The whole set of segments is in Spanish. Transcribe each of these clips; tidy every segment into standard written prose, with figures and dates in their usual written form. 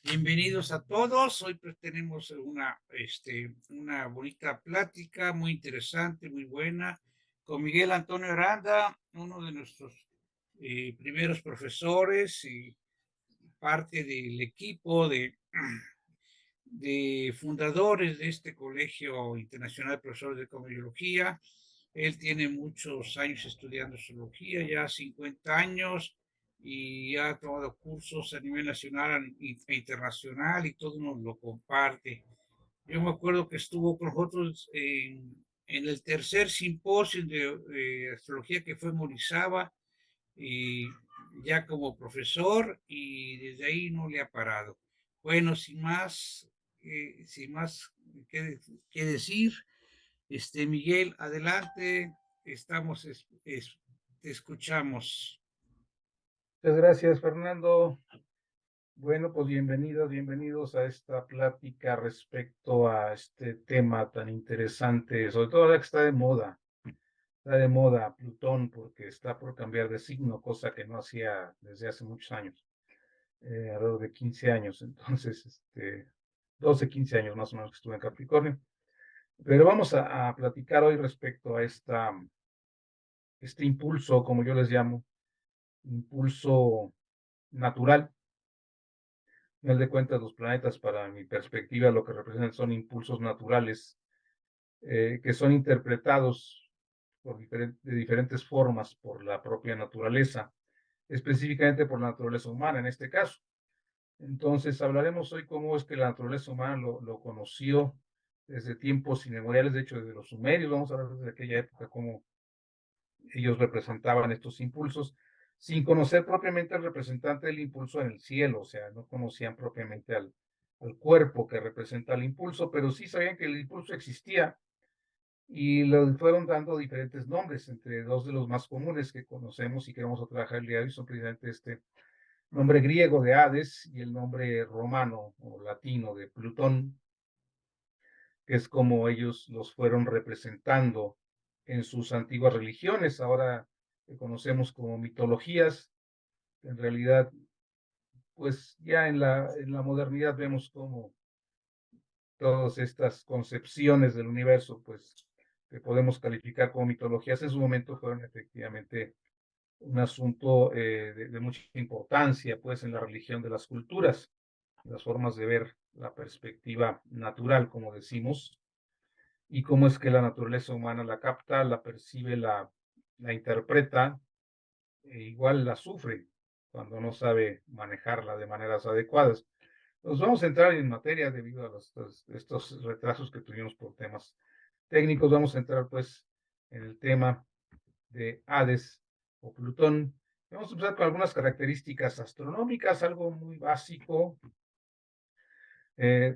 Bienvenidos a todos. Hoy pues, tenemos una bonita plática, muy interesante, muy buena, con Miguel Antonio Aranda, uno de nuestros primeros profesores y parte del equipo de fundadores de este Colegio Internacional de Profesores de Economiología. Él tiene muchos años estudiando zoología, ya 50 años, y ha tomado cursos a nivel nacional e internacional y todo nos lo comparte. Yo me acuerdo que estuvo con nosotros en el tercer simposio de astrología que fue en Morizaba, y ya como profesor, y desde ahí no le ha parado. Bueno, sin más que, que decir, Miguel, adelante, te escuchamos. Muchas gracias, Fernando. Bueno, pues bienvenidos a esta plática respecto a este tema tan interesante, sobre todo ahora que está de moda Plutón porque está por cambiar de signo, cosa que no hacía desde hace muchos años, alrededor de 15 años, entonces, 12, 15 años más o menos que estuve en Capricornio. Pero vamos a platicar hoy respecto a este impulso, como yo les llamo, impulso natural. Al final de cuentas, los planetas, para mi perspectiva, lo que representan son impulsos naturales que son interpretados de diferentes formas por la propia naturaleza, específicamente por la naturaleza humana en este caso. Entonces, hablaremos hoy cómo es que la naturaleza humana lo conoció desde tiempos inmemoriales, de hecho, desde los sumerios. Vamos a hablar desde aquella época, cómo ellos representaban estos impulsos, sin conocer propiamente al representante del impulso en el cielo, o sea, no conocían propiamente al cuerpo que representa el impulso, pero sí sabían que el impulso existía y le fueron dando diferentes nombres, entre dos de los más comunes que conocemos y que vamos a trabajar el día de hoy son precisamente este nombre griego de Hades y el nombre romano o latino de Plutón, que es como ellos los fueron representando en sus antiguas religiones, ahora que conocemos como mitologías. En realidad, pues ya en la modernidad vemos cómo todas estas concepciones del universo, pues que podemos calificar como mitologías, en su momento fueron efectivamente un asunto de mucha importancia, pues en la religión de las culturas, las formas de ver la perspectiva natural, como decimos, y cómo es que la naturaleza humana la capta, la percibe, la interpreta, e igual la sufre cuando no sabe manejarla de maneras adecuadas. Nos vamos a entrar en materia debido a estos retrasos que tuvimos por temas técnicos. Vamos a entrar pues en el tema de Hades o Plutón. Vamos a empezar con algunas características astronómicas, algo muy básico.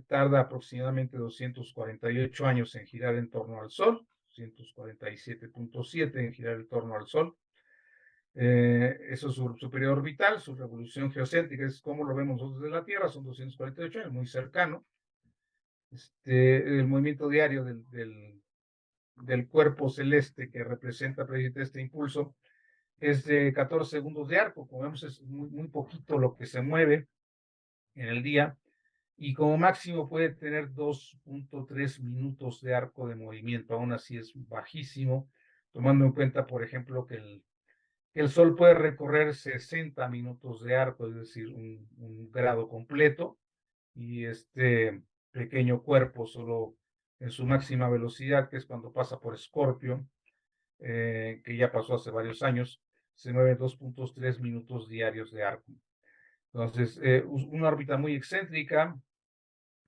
Tarda aproximadamente 248 años en girar en torno al Sol, 247.7 en girar en torno al Sol. Eso es su periodo orbital, su revolución geocéntrica, es como lo vemos nosotros desde la Tierra, son 248 años, muy cercano. El movimiento diario del cuerpo celeste que representa precisamente este impulso es de 14 segundos de arco, como vemos es muy poquito lo que se mueve en el día, y como máximo puede tener 2.3 minutos de arco de movimiento, aún así es bajísimo, tomando en cuenta, por ejemplo, que el Sol puede recorrer 60 minutos de arco, es decir, un grado completo, y este pequeño cuerpo solo en su máxima velocidad, que es cuando pasa por Escorpio, que ya pasó hace varios años, se mueve 2.3 minutos diarios de arco. Entonces, una órbita muy excéntrica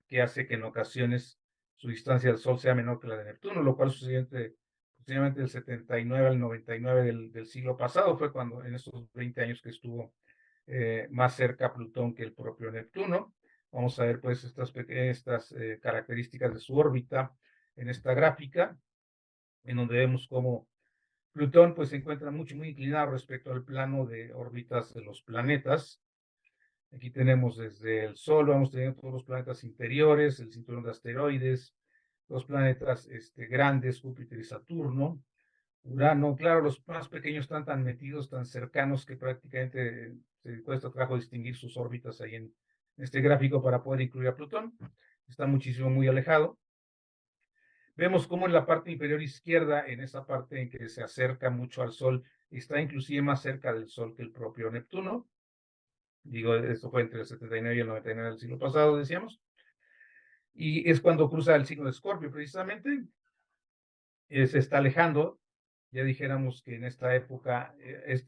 que hace que en ocasiones su distancia al Sol sea menor que la de Neptuno, lo cual sucedió aproximadamente del 79 al 99 del siglo pasado, fue cuando en estos 20 años que estuvo más cerca Plutón que el propio Neptuno. Vamos a ver pues estas características de su órbita en esta gráfica, en donde vemos cómo Plutón pues se encuentra muy inclinado respecto al plano de órbitas de los planetas. Aquí tenemos desde el Sol, vamos teniendo todos los planetas interiores, el cinturón de asteroides, los planetas grandes, Júpiter y Saturno, Urano. Claro, los más pequeños están tan metidos, tan cercanos, que prácticamente se cuesta trabajo distinguir sus órbitas ahí este gráfico para poder incluir a Plutón. Está muchísimo, muy alejado. Vemos cómo en la parte inferior izquierda, en esa parte en que se acerca mucho al Sol, está inclusive más cerca del Sol que el propio Neptuno. Digo, esto fue entre el 79 y el 99 del siglo pasado, decíamos. Y es cuando cruza el signo de Escorpio, precisamente. Se está alejando. Ya dijéramos que en esta época,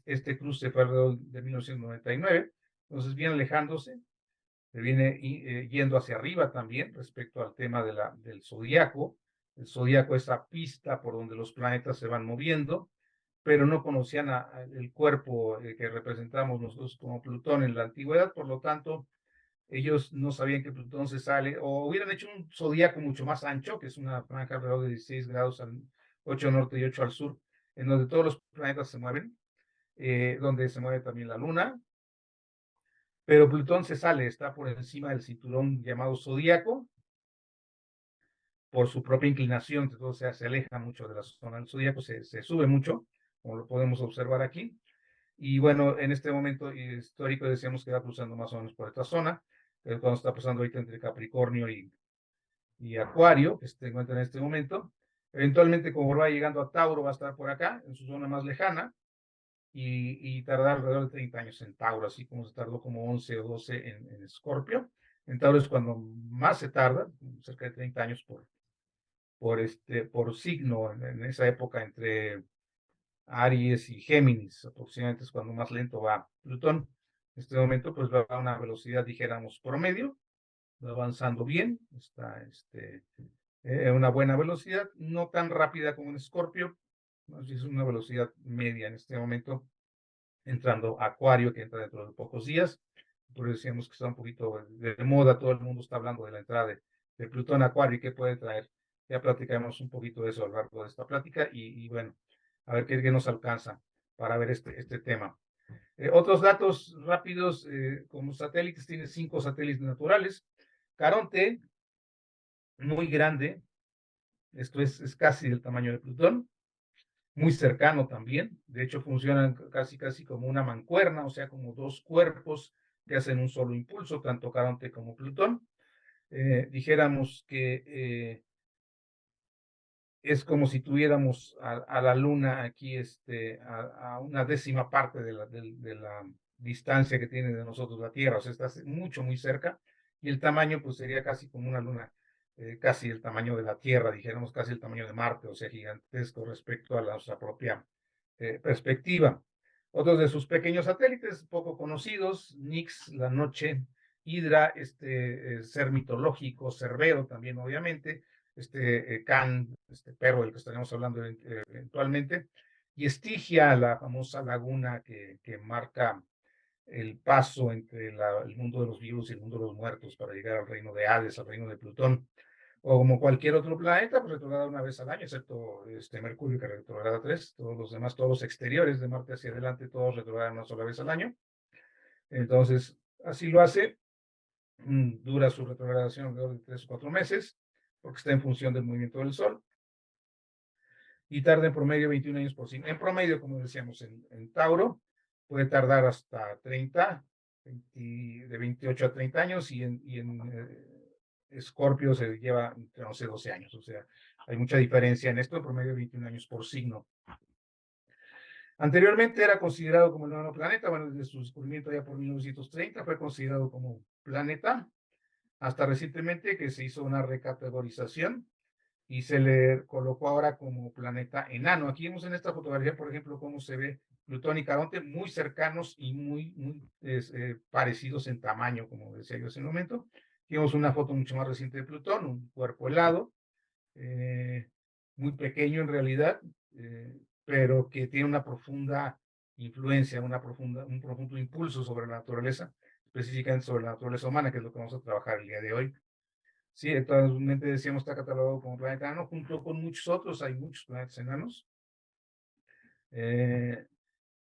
este cruce fue alrededor de 1999. Entonces viene alejándose, se viene yendo hacia arriba también respecto al tema del zodiaco. El zodiaco es la pista por donde los planetas se van moviendo, pero no conocían el cuerpo que representamos nosotros como Plutón en la antigüedad, por lo tanto, ellos no sabían que Plutón se sale, o hubieran hecho un zodiaco mucho más ancho, que es una franja alrededor de 16 grados al 8 al norte y 8 al sur, en donde todos los planetas se mueven, donde se mueve también la Luna, pero Plutón se sale, está por encima del cinturón llamado zodiaco, por su propia inclinación, entonces se aleja mucho de la zona del zodiaco, se sube mucho, como lo podemos observar aquí. Y bueno, en este momento histórico decíamos que va cruzando más o menos por esta zona, cuando está pasando ahorita entre Capricornio y Acuario, que se encuentra en este momento. Eventualmente, como va llegando a Tauro, va a estar por acá, en su zona más lejana, y tardar alrededor de 30 años en Tauro, así como se tardó como 11 o 12 en Escorpio. En Tauro es cuando más se tarda, cerca de 30 años por signo, en esa época entre Aries y Géminis, aproximadamente es cuando más lento va Plutón. En este momento, pues va a una velocidad, dijéramos, promedio, va avanzando bien, está una buena velocidad, no tan rápida como en Escorpio, es una velocidad media en este momento, entrando a Acuario, que entra dentro de pocos días. Por eso decíamos que está un poquito de moda, todo el mundo está hablando de la entrada de Plutón a Acuario y qué puede traer. Ya platicamos un poquito de eso a lo largo de esta plática y bueno, a ver qué nos alcanza para ver este tema. Otros datos rápidos, como satélites, tiene 5 satélites naturales. Caronte, muy grande, esto es casi del tamaño de Plutón, muy cercano también, de hecho funcionan casi como una mancuerna, o sea, como dos cuerpos que hacen un solo impulso, tanto Caronte como Plutón. Dijéramos que es como si tuviéramos a la Luna aquí a una décima parte de la distancia que tiene de nosotros la Tierra, o sea, está mucho, muy cerca, y el tamaño pues sería casi como una Luna, casi el tamaño de la Tierra, dijéramos casi el tamaño de Marte, o sea, gigantesco respecto a nuestra propia perspectiva. Otros de sus pequeños satélites poco conocidos, Nix, La Noche, Hidra, ser mitológico, Cerbero también obviamente, Can, este perro del que estaremos hablando eventualmente, y Estigia, la famosa laguna que marca el paso entre el mundo de los vivos y el mundo de los muertos para llegar al reino de Hades, al reino de Plutón, o como cualquier otro planeta, pues retrograda una vez al año, excepto Mercurio que retrograda 3, todos los demás, todos los exteriores de Marte hacia adelante, todos retrogradan una sola vez al año. Entonces, así lo hace, dura su retrogradación alrededor de 3 o 4 meses, porque está en función del movimiento del Sol, y tarda en promedio 21 años por signo. En promedio, como decíamos, en Tauro, puede tardar hasta 30, de 28 a 30 años, y en Escorpio se lleva entre 11 y 12 años, o sea, hay mucha diferencia en esto, en promedio 21 años por signo. Anteriormente era considerado como el noveno planeta, bueno, desde su descubrimiento ya por 1930 fue considerado como planeta, hasta recientemente que se hizo una recategorización y se le colocó ahora como planeta enano. Aquí vemos en esta fotografía, por ejemplo, cómo se ve Plutón y Caronte muy cercanos y muy parecidos en tamaño, como decía yo hace un momento. Aquí vemos una foto mucho más reciente de Plutón, un cuerpo helado, muy pequeño en realidad, pero que tiene una profunda influencia, un profundo impulso sobre la naturaleza, específicamente sobre la naturaleza humana, que es lo que vamos a trabajar el día de hoy. Sí, actualmente decíamos está catalogado como planeta enano, junto con muchos otros, hay muchos planetas enanos,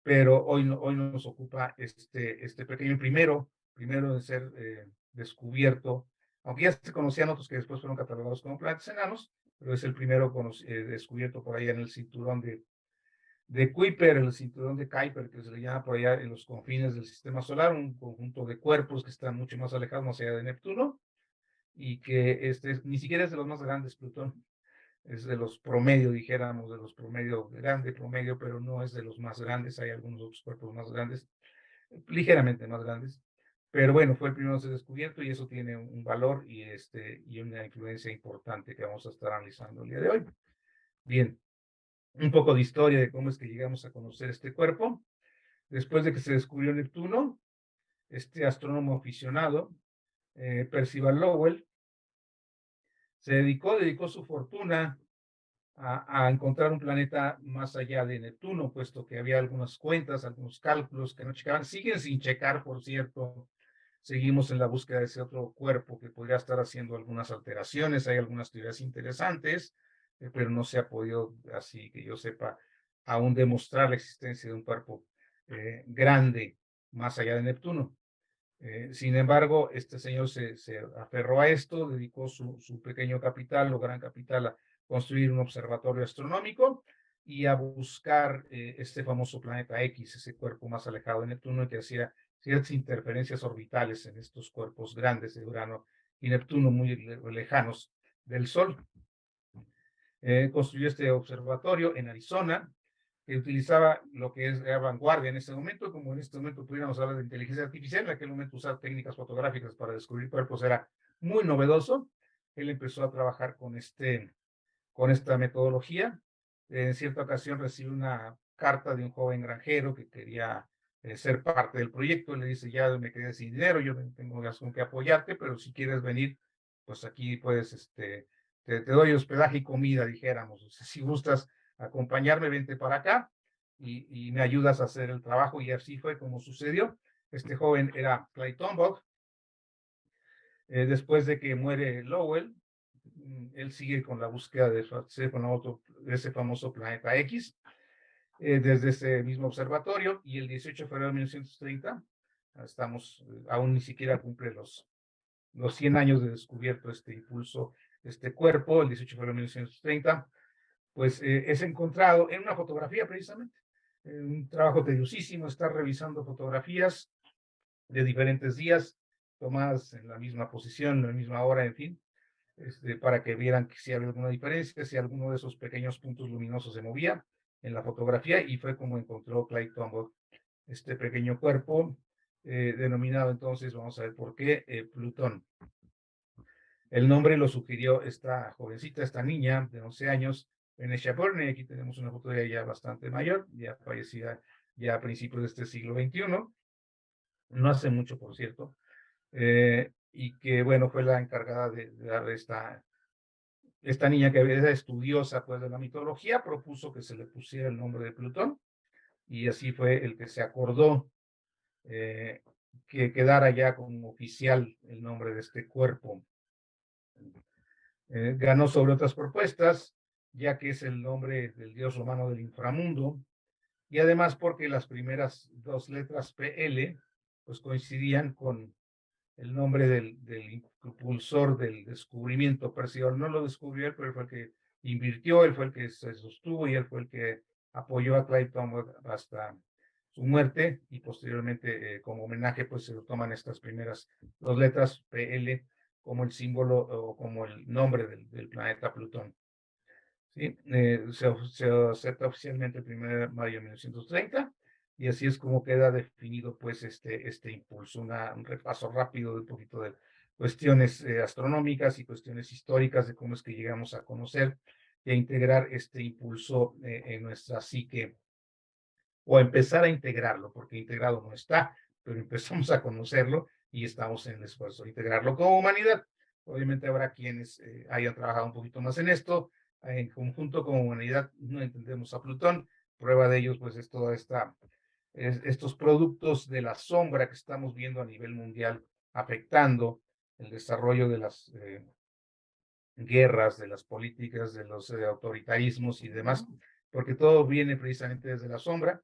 pero hoy nos ocupa este pequeño primero de ser descubierto, aunque ya se conocían otros que después fueron catalogados como planetas enanos, pero es el primero descubierto por ahí en el cinturón de Kuiper, el cinturón de Kuiper, que se le llama por allá en los confines del sistema solar, un conjunto de cuerpos que están mucho más alejados, más allá de Neptuno, y que ni siquiera es de los más grandes, Plutón. Es de los promedio, dijéramos, de los promedio, grande promedio, pero no es de los más grandes. Hay algunos otros cuerpos más grandes, ligeramente más grandes. Pero bueno, fue el primero que se descubierto y eso tiene un valor y una influencia importante que vamos a estar analizando el día de hoy. Bien, un poco de historia de cómo es que llegamos a conocer este cuerpo. Después de que se descubrió Neptuno, este astrónomo aficionado, Percival Lowell, dedicó su fortuna a encontrar un planeta más allá de Neptuno, puesto que había algunas cuentas, algunos cálculos que no checaban. Siguen sin checar, por cierto. Seguimos en la búsqueda de ese otro cuerpo que podría estar haciendo algunas alteraciones. Hay algunas teorías interesantes, pero no se ha podido, así que yo sepa, aún demostrar la existencia de un cuerpo grande más allá de Neptuno. Sin embargo, este señor se aferró a esto, dedicó su pequeño capital o gran capital a construir un observatorio astronómico y a buscar este famoso planeta X, ese cuerpo más alejado de Neptuno que hacía ciertas interferencias orbitales en estos cuerpos grandes de Urano y Neptuno muy lejanos del Sol. Construyó este observatorio en Arizona, que utilizaba lo que es la vanguardia en ese momento, como en este momento pudiéramos hablar de inteligencia artificial, en aquel momento usar técnicas fotográficas para descubrir cuerpos era muy novedoso. Él empezó a trabajar con esta metodología. En cierta ocasión recibió una carta de un joven granjero que quería ser parte del proyecto. Le dice, ya me quedé sin dinero, yo no tengo con qué apoyarte, pero si quieres venir, pues aquí puedes, te doy hospedaje y comida, dijéramos. O sea, si gustas acompañarme, vente para acá y me ayudas a hacer el trabajo. Y así fue como sucedió. Este joven era Clyde Tombaugh. Después de que muere Lowell, él sigue con la búsqueda de ese famoso planeta X desde ese mismo observatorio y el 18 de febrero de 1930, estamos, aún ni siquiera cumple los 100 años de descubierto este impulso, este cuerpo, el 18 de febrero de 1930, pues es encontrado en una fotografía precisamente, un trabajo tediosísimo, estar revisando fotografías de diferentes días, tomadas en la misma posición, en la misma hora, en fin, para que vieran que si había alguna diferencia, si alguno de esos pequeños puntos luminosos se movía en la fotografía, y fue como encontró Clyde Tombaugh este pequeño cuerpo, denominado entonces, vamos a ver por qué, Plutón. El nombre lo sugirió esta jovencita, esta niña de 11 años, Venetia Burney. Aquí tenemos una foto de ella bastante mayor, ya fallecida ya a principios de este siglo XXI, no hace mucho, por cierto, y que, bueno, fue la encargada de dar esta niña que era estudiosa pues de la mitología, propuso que se le pusiera el nombre de Plutón, y así fue el que se acordó que quedara ya como oficial el nombre de este cuerpo. Ganó sobre otras propuestas, ya que es el nombre del dios romano del inframundo, y además porque las primeras dos letras PL pues coincidían con el nombre del impulsor del descubrimiento. Percival no lo descubrió él, pero él fue el que invirtió, él fue el que se sostuvo y él fue el que apoyó a Clyde Tombaugh hasta su muerte, y posteriormente como homenaje pues se toman estas primeras dos letras PL como el símbolo o como el nombre del planeta Plutón. ¿Sí? Se acepta oficialmente el 1 de mayo de 1930 y así es como queda definido pues este impulso, un repaso rápido de un poquito de cuestiones astronómicas y cuestiones históricas de cómo es que llegamos a conocer y a integrar este impulso en nuestra psique, o a empezar a integrarlo, porque integrado no está, pero empezamos a conocerlo y estamos en el esfuerzo de integrarlo como humanidad. Obviamente habrá quienes hayan trabajado un poquito más en esto. En conjunto como humanidad no entendemos a Plutón. Prueba de ellos pues es toda estos productos de la sombra que estamos viendo a nivel mundial afectando el desarrollo de las guerras, de las políticas, de los autoritarismos y demás, porque todo viene precisamente desde la sombra,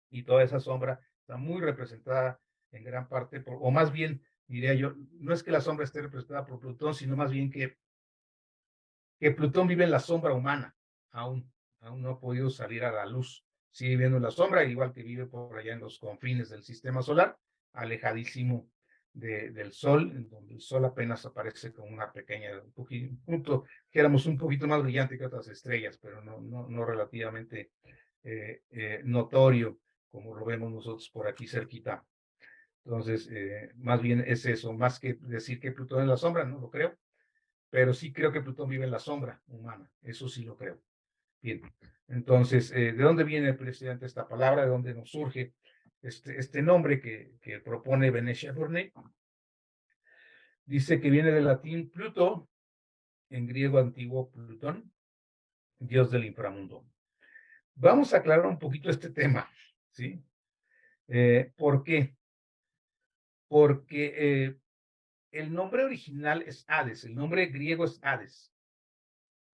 y toda esa sombra está muy representada en gran parte, o más bien, diría yo, no es que la sombra esté representada por Plutón, sino más bien que Plutón vive en la sombra humana, aún no ha podido salir a la luz. sigue viviendo en la sombra, igual que vive por allá en los confines del sistema solar, alejadísimo del Sol, en donde el Sol apenas aparece como una pequeña, un punto, que éramos un poquito más brillante que otras estrellas, pero no relativamente notorio, como lo vemos nosotros por aquí cerquita. Entonces, más bien es eso, más que decir que Plutón es la sombra, no lo creo, pero sí creo que Plutón vive en la sombra humana, eso sí lo creo. Bien, entonces, ¿de dónde viene precisamente esta palabra? ¿De dónde nos surge este nombre que propone Venetia Burnet? Dice que viene del latín Pluto, en griego antiguo Plutón, dios del inframundo. Vamos a aclarar un poquito este tema, ¿sí? ¿Por qué? Porque el nombre original es Hades, el nombre griego es Hades,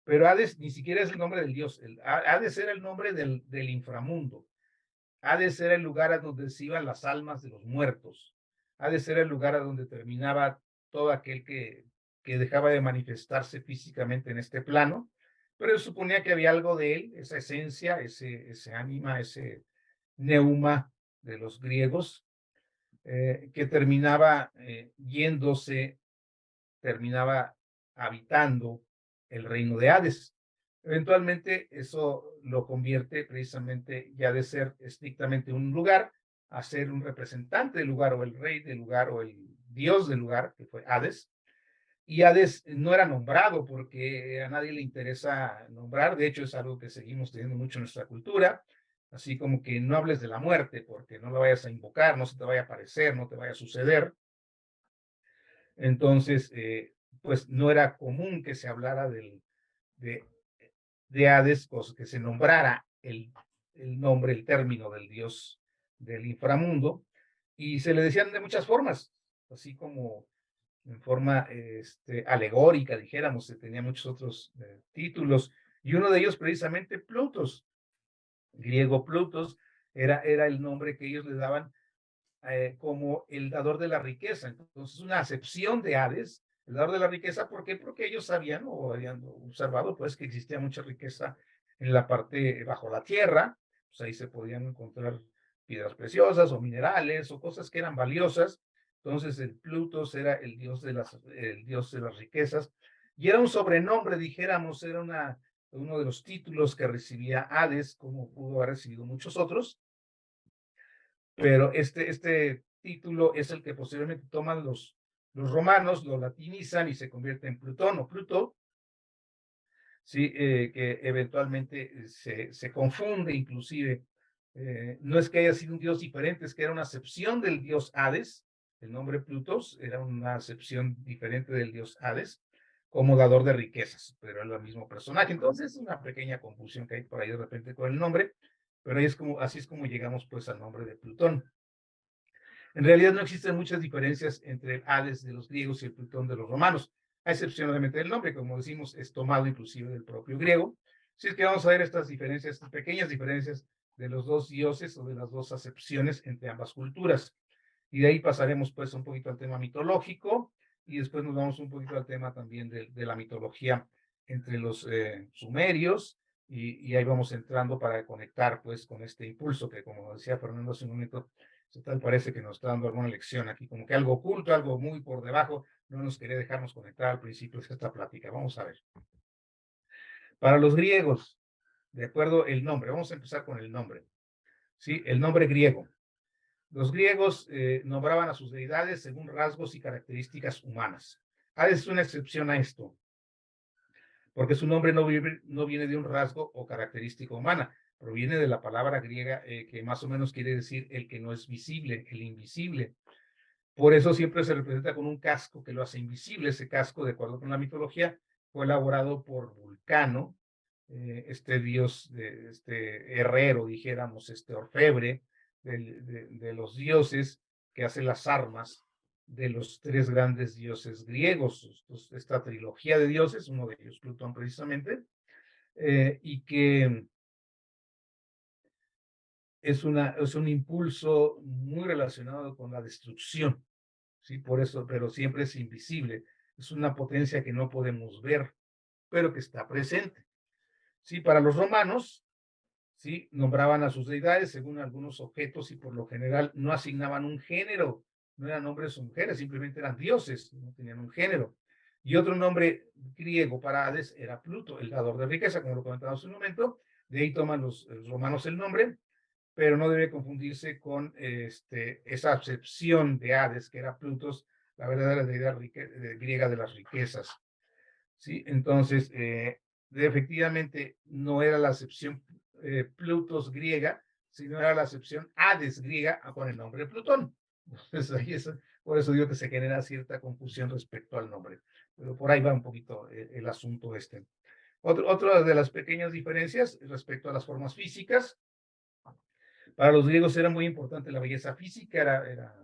pero Hades ni siquiera es el nombre del dios, Hades era el nombre del inframundo. Hades era el lugar a donde se iban las almas de los muertos. Hades era el lugar a donde terminaba todo aquel que dejaba de manifestarse físicamente en este plano, pero él suponía que había algo de él, esa esencia, ese ánima, ese neuma de los griegos, que terminaba yéndose, terminaba habitando el reino de Hades. Eventualmente eso lo convierte precisamente ya de ser estrictamente un lugar a ser un representante del lugar o el rey del lugar o el dios del lugar, que fue Hades. Y Hades no era nombrado porque a nadie le interesa nombrar, de hecho es algo que seguimos teniendo mucho en nuestra cultura, así como que no hables de la muerte porque no la vayas a invocar, no se te vaya a aparecer, no te vaya a suceder. Entonces, pues no era común que se hablara de, de Hades, que se nombrara el nombre, el término del dios del inframundo, y se le decían de muchas formas, así como en forma alegórica, dijéramos, se tenía muchos otros títulos, y uno de ellos precisamente Plutos, griego Plutos, era el nombre que ellos le daban como el dador de la riqueza. Entonces, una acepción de Hades, el dador de la riqueza, ¿por qué? Porque ellos sabían o habían observado pues que existía mucha riqueza en la parte bajo la tierra, pues ahí se podían encontrar piedras preciosas o minerales o cosas que eran valiosas. Entonces, el Plutos era el dios de las riquezas y era un sobrenombre, dijéramos, era uno de los títulos que recibía Hades, como pudo haber recibido muchos otros, pero este título es el que posteriormente toman los romanos, lo latinizan y se convierte en Plutón o Pluto, ¿sí? Que eventualmente se confunde inclusive. No es que haya sido un dios diferente, es que era una acepción del dios Hades, el nombre Plutos era una acepción diferente del dios Hades, como dador de riquezas, pero era el mismo personaje. Entonces es una pequeña confusión que hay por ahí de repente con el nombre, pero así es como llegamos pues al nombre de Plutón. En realidad no existen muchas diferencias entre el Hades de los griegos y el Plutón de los romanos, a excepción obviamente del nombre, como decimos, es tomado inclusive del propio griego. Si es que vamos a ver estas diferencias, estas pequeñas diferencias de los dos dioses o de las dos acepciones entre ambas culturas. Y de ahí pasaremos pues un poquito al tema mitológico y después nos vamos un poquito al tema también de la mitología entre los sumerios y ahí vamos entrando para conectar pues con este impulso que, como decía Fernando hace un momento, tal parece que nos está dando alguna lección aquí, como que algo oculto, algo muy por debajo, no nos quería dejarnos conectar al principio de esta plática. Vamos a ver. Para los griegos, de acuerdo el nombre, vamos a empezar con el nombre. ¿Sí? El nombre griego. Los griegos nombraban a sus deidades según rasgos y características humanas. Hades es una excepción a esto, porque su nombre no viene de un rasgo o característica humana, proviene de la palabra griega que más o menos quiere decir el que no es visible, el invisible. Por eso siempre se representa con un casco que lo hace invisible. Ese casco, de acuerdo con la mitología, fue elaborado por Vulcano, este dios, este herrero, dijéramos, este orfebre de los dioses que hace las armas de los tres grandes dioses griegos. Esta trilogía de dioses, uno de ellos Plutón precisamente, y que es un impulso muy relacionado con la destrucción. Sí, por eso, pero siempre es invisible. Es una potencia que no podemos ver, pero que está presente. Sí, para los romanos, ¿sí? Nombraban a sus deidades según algunos objetos y por lo general no asignaban un género, no eran hombres o mujeres, simplemente eran dioses, no tenían un género. Y otro nombre griego para Hades era Pluto, el dador de riqueza, como lo comentamos en un momento. De ahí toman los romanos el nombre, pero no debe confundirse con esa acepción de Hades, que era Plutos, la verdadera deidad griega de las riquezas. ¿Sí? Entonces, efectivamente, no era la acepción Plutos griega, sino era la acepción Hades griega con el nombre de Plutón. Entonces, por eso digo que se genera cierta confusión respecto al nombre. Pero por ahí va un poquito el asunto este. Otra de las pequeñas diferencias respecto a las formas físicas. Para los griegos era muy importante la belleza física, era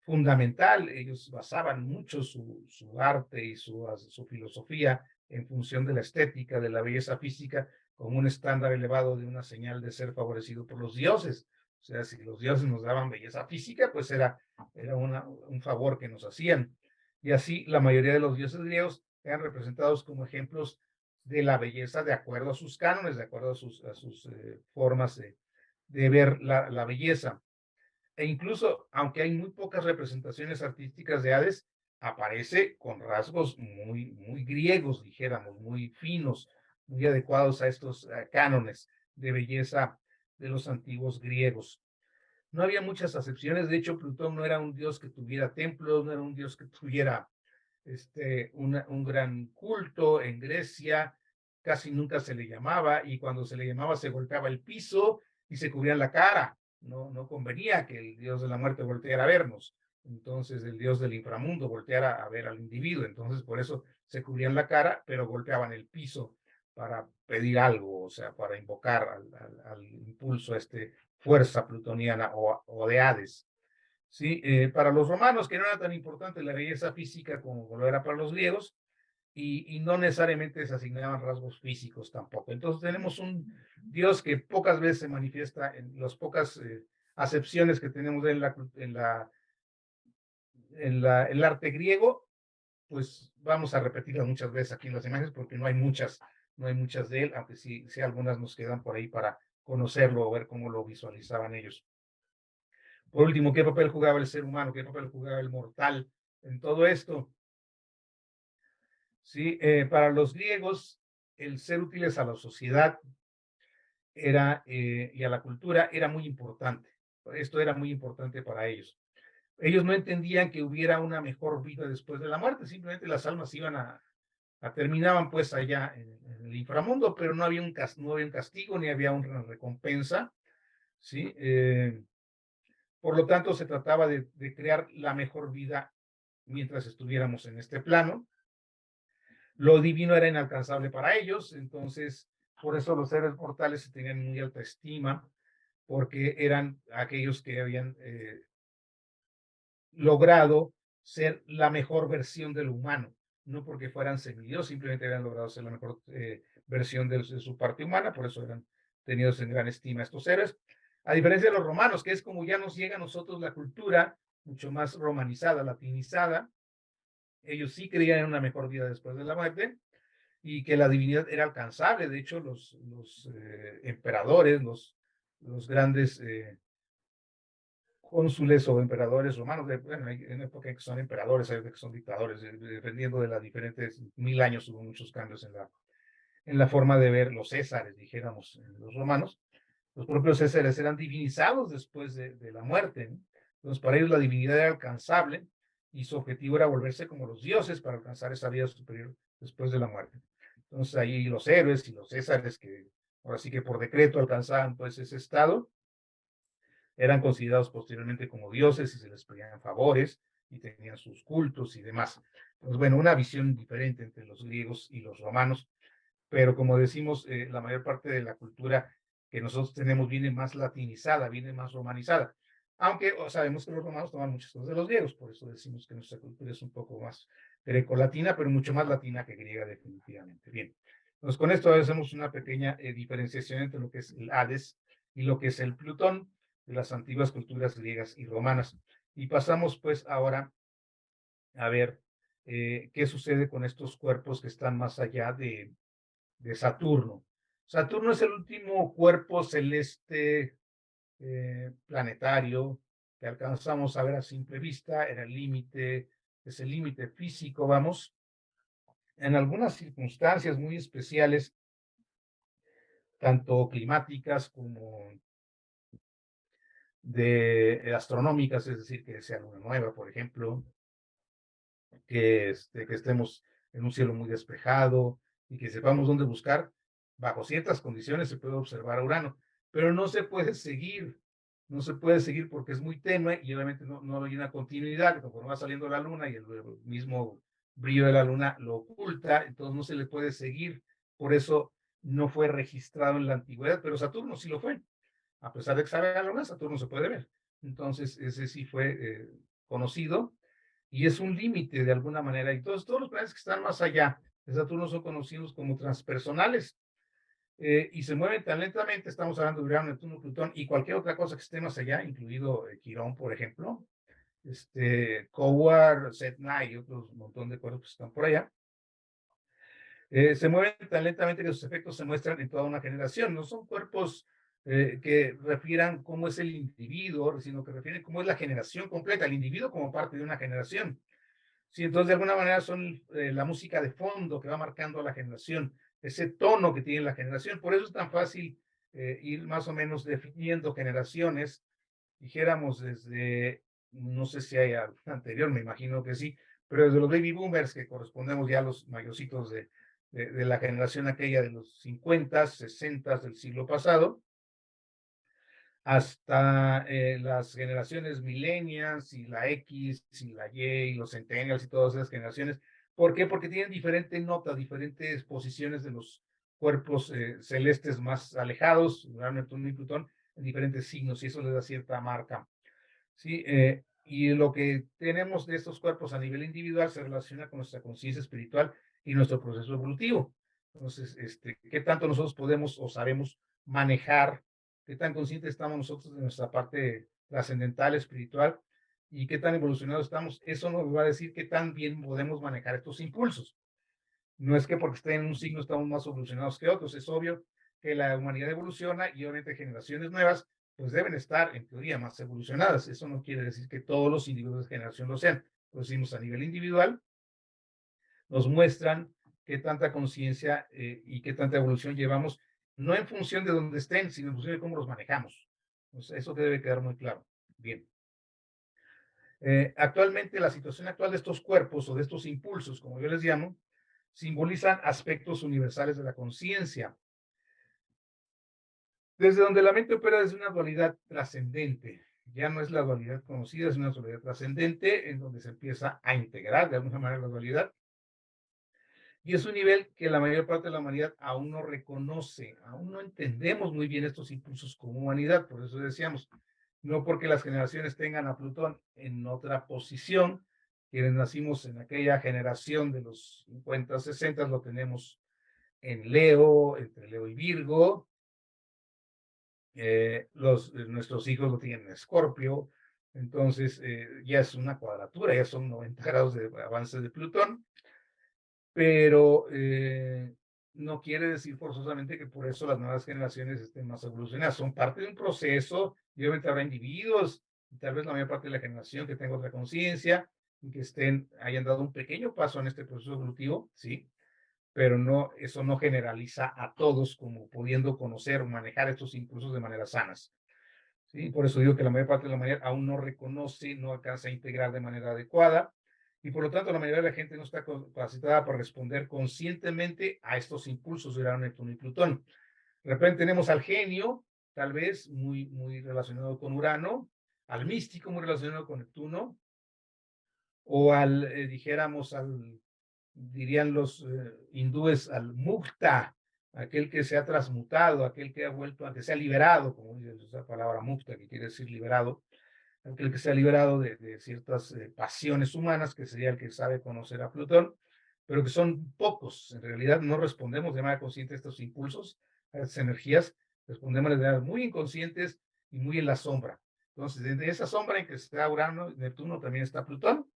fundamental. Ellos basaban mucho su arte y su filosofía en función de la estética, de la belleza física, como un estándar elevado de una señal de ser favorecido por los dioses. O sea, si los dioses nos daban belleza física, pues era un favor que nos hacían. Y así la mayoría de los dioses griegos eran representados como ejemplos de la belleza de acuerdo a sus cánones, de acuerdo a sus formas de ver la belleza. E incluso, aunque hay muy pocas representaciones artísticas de Hades, aparece con rasgos muy griegos, dijéramos, muy finos, muy adecuados a estos cánones de belleza de los antiguos griegos. No había muchas acepciones, de hecho, Plutón no era un dios que tuviera templos, no era un dios que tuviera un gran culto en Grecia, casi nunca se le llamaba, y cuando se le llamaba se golpeaba el piso y se cubrían la cara. No convenía que el dios de la muerte volteara a vernos. Entonces el dios del inframundo volteara a ver al individuo. Entonces por eso se cubrían la cara, pero golpeaban el piso para pedir algo, o sea, para invocar al impulso, fuerza plutoniana o de Hades. ¿Sí? Para los romanos, que no era tan importante la belleza física como lo era para los griegos, y no necesariamente se asignaban rasgos físicos tampoco. Entonces tenemos un Dios que pocas veces se manifiesta en las pocas acepciones que tenemos el arte griego, pues vamos a repetirlas muchas veces aquí en las imágenes porque no hay muchas de él, aunque sí algunas nos quedan por ahí para conocerlo o ver cómo lo visualizaban ellos. Por último, ¿qué papel jugaba el ser humano? ¿Qué papel jugaba el mortal en todo esto? Sí, para los griegos, el ser útiles a la sociedad y a la cultura era muy importante. Esto era muy importante para ellos. Ellos no entendían que hubiera una mejor vida después de la muerte, simplemente las almas iban terminaban pues allá en el inframundo, pero no había un castigo ni había una recompensa, ¿sí? Por lo tanto, se trataba de crear la mejor vida mientras estuviéramos en este plano. Lo divino era inalcanzable para ellos, entonces por eso los seres mortales se tenían muy alta estima, porque eran aquellos que habían logrado ser la mejor versión del humano, no porque fueran semidios, simplemente habían logrado ser la mejor versión de su parte humana, por eso eran tenidos en gran estima estos seres. A diferencia de los romanos, que es como ya nos llega a nosotros la cultura mucho más romanizada, latinizada, ellos sí creían en una mejor vida después de la muerte y que la divinidad era alcanzable. De hecho, los emperadores, los grandes cónsules o emperadores romanos, bueno, hay una época en que son emperadores, hay que son dictadores, dependiendo de las diferentes 1000 años hubo muchos cambios en la forma de ver los césares, dijéramos, los romanos. Los propios césares eran divinizados después de la muerte, ¿no? Entonces, para ellos la divinidad era alcanzable y su objetivo era volverse como los dioses para alcanzar esa vida superior después de la muerte. Entonces, ahí los héroes y los césares, que ahora sí que por decreto alcanzaban pues ese estado, eran considerados posteriormente como dioses y se les pedían favores y tenían sus cultos y demás. Pues bueno, una visión diferente entre los griegos y los romanos, pero como decimos, la mayor parte de la cultura que nosotros tenemos viene más latinizada, viene más romanizada. Aunque sabemos que los romanos toman muchas cosas de los griegos, por eso decimos que nuestra cultura es un poco más grecolatina, pero mucho más latina que griega definitivamente. Bien, entonces con esto hacemos una pequeña diferenciación entre lo que es el Hades y lo que es el Plutón de las antiguas culturas griegas y romanas. Y pasamos pues ahora a ver qué sucede con estos cuerpos que están más allá de Saturno. Saturno es el último cuerpo celeste planetario que alcanzamos a ver a simple vista, era el límite, es el límite físico, vamos. En algunas circunstancias muy especiales, tanto climáticas como de astronómicas, es decir, que sea luna nueva, por ejemplo, que estemos en un cielo muy despejado y que sepamos dónde buscar, bajo ciertas condiciones se puede observar a Urano, pero no se puede seguir, no se puede seguir porque es muy tenue y obviamente no hay una continuidad, conforme va saliendo la luna y el mismo brillo de la luna lo oculta, entonces no se le puede seguir, por eso no fue registrado en la antigüedad, pero Saturno sí lo fue, a pesar de que sabe la luna, Saturno se puede ver, entonces ese sí fue conocido y es un límite de alguna manera. Y todos los planetas que están más allá de Saturno son conocidos como transpersonales y se mueven tan lentamente, estamos hablando de Urano, Neptuno, Plutón y cualquier otra cosa que esté más allá, incluido Quirón, por ejemplo, Coward, Sedna y otros montón de cuerpos que están por allá. Se mueven tan lentamente que sus efectos se muestran en toda una generación. No son cuerpos que refieran cómo es el individuo, sino que refieren cómo es la generación completa, el individuo como parte de una generación. Sí, entonces de alguna manera son la música de fondo que va marcando a la generación, ese tono que tiene la generación. Por eso es tan fácil ir más o menos definiendo generaciones, dijéramos desde, no sé si hay anterior, me imagino que sí, pero desde los baby boomers, que correspondemos ya a los mayorcitos de la generación aquella de los 50, 60 del siglo pasado, hasta las generaciones millennials y la X y la Y y los centennials y todas esas generaciones. ¿Por qué? Porque tienen diferentes notas, diferentes posiciones de los cuerpos celestes más alejados, Urano, Neptuno y Plutón, en diferentes signos y eso les da cierta marca. ¿Sí? Y lo que tenemos de estos cuerpos a nivel individual se relaciona con nuestra conciencia espiritual y nuestro proceso evolutivo. Entonces, ¿qué tanto nosotros podemos o sabemos manejar? ¿Qué tan conscientes estamos nosotros de nuestra parte trascendental, espiritual? ¿Y qué tan evolucionados estamos? Eso nos va a decir qué tan bien podemos manejar estos impulsos. No es que porque estén en un signo estamos más evolucionados que otros. Es obvio que la humanidad evoluciona y obviamente generaciones nuevas pues deben estar en teoría más evolucionadas. Eso no quiere decir que todos los individuos de generación lo sean. Lo decimos a nivel individual, nos muestran qué tanta conciencia y qué tanta evolución llevamos, no en función de dónde estén, sino en función de cómo los manejamos. Entonces, eso debe quedar muy claro. Bien. Actualmente, la situación actual de estos cuerpos o de estos impulsos, como yo les llamo, simbolizan aspectos universales de la conciencia, desde donde la mente opera desde una dualidad trascendente. Ya no es la dualidad conocida, es una dualidad trascendente en donde se empieza a integrar de alguna manera la dualidad. Y es un nivel que la mayor parte de la humanidad aún no reconoce, aún no entendemos muy bien estos impulsos como humanidad, por eso decíamos, no porque las generaciones tengan a Plutón en otra posición, quienes nacimos en aquella generación de los 50, 60, lo tenemos en Leo, entre Leo y Virgo, nuestros hijos lo tienen en Escorpio, entonces ya es una cuadratura, ya son 90 grados de avance de Plutón, pero no quiere decir forzosamente que por eso las nuevas generaciones estén más evolucionadas, son parte de un proceso, y obviamente habrá individuos, y tal vez la mayor parte de la generación que tenga otra conciencia, y que hayan dado un pequeño paso en este proceso evolutivo, sí, pero no, eso no generaliza a todos como pudiendo conocer o manejar estos impulsos de manera sanas. ¿Sí? Por eso digo que la mayor parte de la humanidad aún no reconoce, no alcanza a integrar de manera adecuada y por lo tanto la mayoría de la gente no está capacitada para responder conscientemente a estos impulsos de Urano, Neptuno y Plutón. De repente tenemos al genio, tal vez muy relacionado con Urano, al místico muy relacionado con Neptuno, o dijéramos, dirían los hindúes, al mukta, aquel que se ha transmutado, aquel que ha vuelto, que se ha liberado, como dice esa palabra mukta, que quiere decir liberado, aquel que se ha liberado de ciertas pasiones humanas, que sería el que sabe conocer a Plutón, pero que son pocos. En realidad no respondemos de manera consciente a estos impulsos, a estas energías, respondemos de manera muy inconscientes y muy en la sombra. Entonces, desde esa sombra en que está Urano, Neptuno, también está Plutón,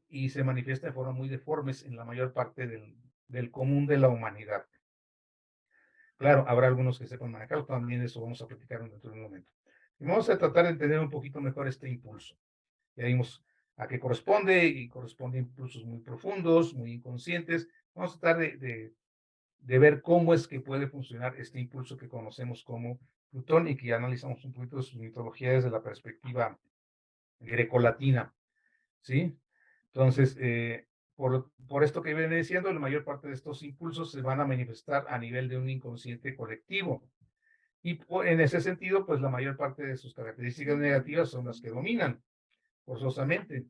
y se manifiesta de forma muy deformes en la mayor parte del común de la humanidad. Claro, habrá algunos que sepan manejarlo, también eso vamos a platicar dentro de un momento. Y vamos a tratar de entender un poquito mejor este impulso. Ya vimos a qué corresponde, y corresponde a impulsos muy profundos, muy inconscientes. Vamos a tratar de ver cómo es que puede funcionar este impulso que conocemos como Plutón y que ya analizamos un poquito de su mitología desde la perspectiva grecolatina, ¿sí? Entonces, por esto que viene diciendo, la mayor parte de estos impulsos se van a manifestar a nivel de un inconsciente colectivo. Y en ese sentido, pues la mayor parte de sus características negativas son las que dominan, forzosamente,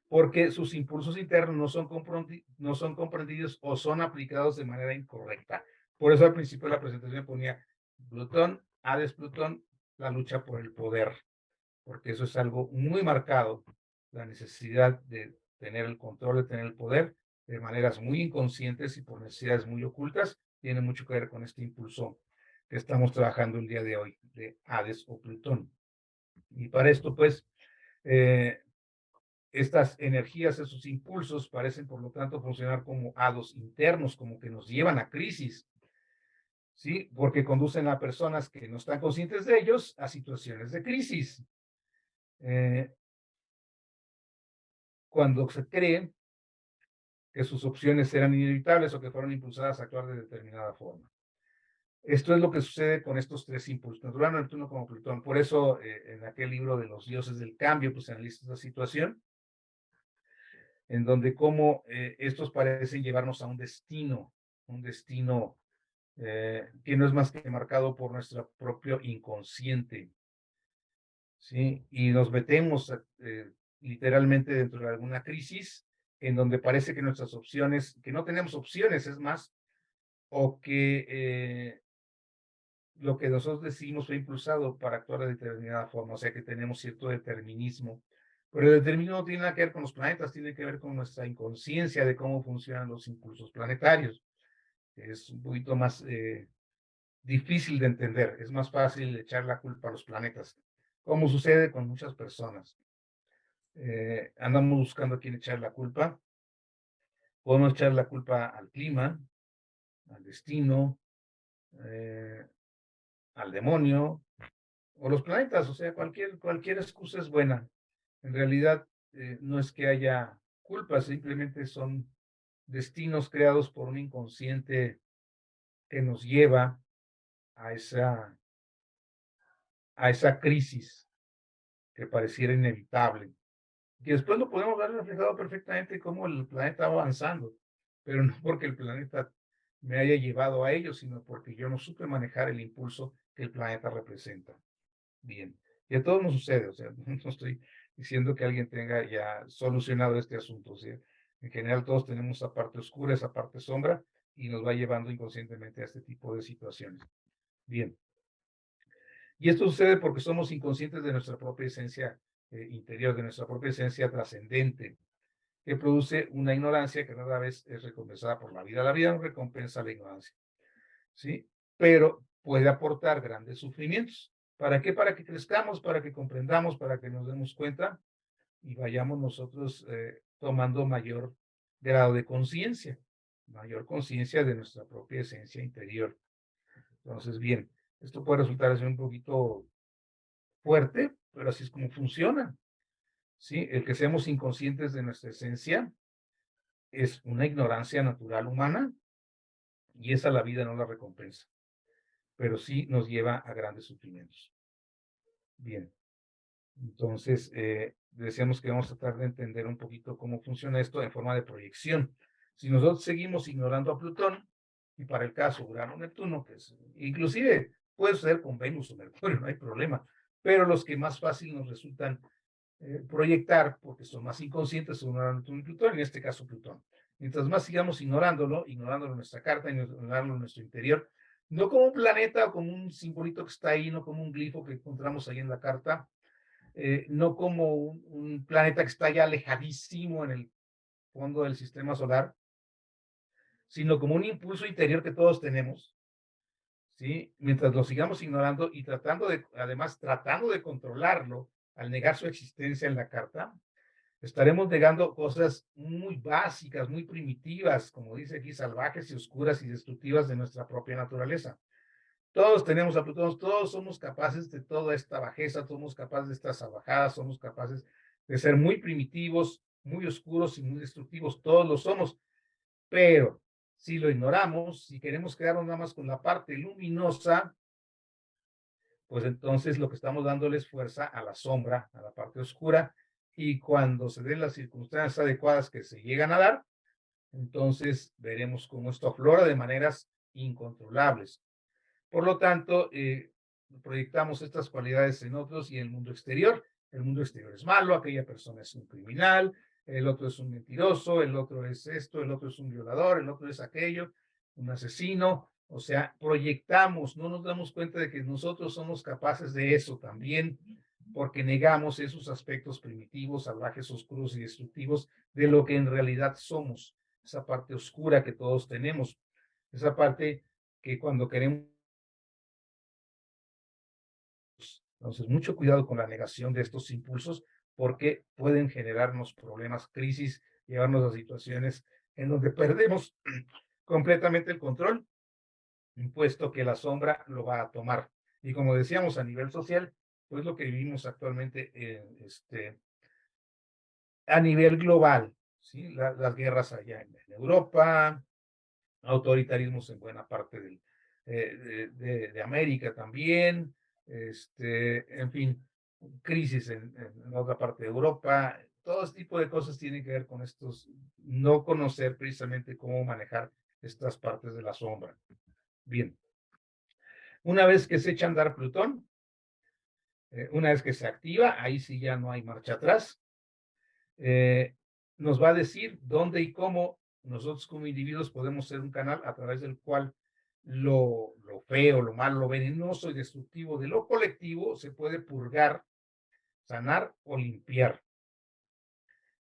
porque sus impulsos internos no son comprendidos o son aplicados de manera incorrecta. Por eso al principio de la presentación me ponía Plutón, Hades Plutón, la lucha por el poder, porque eso es algo muy marcado, la necesidad de tener el control, de tener el poder de maneras muy inconscientes y por necesidades muy ocultas, tiene mucho que ver con este impulso que estamos trabajando el día de hoy, de Hades o Plutón. Y para esto, pues, eh, estas energías, esos impulsos parecen, por lo tanto, funcionar como hados internos, como que nos llevan a crisis, ¿sí? Porque conducen a personas que no están conscientes de ellos a situaciones de crisis. Cuando se cree que sus opciones eran inevitables o que fueron impulsadas a actuar de determinada forma. Esto es lo que sucede con estos tres impulsos, tanto Urano, Neptuno como Plutón. Por eso, en aquel libro de los dioses del cambio, pues se analiza esta situación, en donde cómo estos parecen llevarnos a un destino que no es más que marcado por nuestro propio inconsciente, ¿sí? Y nos metemos literalmente dentro de alguna crisis en donde parece que nuestras opciones, que no tenemos opciones, es más, o que lo que nosotros decidimos fue impulsado para actuar de determinada forma, o sea que tenemos cierto determinismo. Pero el determinismo no tiene nada que ver con los planetas, tiene que ver con nuestra inconsciencia de cómo funcionan los impulsos planetarios. Es un poquito más difícil de entender, es más fácil echar la culpa a los planetas, como sucede con muchas personas. Andamos buscando a quién echar la culpa. Podemos echar la culpa al clima, al destino, eh, al demonio o los planetas, o sea, cualquier excusa es buena. En realidad, no es que haya culpa, simplemente son destinos creados por un inconsciente que nos lleva a esa crisis que pareciera inevitable. Y después lo podemos ver reflejado perfectamente cómo el planeta va avanzando, pero no porque el planeta me haya llevado a ello, sino porque yo no supe manejar el impulso que el planeta representa. Bien, y a todos nos sucede, o sea, no estoy diciendo que alguien tenga ya solucionado este asunto, o sea, en general todos tenemos esa parte oscura, esa parte sombra, y nos va llevando inconscientemente a este tipo de situaciones. Bien, y esto sucede porque somos inconscientes de nuestra propia esencia interior, de nuestra propia esencia trascendente, que produce una ignorancia que cada vez es recompensada por la vida. La vida no recompensa la ignorancia, ¿sí? Pero puede aportar grandes sufrimientos. ¿Para qué? Para que crezcamos, para que comprendamos, para que nos demos cuenta y vayamos nosotros tomando mayor grado de conciencia, mayor conciencia de nuestra propia esencia interior. Entonces, bien, esto puede resultar ser un poquito fuerte, pero así es como funciona, ¿sí? El que seamos inconscientes de nuestra esencia es una ignorancia natural humana y esa la vida no la recompensa, pero sí nos lleva a grandes sufrimientos. Bien, entonces decíamos que vamos a tratar de entender un poquito cómo funciona esto en forma de proyección. Si nosotros seguimos ignorando a Plutón, y para el caso Urano-Neptuno, que es, inclusive puede ser con Venus o Mercurio, no hay problema, pero los que más fácil nos resultan proyectar, porque son más inconscientes, son Urano, Neptuno y Plutón, en este caso Plutón. Mientras más sigamos ignorándolo en nuestra carta, ignorándolo en nuestro interior, no como un planeta o como un simbolito que está ahí, no como un glifo que encontramos ahí en la carta, no como un planeta que está ya alejadísimo en el fondo del sistema solar, sino como un impulso interior que todos tenemos, ¿sí? Mientras lo sigamos ignorando y además tratando de controlarlo al negar su existencia en la carta, Estaremos negando cosas muy básicas, muy primitivas, como dice aquí, salvajes y oscuras y destructivas de nuestra propia naturaleza. Todos tenemos a Plutón, todos somos capaces de toda esta bajeza, somos capaces de estas salvajadas, somos capaces de ser muy primitivos, muy oscuros y muy destructivos, todos lo somos, pero si lo ignoramos, si queremos quedarnos nada más con la parte luminosa, pues entonces lo que estamos dándoles fuerza a la sombra, a la parte oscura, y cuando se den las circunstancias adecuadas que se llegan a dar, entonces veremos cómo esto aflora de maneras incontrolables. Por lo tanto, proyectamos estas cualidades en otros y en el mundo exterior. El mundo exterior es malo, aquella persona es un criminal, el otro es un mentiroso, el otro es esto, el otro es un violador, el otro es aquello, un asesino. O sea, proyectamos, no nos damos cuenta de que nosotros somos capaces de eso también, porque negamos esos aspectos primitivos, salvajes, oscuros y destructivos de lo que en realidad somos, esa parte oscura que todos tenemos, esa parte que cuando queremos. Entonces, mucho cuidado con la negación de estos impulsos porque pueden generarnos problemas, crisis, llevarnos a situaciones en donde perdemos completamente el control, puesto que la sombra lo va a tomar. Y como decíamos a nivel social, pues lo que vivimos actualmente a nivel global, ¿sí? Las guerras allá en Europa, autoritarismos en buena parte de América también, en fin, crisis en otra parte de Europa, todo este tipo de cosas tienen que ver con estos, no conocer precisamente cómo manejar estas partes de la sombra. Bien, una vez que se echa a andar Plutón, una vez que se activa, ahí sí ya no hay marcha atrás, eh, nos va a decir dónde y cómo nosotros como individuos podemos ser un canal a través del cual lo feo, lo malo, lo venenoso y destructivo de lo colectivo se puede purgar, sanar o limpiar.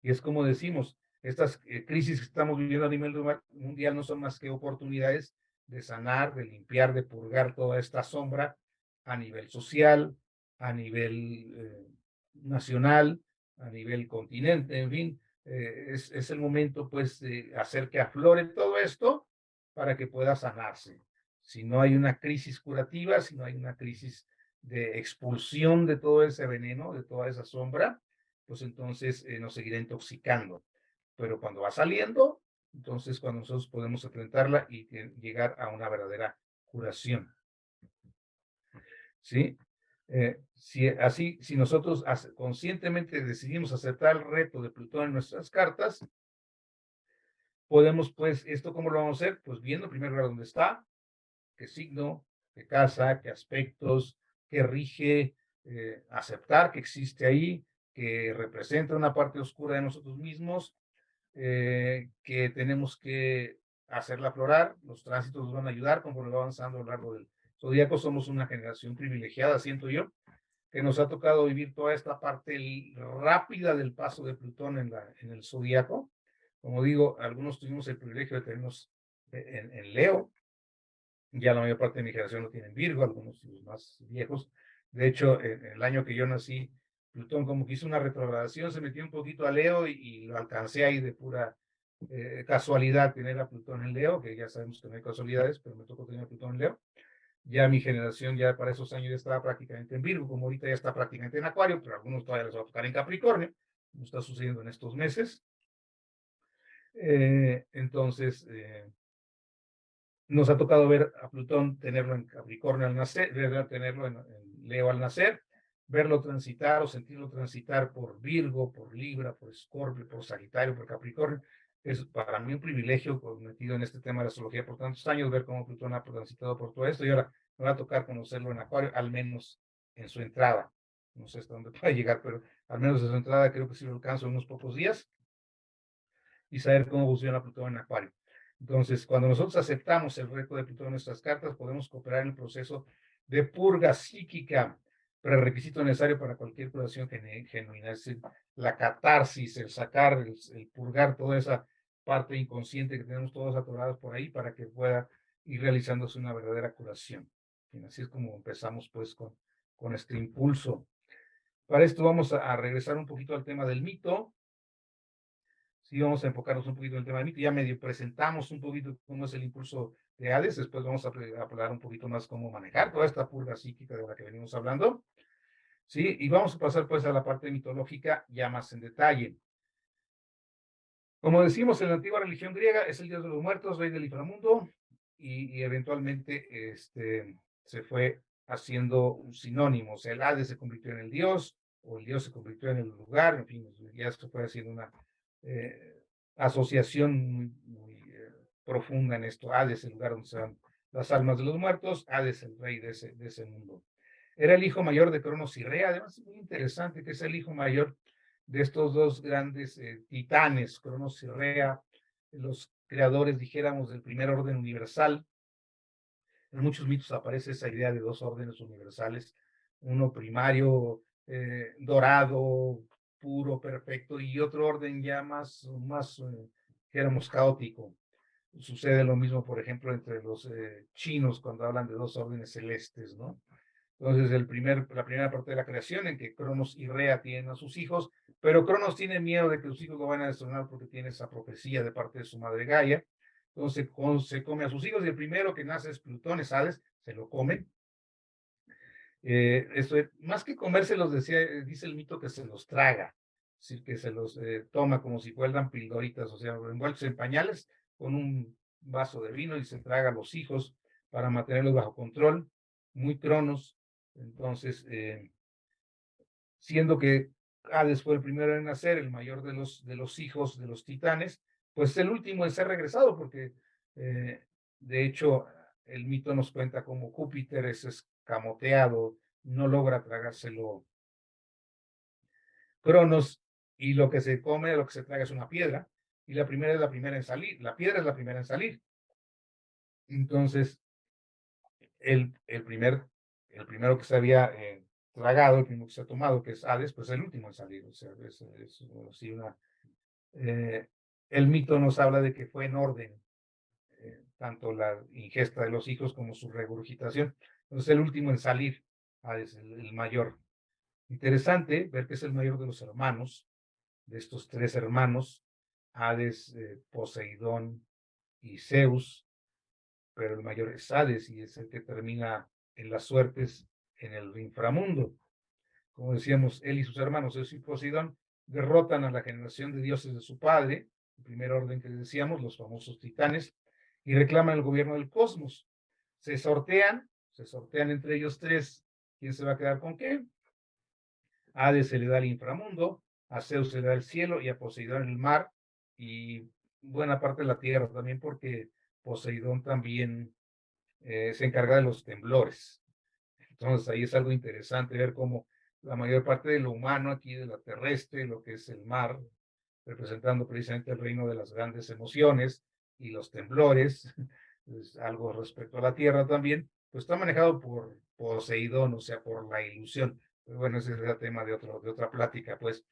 Y es como decimos, estas crisis que estamos viviendo a nivel mundial no son más que oportunidades de sanar, de limpiar, de purgar toda esta sombra a nivel social, a nivel nacional, a nivel continente, en fin, es el momento pues de hacer que aflore todo esto para que pueda sanarse. Si no hay una crisis curativa, si no hay una crisis de expulsión de todo ese veneno, de toda esa sombra, pues entonces nos seguirá intoxicando. Pero cuando va saliendo, entonces cuando nosotros podemos enfrentarla y llegar a una verdadera curación. ¿Sí? Si nosotros conscientemente decidimos aceptar el reto de Plutón en nuestras cartas, podemos, pues, ¿esto cómo lo vamos a hacer? Pues viendo en primer lugar dónde está, qué signo, qué casa, qué aspectos, qué rige, aceptar que existe ahí, que representa una parte oscura de nosotros mismos, que tenemos que hacerla aflorar. Los tránsitos nos van a ayudar conforme va avanzando a lo largo del zodíaco. Somos una generación privilegiada, siento yo, que nos ha tocado vivir toda esta parte rápida del paso de Plutón en el zodíaco. Como digo, algunos tuvimos el privilegio de tenernos en Leo, ya la mayor parte de mi generación lo tiene en Virgo, algunos los más viejos. De hecho, en el año que yo nací, Plutón como que hizo una retrogradación, se metió un poquito a Leo y lo alcancé ahí de pura casualidad tener a Plutón en Leo, que ya sabemos que no hay casualidades, pero me tocó tener a Plutón en Leo. Ya mi generación ya para esos años ya estaba prácticamente en Virgo, como ahorita ya está prácticamente en Acuario, pero algunos todavía les va a tocar en Capricornio, como está sucediendo en estos meses. Entonces, nos ha tocado ver a Plutón, tenerlo en Capricornio al nacer, tenerlo en Leo al nacer, verlo transitar o sentirlo transitar por Virgo, por Libra, por Escorpio, por Sagitario, por Capricornio. Es para mí un privilegio, metido en este tema de la astrología por tantos años, ver cómo Plutón ha transitado por todo esto y ahora me va a tocar conocerlo en Acuario, al menos en su entrada. No sé hasta dónde puede llegar, pero al menos en su entrada creo que sí lo alcanzo en unos pocos días y saber cómo funciona Plutón en Acuario. Entonces, cuando nosotros aceptamos el reto de Plutón en nuestras cartas, podemos cooperar en el proceso de purga psíquica, prerequisito necesario para cualquier curación genuina, es decir, la catarsis, el sacar, el purgar toda esa parte inconsciente que tenemos todos atorados por ahí para que pueda ir realizándose una verdadera curación. Y así es como empezamos pues con este impulso. Para esto vamos a regresar un poquito al tema del mito. Sí, vamos a enfocarnos un poquito en el tema de mito. Ya medio presentamos un poquito cómo es el impulso de Hades. Después vamos a hablar un poquito más cómo manejar toda esta purga psíquica de la que venimos hablando. Sí, y vamos a pasar pues a la parte mitológica ya más en detalle. Como decimos, en la antigua religión griega es el dios de los muertos, rey del inframundo, y eventualmente se fue haciendo un sinónimo. O sea, el Hades se convirtió en el dios, o el dios se convirtió en el lugar, en fin, ya se fue haciendo una asociación muy profunda en esto. Hades, el lugar donde se van las almas de los muertos, Hades, el rey de ese mundo. Era el hijo mayor de Cronos y Rea, además es muy interesante que es el hijo mayor de estos dos grandes titanes, Cronos y Rea, los creadores, dijéramos, del primer orden universal. En muchos mitos aparece esa idea de dos órdenes universales, uno primario, dorado, puro, perfecto, y otro orden ya más dijéramos, caótico. Sucede lo mismo, por ejemplo, entre los chinos cuando hablan de dos órdenes celestes, ¿no? Entonces, la primera parte de la creación en que Cronos y Rea tienen a sus hijos, pero Cronos tiene miedo de que sus hijos lo van a destronar porque tiene esa profecía de parte de su madre Gaia. Entonces se come a sus hijos y el primero que nace es Plutón, es Hades, se lo come. Más que comérselos, dice el mito que se los traga, es decir, que se los toma como si fueran pildoritas, o sea, envueltos en pañales con un vaso de vino y se traga a los hijos para mantenerlos bajo control, muy Cronos. Entonces, siendo que Hades fue el primero en nacer, el mayor de los hijos de los titanes, pues el último en ser regresado, porque de hecho el mito nos cuenta cómo Júpiter es escamoteado, no logra tragárselo Cronos, y lo que se come, lo que se traga es una piedra, y la primera es la primera en salir, la piedra es la primera en salir. Entonces, el primero que se había tragado, el primero que se ha tomado, que es Hades, pues el último en salir. O sea, es así el mito nos habla de que fue en orden, tanto la ingesta de los hijos como su regurgitación. Entonces, el último en salir, Hades, el mayor. Interesante ver que es el mayor de los hermanos, de estos tres hermanos, Hades, Poseidón y Zeus, pero el mayor es Hades y es el que termina en las suertes en el inframundo. Como decíamos, él y sus hermanos, Zeus y Poseidón, derrotan a la generación de dioses de su padre, el primer orden que decíamos, los famosos titanes, y reclaman el gobierno del cosmos. Se sortean entre ellos tres, ¿quién se va a quedar con qué? A Hades se le da el inframundo, a Zeus se le da el cielo y a Poseidón el mar y buena parte de la tierra también porque Poseidón también se encarga de los temblores. Entonces ahí es algo interesante ver cómo la mayor parte de lo humano aquí, de la terrestre, lo que es el mar, representando precisamente el reino de las grandes emociones y los temblores, es algo respecto a la tierra también, pues está manejado por Poseidón, o sea, por la ilusión. Pero bueno, ese es el tema de otra plática, pues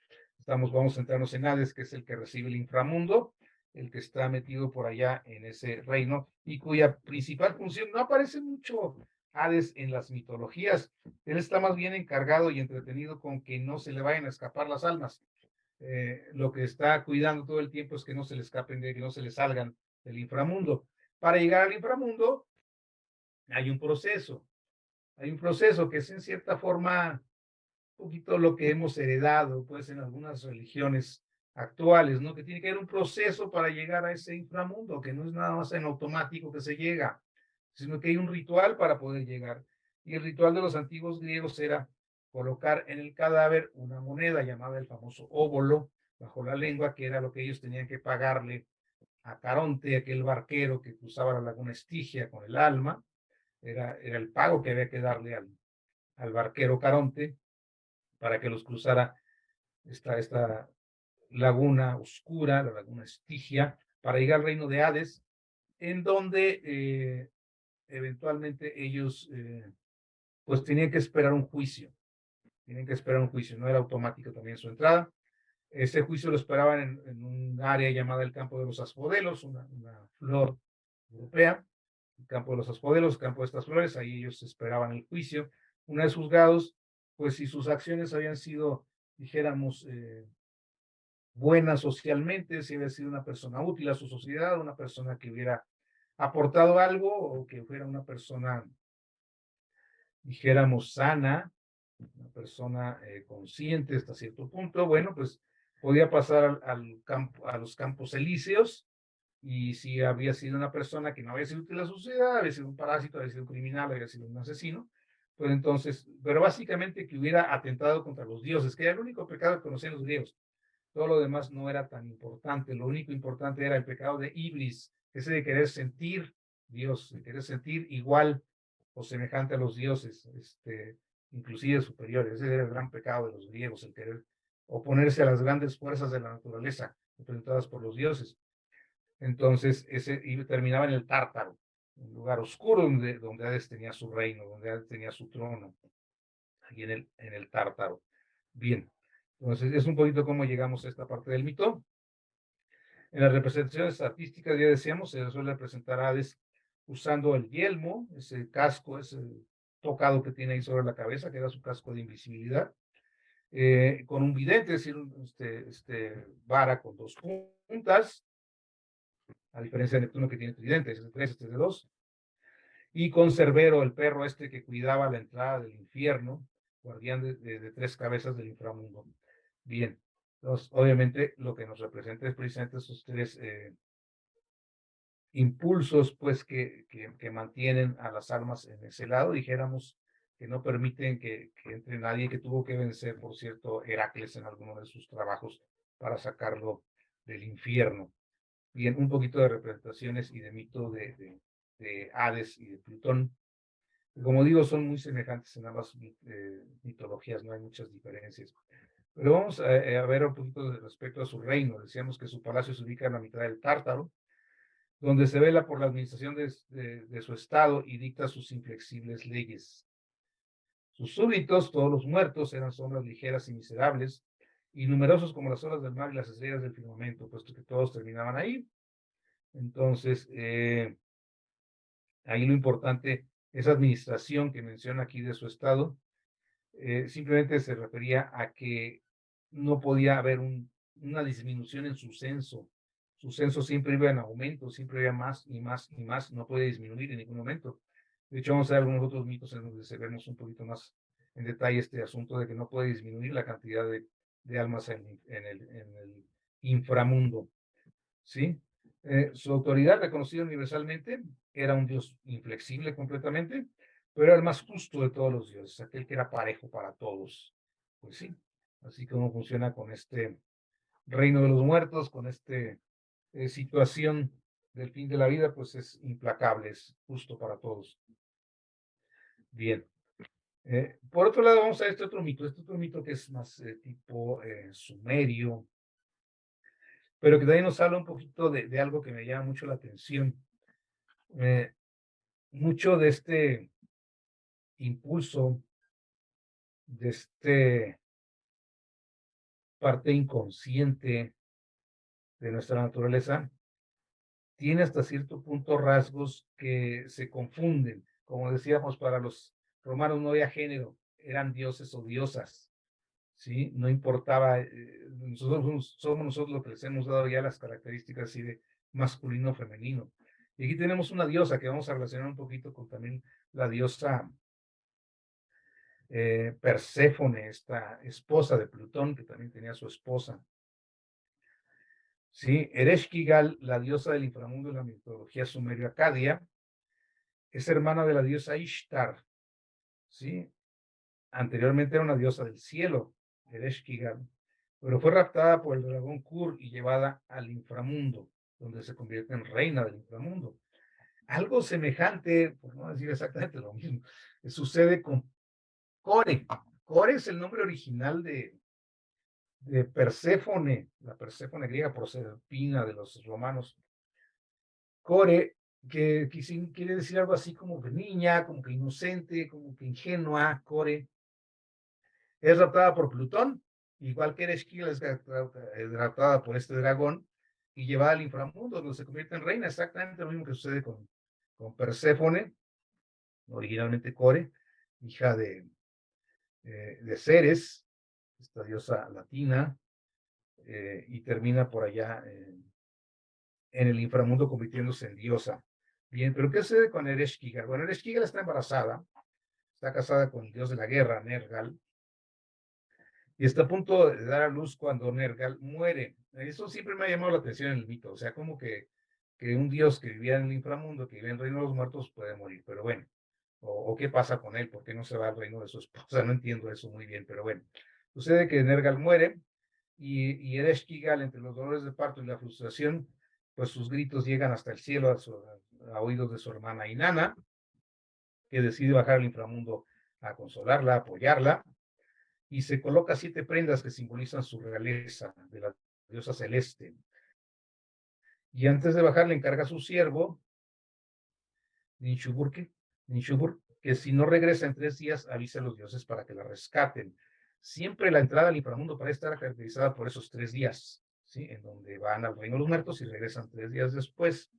vamos a centrarnos en Hades, que es el que recibe el inframundo, el que está metido por allá en ese reino y cuya principal función no aparece mucho Hades en las mitologías. Él está más bien encargado y entretenido con que no se le vayan a escapar las almas. Lo que está cuidando todo el tiempo es que no se le escapen, que no se le salgan del inframundo. Para llegar al inframundo hay un proceso que es en cierta forma un poquito lo que hemos heredado pues en algunas religiones actuales, ¿no? Que tiene que haber un proceso para llegar a ese inframundo, que no es nada más en automático que se llega, sino que hay un ritual para poder llegar. Y el ritual de los antiguos griegos era colocar en el cadáver una moneda llamada el famoso óbolo bajo la lengua, que era lo que ellos tenían que pagarle a Caronte, aquel barquero que cruzaba la laguna Estigia con el alma. Era el pago que había que darle al barquero Caronte para que los cruzara esta laguna oscura, la laguna Estigia, para llegar al reino de Hades, en donde eventualmente ellos pues tenían que esperar un juicio, no era automático también su entrada. Ese juicio lo esperaban en un área llamada el campo de los aspodelos, una flor europea, el campo de los aspodelos, el campo de estas flores, ahí ellos esperaban el juicio. Una vez juzgados, pues si sus acciones habían sido, dijéramos, buena socialmente, si había sido una persona útil a su sociedad, una persona que hubiera aportado algo o que fuera una persona, dijéramos, sana, una persona consciente hasta cierto punto, bueno, pues podía pasar al campo, a los campos elíseos, y si había sido una persona que no había sido útil a la sociedad, había sido un parásito, había sido un criminal, había sido un asesino, pues entonces, pero básicamente que hubiera atentado contra los dioses, que era el único pecado que conocían los griegos. Todo lo demás no era tan importante, lo único importante era el pecado de iblis, ese de querer sentir Dios, de querer sentir igual o semejante a los dioses, inclusive superiores. Ese era el gran pecado de los griegos, el querer oponerse a las grandes fuerzas de la naturaleza representadas por los dioses. Entonces, terminaba en el Tártaro, un lugar oscuro donde Hades tenía su reino, donde Hades tenía su trono, aquí en el Tártaro. Bien, entonces es un poquito cómo llegamos a esta parte del mito. En las representaciones artísticas, ya decíamos, se suele representar a Hades usando el yelmo, ese casco, ese tocado que tiene ahí sobre la cabeza, que era su casco de invisibilidad, con un vidente, es decir, vara con dos puntas, a diferencia de Neptuno que tiene tridente, es de tres, este es de dos, y con Cerbero, el perro que cuidaba la entrada del infierno, guardián de tres cabezas del inframundo. Bien, entonces obviamente lo que nos representa es precisamente esos tres impulsos pues que mantienen a las almas en ese lado, dijéramos, que no permiten que entre nadie, que tuvo que vencer, por cierto, Heracles en alguno de sus trabajos para sacarlo del infierno. Bien, un poquito de representaciones y de mito de Hades y de Plutón. Como digo, son muy semejantes en ambas mitologías, no hay muchas diferencias. Pero vamos a ver un poquito respecto a su reino. Decíamos que su palacio se ubica en la mitad del Tártaro, donde se vela por la administración de su estado y dicta sus inflexibles leyes. Sus súbditos, todos los muertos, eran sombras ligeras y miserables, y numerosos como las olas del mar y las estrellas del firmamento, puesto que todos terminaban ahí. Entonces, ahí lo importante, esa administración que menciona aquí de su estado, simplemente se refería a que no podía haber una disminución en su censo. Su censo siempre iba en aumento, siempre había más y más y más, no puede disminuir en ningún momento. De hecho, vamos a ver algunos otros mitos en donde se vemos un poquito más en detalle este asunto de que no puede disminuir la cantidad de almas en el inframundo. ¿Sí? Su autoridad, reconocida universalmente, era un dios inflexible completamente, pero era el más justo de todos los dioses, aquel que era parejo para todos. Pues sí, así como funciona con este reino de los muertos, con esta situación del fin de la vida, pues es implacable, es justo para todos. Bien. Por otro lado, vamos a este otro mito que es más tipo sumerio, pero que también nos habla un poquito de algo que me llama mucho la atención. Mucho de este impulso, de parte inconsciente de nuestra naturaleza, tiene hasta cierto punto rasgos que se confunden. Como decíamos, para los romanos no había género, eran dioses o diosas, ¿sí? No importaba, nosotros somos nosotros los que les hemos dado ya las características así de masculino o femenino. Y aquí tenemos una diosa que vamos a relacionar un poquito con también la diosa Perséfone, esta esposa de Plutón, que también tenía su esposa. ¿Sí? Ereshkigal, la diosa del inframundo en la mitología sumerio-acadia, es hermana de la diosa Ishtar. ¿Sí? Anteriormente era una diosa del cielo, Ereshkigal, pero fue raptada por el dragón Kur y llevada al inframundo, donde se convierte en reina del inframundo. Algo semejante, por no decir exactamente lo mismo, sucede con Core. Core es el nombre original de Perséfone, la Perséfone griega, Proserpina de los romanos. Core, que quiere decir algo así como que niña, como que inocente, como que ingenua. Core es raptada por Plutón, igual que Ereshkigal es raptada por este dragón y llevada al inframundo, donde se convierte en reina. Exactamente lo mismo que sucede con Perséfone, originalmente Core, hija de Ceres, esta diosa latina. y termina por allá en el inframundo convirtiéndose en diosa. Bien, pero ¿qué sucede con Ereshkigal? Bueno, Ereshkigal está embarazada, está casada con el dios de la guerra, Nergal, y está a punto de dar a luz cuando Nergal muere. Eso siempre me ha llamado la atención en el mito, o sea, como que un dios que vivía en el inframundo, que vivía en el reino de los muertos, puede morir, pero bueno, o qué pasa con él, por qué no se va al reino de su esposa, no entiendo eso muy bien, pero bueno. Sucede que Nergal muere y Ereshkigal, entre los dolores de parto y la frustración, pues sus gritos llegan hasta el cielo a oídos de su hermana Inanna, que decide bajar al inframundo a consolarla, a apoyarla, y se coloca 7 prendas que simbolizan su realeza de la diosa celeste. Y antes de bajar le encarga a su siervo, Ninshubur, que si no regresa en 3 días, avise a los dioses para que la rescaten. Siempre la entrada al inframundo parece estar caracterizada por esos 3 días, ¿sí? En donde van al reino de los muertos y regresan 3 días después.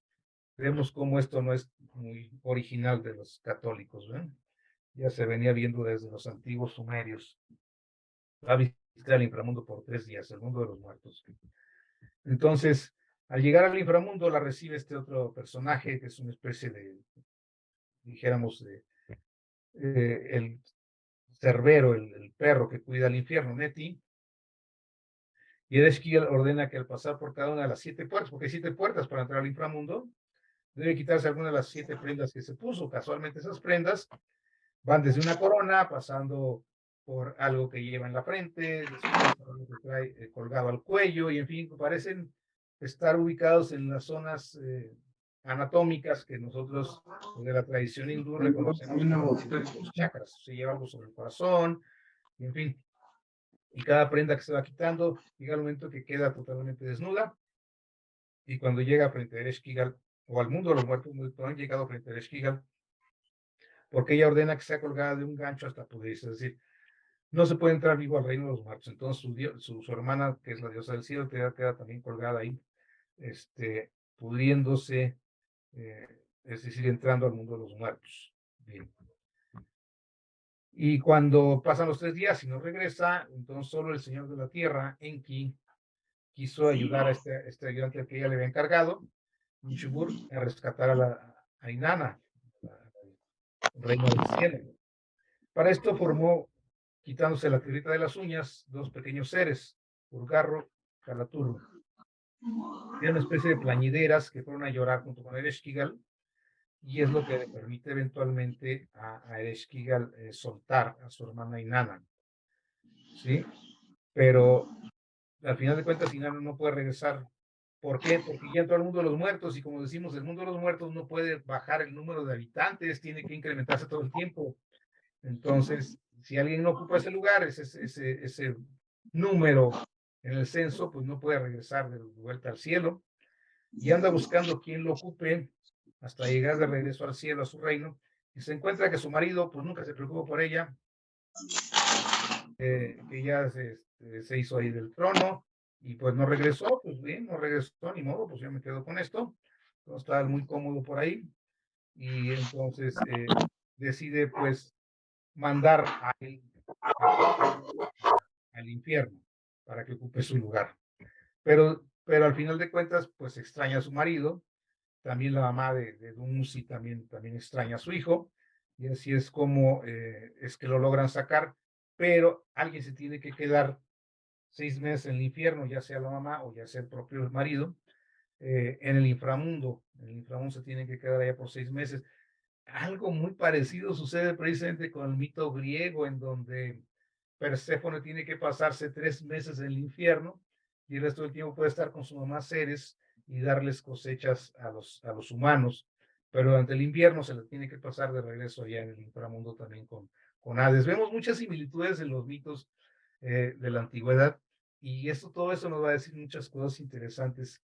Vemos cómo esto no es muy original de los católicos, ¿ven? Ya se venía viendo desde los antiguos sumerios. Va a visitar el inframundo por 3 días, el mundo de los muertos. Entonces, al llegar al inframundo, la recibe este otro personaje, que es una especie de, dijéramos, el Cerbero, el perro que cuida el infierno, Neti, y Ereshkigal ordena que al pasar por cada una de las 7 puertas, porque hay 7 puertas para entrar al inframundo, debe quitarse alguna de las 7 prendas que se puso. Casualmente esas prendas van desde una corona, pasando por algo que lleva en la frente, algo que trae colgado al cuello, y en fin, parecen estar ubicados en las zonas anatómicas que nosotros de la tradición hindú reconocemos como los chakras. Se lleva algo sobre el corazón, y en fin, y cada prenda que se va quitando llega al momento que queda totalmente desnuda, y cuando llega frente a Ereshkigal, o al mundo de los muertos, no han llegado frente a Ereshkigal, porque ella ordena que sea colgada de un gancho hasta pudrirse, es decir, no se puede entrar vivo al reino de los muertos. Entonces su hermana, que es la diosa del cielo, queda también colgada ahí, pudriéndose, es decir, entrando al mundo de los muertos. Bien. Y cuando pasan los 3 días y no regresa, entonces solo el señor de la tierra, Enki, quiso ayudar a este ayudante que ella le había encargado, Nishubur, a rescatar a Inanna, el reino del cielo. Para esto formó, quitándose la tierrita de las uñas, 2 pequeños seres, Urgarro, Calaturro. Era una especie de plañideras que fueron a llorar junto con Ereshkigal, y es lo que le permite eventualmente a Ereshkigal soltar a su hermana Inanna, ¿sí? Pero al final de cuentas Inanna no puede regresar. ¿Por qué? Porque ya entró al mundo de los muertos, y como decimos, el mundo de los muertos no puede bajar el número de habitantes, tiene que incrementarse todo el tiempo. Entonces, si alguien no ocupa ese lugar, ese número en el censo, pues no puede regresar de vuelta al cielo, y anda buscando quién lo ocupe hasta llegar de regreso al cielo, a su reino, y se encuentra que su marido, pues nunca se preocupó por ella, que ya se hizo ahí del trono, y pues no regresó, pues bien, no regresó, ni modo, pues yo me quedo con esto. Entonces estaba muy cómodo por ahí, y entonces decide pues mandar a él al infierno para que ocupe su lugar. Pero al final de cuentas, pues extraña a su marido, también la mamá de Dumuzi también extraña a su hijo, y así es como es que lo logran sacar, pero alguien se tiene que quedar 6 meses en el infierno, ya sea la mamá o ya sea el propio marido, en el inframundo. En el inframundo se tiene que quedar allá por 6 meses. Algo muy parecido sucede precisamente con el mito griego, en donde Perséfone tiene que pasarse 3 meses en el infierno, y el resto del tiempo puede estar con su mamá Ceres y darles cosechas a los humanos, pero durante el invierno se le tiene que pasar de regreso allá en el inframundo también con Hades. Vemos muchas similitudes en los mitos de la antigüedad, y todo eso nos va a decir muchas cosas interesantes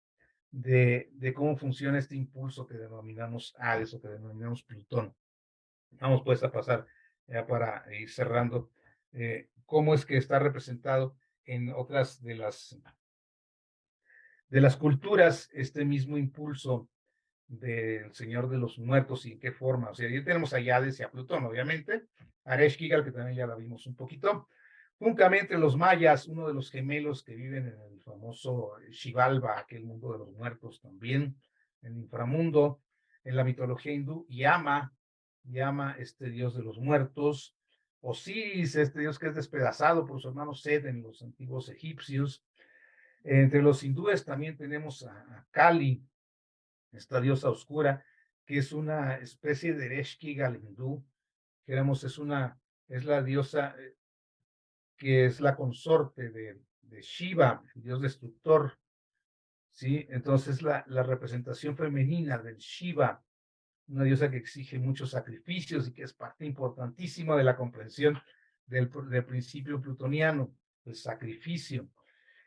de cómo funciona este impulso que denominamos Hades o que denominamos Plutón. Vamos pues a pasar ya para ir cerrando, cómo es que está representado en otras de las culturas este mismo impulso del Señor de los Muertos, y en qué forma. O sea, ya tenemos a Hades y a Plutón, obviamente, a Ereshkigal, que también ya la vimos un poquito. Juntamente los mayas, uno de los gemelos que viven en el famoso Xibalba, aquel mundo de los muertos también, el inframundo. En la mitología hindú, Yama, este dios de los muertos. Osiris, este dios que es despedazado por su hermano Seth en los antiguos egipcios. Entre los hindúes también tenemos a Kali, esta diosa oscura, que es una especie de Ereshkigal hindú, digamos, es la diosa que es la consorte de Shiva, el dios destructor, ¿sí? Entonces la representación femenina del Shiva, una diosa que exige muchos sacrificios y que es parte importantísima de la comprensión del principio plutoniano, el sacrificio.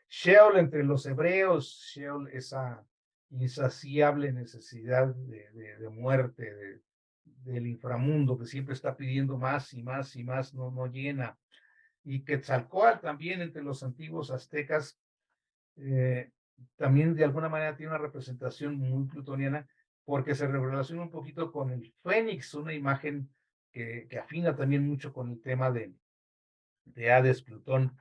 Sheol entre los hebreos, Sheol, esa insaciable necesidad de muerte, del inframundo que siempre está pidiendo más y más y más, no llena. Y Quetzalcóatl también entre los antiguos aztecas, también de alguna manera tiene una representación muy plutoniana, porque se relaciona un poquito con el Fénix, una imagen que afina también mucho con el tema de Hades, Plutón,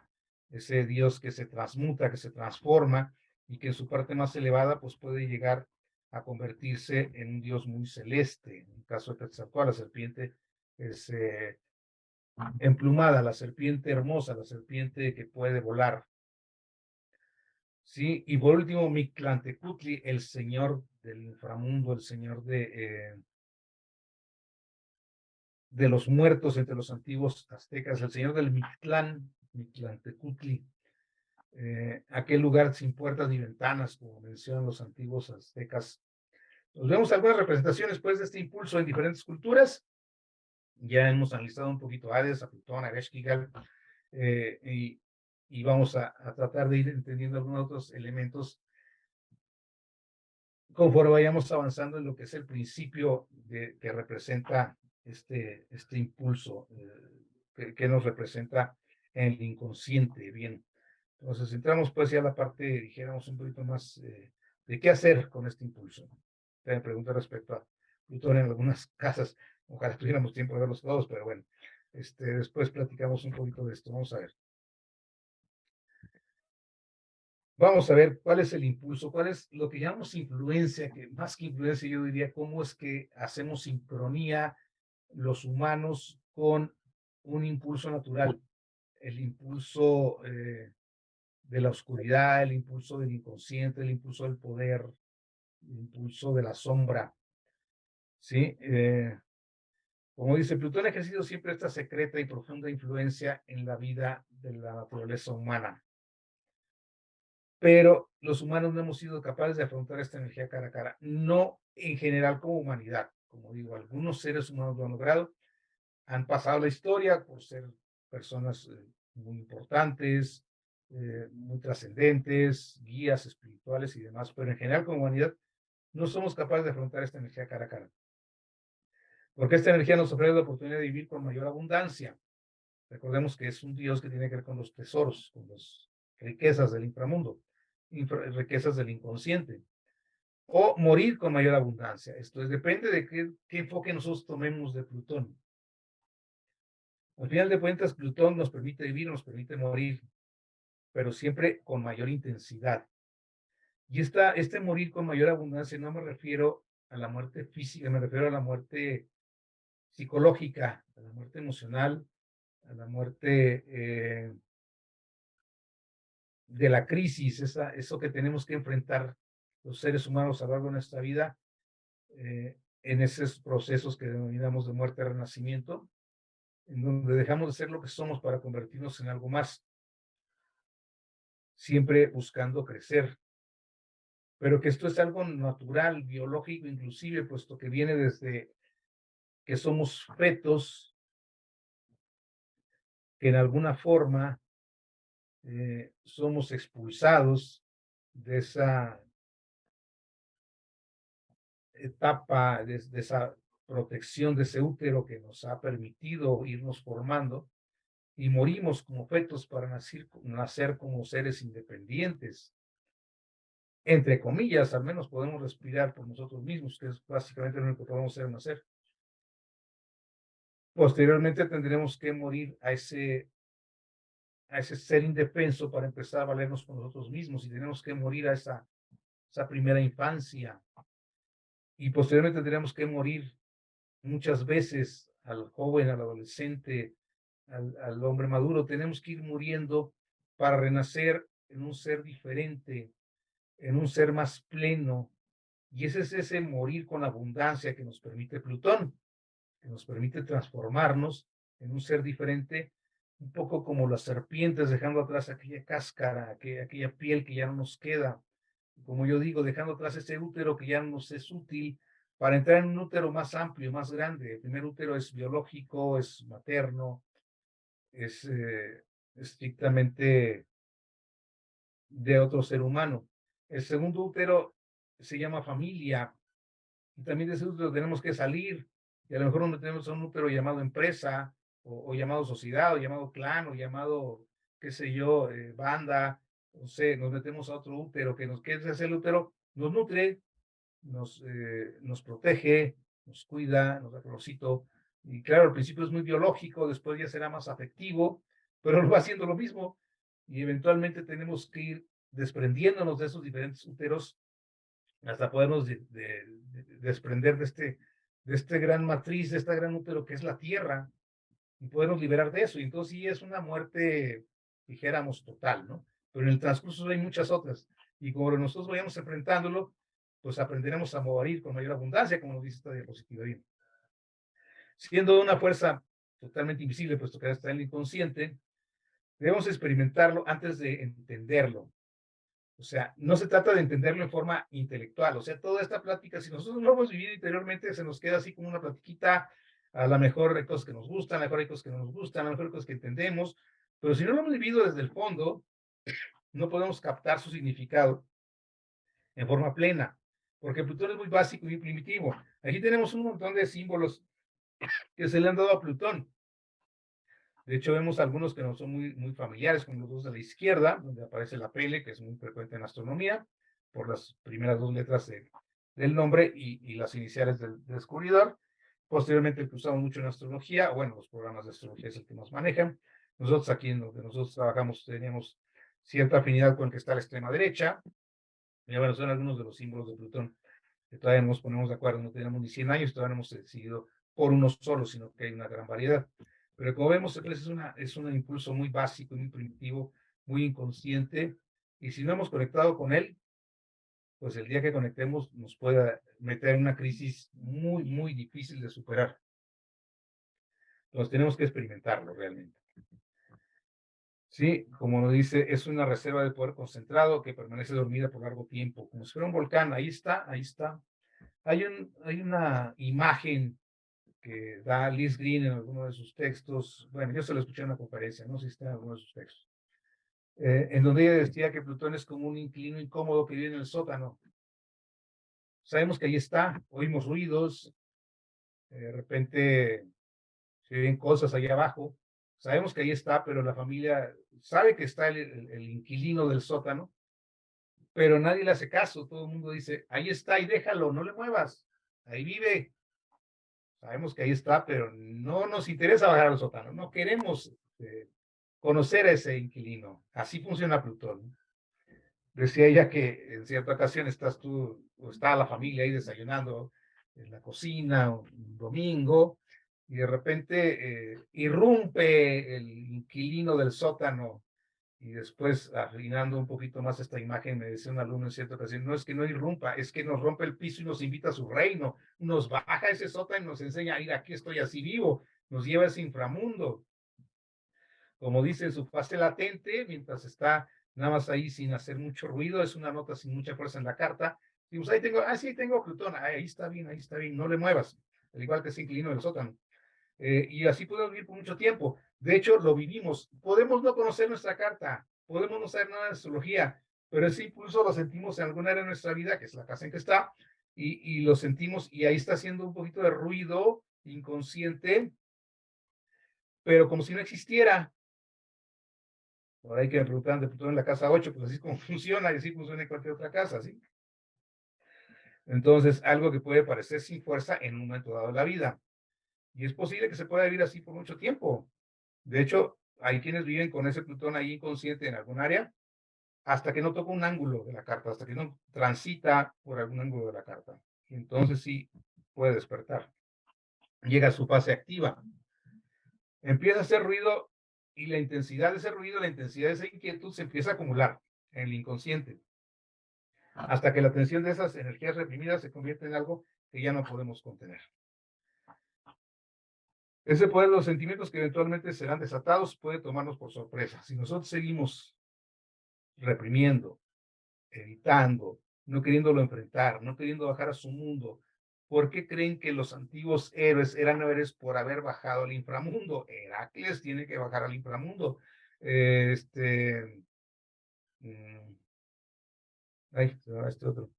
ese dios que se transmuta, que se transforma y que en su parte más elevada pues puede llegar a convertirse en un dios muy celeste. En el caso de Quetzalcóatl, la serpiente es emplumada, la serpiente hermosa, la serpiente que puede volar. Sí, y por último, Mictlantecutli, el señor del inframundo, el señor de los muertos entre los antiguos aztecas, el señor del Mictlán, Mictlantecutli, aquel lugar sin puertas ni ventanas, como mencionan los antiguos aztecas. Nos vemos algunas representaciones pues de este impulso en diferentes culturas. Ya hemos analizado un poquito a Hades, a Plutón, a Ereshkigal, y vamos a tratar de ir entendiendo algunos otros elementos conforme vayamos avanzando en lo que es el principio que representa este impulso, que nos representa en el inconsciente. Bien, entonces entramos pues ya a la parte, dijéramos, un poquito más de qué hacer con este impulso. Me pregunta respecto a Plutón en algunas casas, ojalá tuviéramos tiempo de verlos todos, pero bueno, después platicamos un poquito de esto. Vamos a ver. Vamos a ver cuál es el impulso, cuál es lo que llamamos influencia, que más que influencia yo diría cómo es que hacemos sincronía los humanos con un impulso natural, el impulso de la oscuridad, el impulso del inconsciente, el impulso del poder, el impulso de la sombra, ¿sí? Como dice, Plutón ha ejercido siempre esta secreta y profunda influencia en la vida de la naturaleza humana. Pero los humanos no hemos sido capaces de afrontar esta energía cara a cara, no en general como humanidad. Como digo, algunos seres humanos lo han logrado, han pasado la historia por ser personas muy importantes, muy trascendentes, guías espirituales y demás, pero en general como humanidad no somos capaces de afrontar esta energía cara a cara. Porque esta energía nos ofrece la oportunidad de vivir con mayor abundancia. Recordemos que es un Dios que tiene que ver con los tesoros, con las riquezas del inframundo, riquezas del inconsciente, o morir con mayor abundancia. Esto es, depende de qué enfoque nosotros tomemos de Plutón. Al final de cuentas, Plutón nos permite vivir, nos permite morir, pero siempre con mayor intensidad. Y este morir con mayor abundancia no me refiero a la muerte física, me refiero a la muerte psicológica, a la muerte emocional, a la muerte de la crisis, eso que tenemos que enfrentar los seres humanos a lo largo de nuestra vida, en esos procesos que denominamos de muerte y renacimiento, en donde dejamos de ser lo que somos para convertirnos en algo más, siempre buscando crecer, pero que esto es algo natural, biológico inclusive, puesto que viene desde que somos fetos, que en alguna forma somos expulsados de esa etapa, de esa protección de ese útero que nos ha permitido irnos formando, y morimos como fetos para nacer como seres independientes. Entre comillas, al menos podemos respirar por nosotros mismos, que es básicamente lo único que podemos hacer nacer. Posteriormente tendremos que morir a ese a ese ser indefenso para empezar a valernos por nosotros mismos y tenemos que morir a esa primera infancia y posteriormente tenemos que morir muchas veces al joven, al adolescente, al hombre maduro. Tenemos que ir muriendo para renacer en un ser diferente, en un ser más pleno. Y ese es ese morir con abundancia que nos permite Plutón, que nos permite transformarnos en un ser diferente, un poco como las serpientes, dejando atrás aquella cáscara, aquella piel que ya no nos queda. Como yo digo, dejando atrás ese útero que ya no nos es útil para entrar en un útero más amplio, más grande. El primer útero es biológico, es materno, es estrictamente de otro ser humano. El segundo útero se llama familia, y también de ese útero tenemos que salir, y a lo mejor no tenemos un útero llamado empresa, o llamado sociedad, o llamado clan, o llamado, qué sé yo, banda, no sé, nos metemos a otro útero, que es el útero, nos nutre, nos protege, nos cuida, nos da calorcito, y claro, al principio es muy biológico, después ya será más afectivo, pero lo va haciendo lo mismo, y eventualmente tenemos que ir desprendiéndonos de esos diferentes úteros hasta podernos desprender de este gran matriz, de esta gran útero que es la Tierra, y podernos liberar de eso. Y entonces sí es una muerte, dijéramos, total, ¿no? Pero en el transcurso hay muchas otras. Y como nosotros vayamos enfrentándolo, pues aprenderemos a morir con mayor abundancia, como nos dice esta diapositiva bien. Siendo una fuerza totalmente invisible, puesto que está en el inconsciente, debemos experimentarlo antes de entenderlo. O sea, no se trata de entenderlo en forma intelectual. O sea, toda esta plática, si nosotros lo hemos vivido interiormente, se nos queda así como una platiquita. A lo mejor hay cosas que nos gustan, a lo mejor hay cosas que no nos gustan, a lo mejor hay cosas que entendemos. Pero si no lo hemos vivido desde el fondo, no podemos captar su significado en forma plena. Porque Plutón es muy básico y muy primitivo. Aquí tenemos un montón de símbolos que se le han dado a Plutón. De hecho, vemos algunos que no son muy familiares, como los dos de la izquierda, donde aparece la pele, que es muy frecuente en astronomía, por las primeras dos letras del nombre y las iniciales del descubridor. Posteriormente, el que usamos mucho en astrología, bueno, los programas de astrología es el que nos manejan. Nosotros aquí en donde nosotros trabajamos tenemos cierta afinidad con el que está a la extrema derecha. Y bueno, son algunos de los símbolos de Plutón que todavía no nos ponemos de acuerdo, no tenemos ni 100 años, todavía no hemos decidido por uno solo, sino que hay una gran variedad. Pero como vemos, es un impulso muy básico, muy primitivo, muy inconsciente, y si no hemos conectado con él, pues el día que conectemos nos pueda meter en una crisis muy difícil de superar. Entonces tenemos que experimentarlo realmente. Sí, como nos dice, es una reserva de poder concentrado que permanece dormida por largo tiempo, como si fuera un volcán. Ahí está, ahí está. Hay una imagen que da Liz Green en alguno de sus textos. Bueno, yo se lo escuché en una conferencia, no sé si está en alguno de sus textos, en donde ella decía que Plutón es como un inquilino incómodo que vive en el sótano. Sabemos que ahí está, oímos ruidos, de repente se ven cosas allá abajo. Sabemos que ahí está, pero la familia sabe que está el inquilino del sótano, pero nadie le hace caso. Todo el mundo dice, ahí está y déjalo, no le muevas, ahí vive. Sabemos que ahí está, pero no nos interesa bajar al sótano, no queremos conocer a ese inquilino. Así funciona Plutón. Decía ella que en cierta ocasión estás tú, o está la familia ahí desayunando en la cocina un domingo, y de repente irrumpe el inquilino del sótano. Y después, afinando un poquito más esta imagen, me decía un alumno en cierta ocasión, no es que no irrumpa, es que nos rompe el piso y nos invita a su reino, nos baja ese sótano y nos enseña, mira, aquí estoy así vivo, nos lleva a ese inframundo. Como dice, su fase latente, mientras está nada más ahí sin hacer mucho ruido, es una nota sin mucha fuerza en la carta. Y pues ahí tengo, sí, tengo Plutón, ahí está bien, no le muevas, al igual que ese inclino del sótano. Y así podemos vivir por mucho tiempo. De hecho, lo vivimos. Podemos no conocer nuestra carta, podemos no saber nada de astrología, pero ese impulso lo sentimos en alguna área de nuestra vida, que es la casa en que está, y lo sentimos, y ahí está haciendo un poquito de ruido inconsciente, pero como si no existiera. Por ahí que me preguntaban de Plutón en la casa 8, pues así es como funciona, y así funciona en cualquier otra casa, ¿sí? Entonces, algo que puede parecer sin fuerza en un momento dado de la vida. Y es posible que se pueda vivir así por mucho tiempo. De hecho, hay quienes viven con ese Plutón ahí inconsciente en algún área, hasta que no toca un ángulo de la carta, hasta que no transita por algún ángulo de la carta. Entonces sí puede despertar. Llega a su fase activa. Empieza a hacer ruido y la intensidad de ese ruido, la intensidad de esa inquietud se empieza a acumular en el inconsciente, hasta que la tensión de esas energías reprimidas se convierte en algo que ya no podemos contener. Ese poder de los sentimientos que eventualmente serán desatados puede tomarnos por sorpresa. Si nosotros seguimos reprimiendo, evitando, no queriéndolo enfrentar, no queriendo bajar a su mundo, ¿por qué creen que los antiguos héroes eran héroes por haber bajado al inframundo? Heracles tiene que bajar al inframundo. Mm, ay, este otro.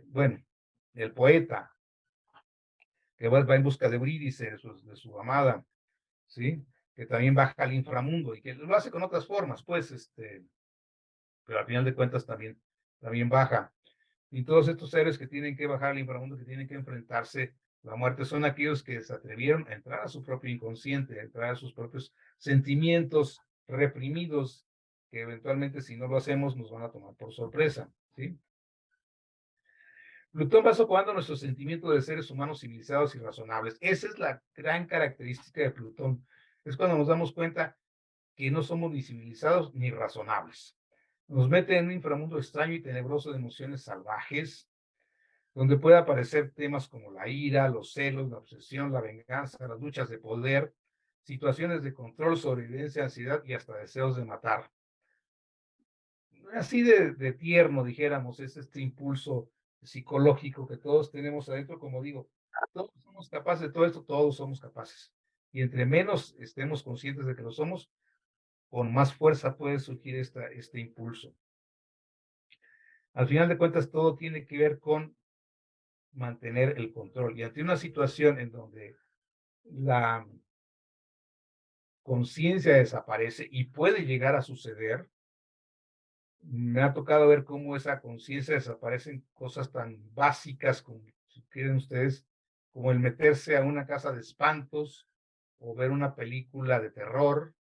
Bueno, el poeta que va en busca de Eurídice, de su amada, ¿sí? Que también baja al inframundo y que lo hace con otras formas, pues, pero al final de cuentas también baja. Y todos estos seres que tienen que bajar al inframundo, que tienen que enfrentarse a la muerte, son aquellos que se atrevieron a entrar a su propio inconsciente, a entrar a sus propios sentimientos reprimidos, que eventualmente si no lo hacemos nos van a tomar por sorpresa, ¿sí? Plutón va socavando nuestro sentimiento de seres humanos civilizados y razonables. Esa es la gran característica de Plutón. Es cuando nos damos cuenta que no somos ni civilizados ni razonables. Nos mete en un inframundo extraño y tenebroso de emociones salvajes, donde puede aparecer temas como la ira, los celos, la obsesión, la venganza, las luchas de poder, situaciones de control, sobrevivencia, ansiedad y hasta deseos de matar. Así de tierno, dijéramos, es este impulso psicológico que todos tenemos adentro, como digo, todos somos capaces de todo esto, todos somos capaces. Y entre menos estemos conscientes de que lo somos, con más fuerza puede surgir este impulso. Al final de cuentas, todo tiene que ver con mantener el control. Y ante una situación en donde la conciencia desaparece y puede llegar a suceder, me ha tocado ver cómo esa conciencia desaparece en cosas tan básicas como, si quieren ustedes, como el meterse a una casa de espantos o ver una película de terror.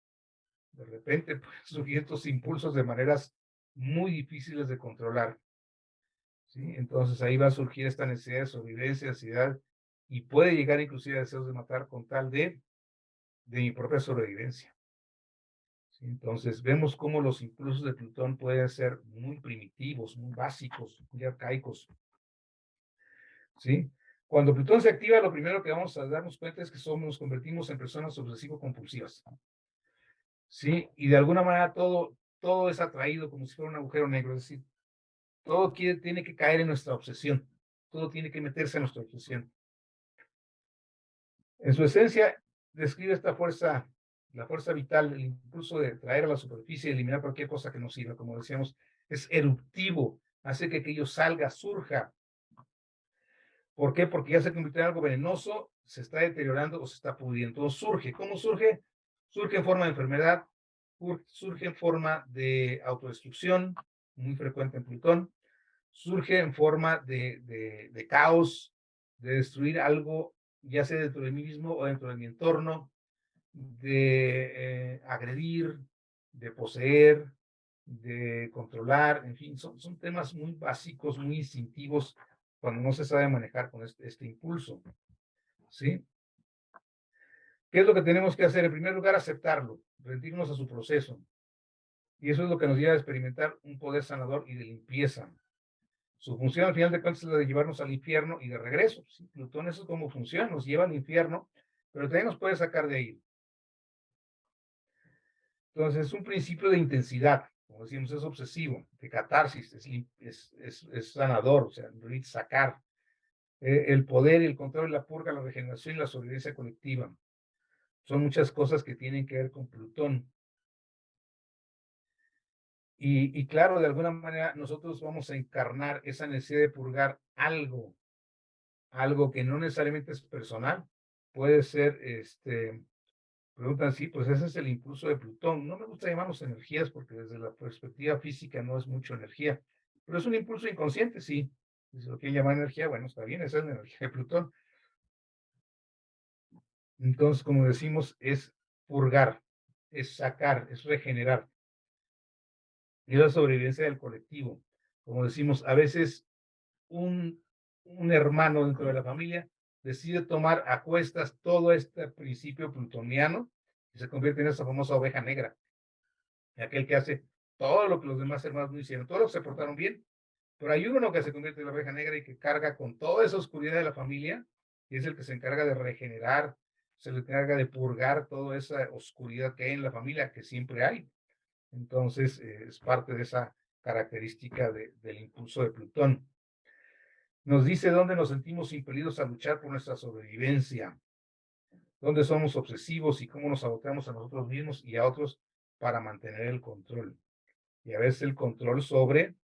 De repente pueden surgir estos impulsos de maneras muy difíciles de controlar, ¿sí? Entonces ahí va a surgir esta necesidad de sobrevivencia, ansiedad, y puede llegar inclusive a deseos de matar con tal de mi propia sobrevivencia. ¿Sí? Entonces vemos cómo los impulsos de Plutón pueden ser muy primitivos, muy básicos, muy arcaicos. ¿Sí? Cuando Plutón se activa, lo primero que vamos a darnos cuenta es que nos convertimos en personas obsesivo-compulsivas. ¿Sí? Y de alguna manera todo es atraído como si fuera un agujero negro, es decir, todo tiene que caer en nuestra obsesión, todo tiene que meterse en nuestra obsesión. En su esencia, describe esta fuerza, la fuerza vital, el impulso de traer a la superficie y eliminar cualquier cosa que nos sirva, como decíamos, es eruptivo, hace que aquello salga, surja. ¿Por qué? Porque ya se convirtió en algo venenoso, se está deteriorando o se está pudriendo. Entonces surge. ¿Cómo surge? Surge en forma de enfermedad, surge en forma de autodestrucción, muy frecuente en Plutón, surge en forma de caos, de destruir algo, ya sea dentro de mí mismo o dentro de mi entorno, de agredir, de poseer, de controlar, en fin, son temas muy básicos, muy instintivos cuando no se sabe manejar con este impulso, ¿sí? ¿Qué es lo que tenemos que hacer? En primer lugar, aceptarlo, rendirnos a su proceso. Y eso es lo que nos lleva a experimentar un poder sanador y de limpieza. Su función al final de cuentas es la de llevarnos al infierno y de regreso. ¿Sí? Plutón, eso es como funciona, nos lleva al infierno, pero también nos puede sacar de ahí. Entonces, es un principio de intensidad, como decimos, es obsesivo, de catarsis, es sanador, o sea, sacar. El poder, el control, la purga, la regeneración y la sobrevivencia colectiva. Son muchas cosas que tienen que ver con Plutón. Y claro, de alguna manera nosotros vamos a encarnar esa necesidad de purgar algo que no necesariamente es personal. Puede ser, preguntan, sí, pues ese es el impulso de Plutón. No me gusta llamarlos energías porque desde la perspectiva física no es mucho energía, pero es un impulso inconsciente, sí. Si lo quieren llamar energía, bueno, está bien, esa es la energía de Plutón. Entonces, como decimos, es purgar. es sacar, es regenerar. Y es la sobrevivencia del colectivo. Como decimos, a veces un hermano dentro de la familia decide tomar a cuestas todo este principio plutoniano y se convierte en esa famosa oveja negra, aquel que hace todo lo que los demás hermanos no hicieron, todos los que se portaron bien, pero hay uno que se convierte en la oveja negra y que carga con toda esa oscuridad de la familia y es el que se encarga de regenerar, se le encarga de purgar toda esa oscuridad que hay en la familia, que siempre hay. Entonces, es parte de esa característica del impulso de Plutón. Nos dice dónde nos sentimos impelidos a luchar por nuestra sobrevivencia, dónde somos obsesivos y cómo nos saboteamos a nosotros mismos y a otros para mantener el control. Y a veces el control sobre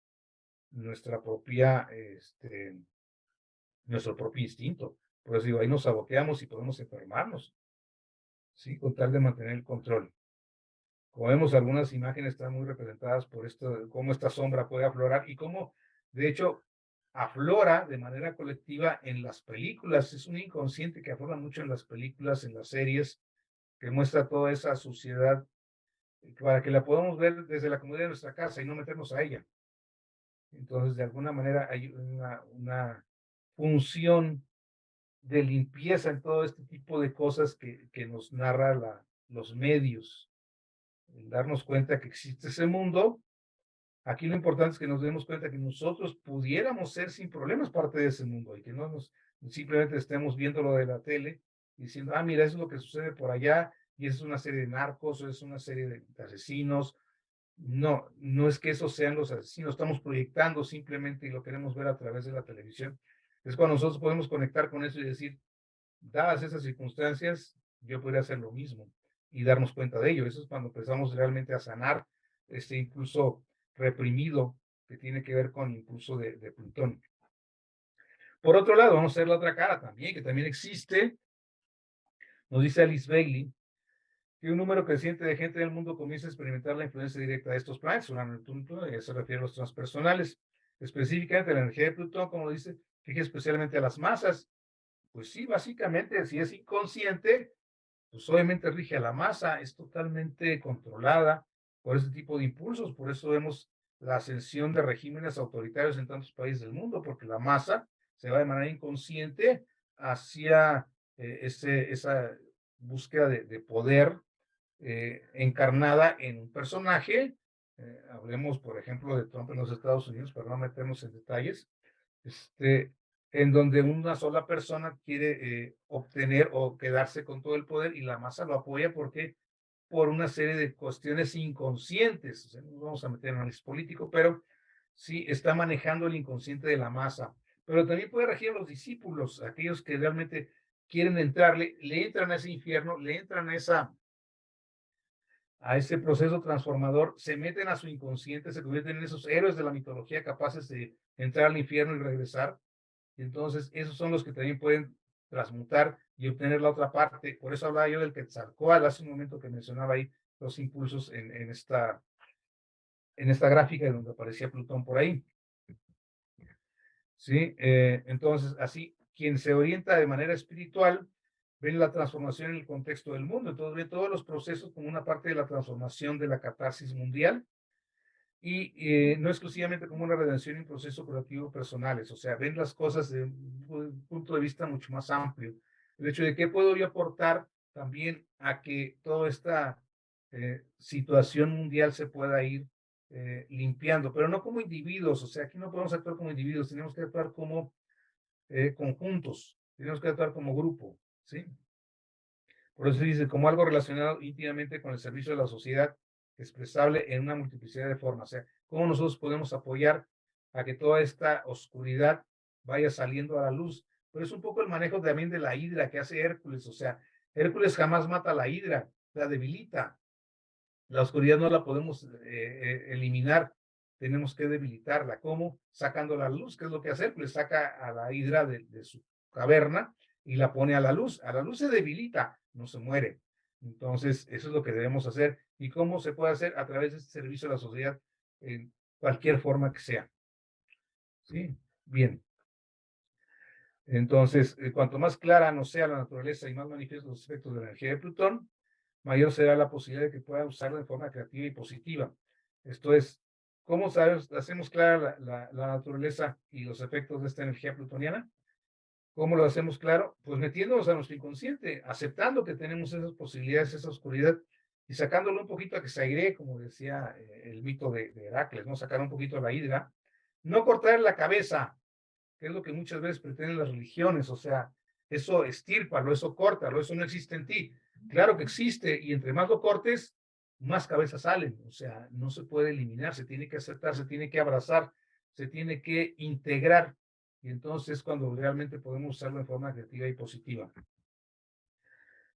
nuestra propia, nuestro propio instinto. Por eso digo, ahí nos saboteamos y podemos enfermarnos, ¿sí? Con tal de mantener el control. Como vemos, algunas imágenes están muy representadas por esto, cómo esta sombra puede aflorar y cómo, de hecho, aflora de manera colectiva en las películas. Es un inconsciente que aflora mucho en las películas, en las series, que muestra toda esa suciedad para que la podamos ver desde la comodidad de nuestra casa y no meternos a ella. Entonces, de alguna manera hay una función de limpieza en todo este tipo de cosas que nos narra los medios. El darnos cuenta que existe ese mundo. Aquí lo importante es que nos demos cuenta que nosotros pudiéramos ser sin problemas parte de ese mundo y que no nos simplemente estemos viendo lo de la tele diciendo, ah, mira, eso es lo que sucede por allá y es una serie de narcos o es una serie de asesinos. No, no es que esos sean los asesinos, estamos proyectando simplemente y lo queremos ver a través de la televisión. Es cuando nosotros podemos conectar con eso y decir, dadas esas circunstancias, yo podría hacer lo mismo y darnos cuenta de ello. Eso es cuando empezamos realmente a sanar este impulso reprimido que tiene que ver con el impulso de Plutón. Por otro lado, vamos a ver la otra cara también, que también existe. Nos dice Alice Bailey que un número creciente de gente del mundo comienza a experimentar la influencia directa de estos planetas, Urano y Plutón, y se refiere a los transpersonales. Específicamente la energía de Plutón, como dice, fija especialmente a las masas. Pues sí, básicamente, si es inconsciente, pues obviamente rige a la masa, es totalmente controlada por ese tipo de impulsos. Por eso vemos la ascensión de regímenes autoritarios en tantos países del mundo, porque la masa se va de manera inconsciente hacia esa búsqueda de poder encarnada en un personaje. Hablemos, por ejemplo, de Trump en los Estados Unidos, para no meternos en detalles, este, en donde una sola persona quiere obtener o quedarse con todo el poder y la masa lo apoya porque por una serie de cuestiones inconscientes, o sea, no nos vamos a meter en análisis político, pero sí está manejando el inconsciente de la masa. Pero también puede regir a los discípulos, aquellos que realmente quieren entrarle, le entran a ese infierno, le entran a ese proceso transformador, se meten a su inconsciente, se convierten en esos héroes de la mitología capaces de entrar al infierno y regresar. Y entonces, esos son los que también pueden transmutar y obtener la otra parte. Por eso hablaba yo del Quetzalcóatl hace un momento que mencionaba ahí los impulsos en esta gráfica donde aparecía Plutón por ahí. ¿Sí? Entonces, así, quien se orienta de manera espiritual ve la transformación en el contexto del mundo. Entonces, ve todos los procesos como una parte de la transformación de la catarsis mundial y no exclusivamente como una redención y un proceso curativo personales, o sea, ven las cosas de un punto de vista mucho más amplio. El hecho de qué puedo yo aportar también a que toda esta situación mundial se pueda ir limpiando, pero no como individuos, o sea, aquí no podemos actuar como individuos, tenemos que actuar como conjuntos, tenemos que actuar como grupo, ¿sí? Por eso dice, como algo relacionado íntimamente con el servicio de la sociedad, expresable en una multiplicidad de formas. O sea, cómo nosotros podemos apoyar a que toda esta oscuridad vaya saliendo a la luz. Pero es un poco el manejo también de la hidra que hace Hércules. O sea, Hércules jamás mata a la hidra, la debilita. La oscuridad no la podemos eliminar, tenemos que debilitarla. ¿Cómo? Sacando la luz, que es lo que hace Hércules, saca a la hidra de su caverna y la pone a la luz. A la luz se debilita, no se muere. Entonces, eso es lo que debemos hacer. ¿Y cómo se puede hacer? A través de este servicio a la sociedad, en cualquier forma que sea. ¿Sí? Bien. Entonces, cuanto más clara nos sea la naturaleza y más manifiestos los efectos de la energía de Plutón, mayor será la posibilidad de que puedan usarlo de forma creativa y positiva. Esto es, ¿cómo sabes, hacemos clara la naturaleza y los efectos de esta energía plutoniana? ¿Cómo lo hacemos claro? Pues metiéndonos a nuestro inconsciente, aceptando que tenemos esas posibilidades, esa oscuridad, y sacándolo un poquito a que se airee, como decía el mito de Heracles, ¿no? Sacar un poquito a la hidra, no cortar la cabeza, que es lo que muchas veces pretenden las religiones, o sea, eso estírpalo, eso córtalo, eso no existe en ti. Claro que existe, y entre más lo cortes, más cabezas salen, o sea, no se puede eliminar, se tiene que aceptar, se tiene que abrazar, se tiene que integrar, y entonces cuando realmente podemos usarlo de forma creativa y positiva.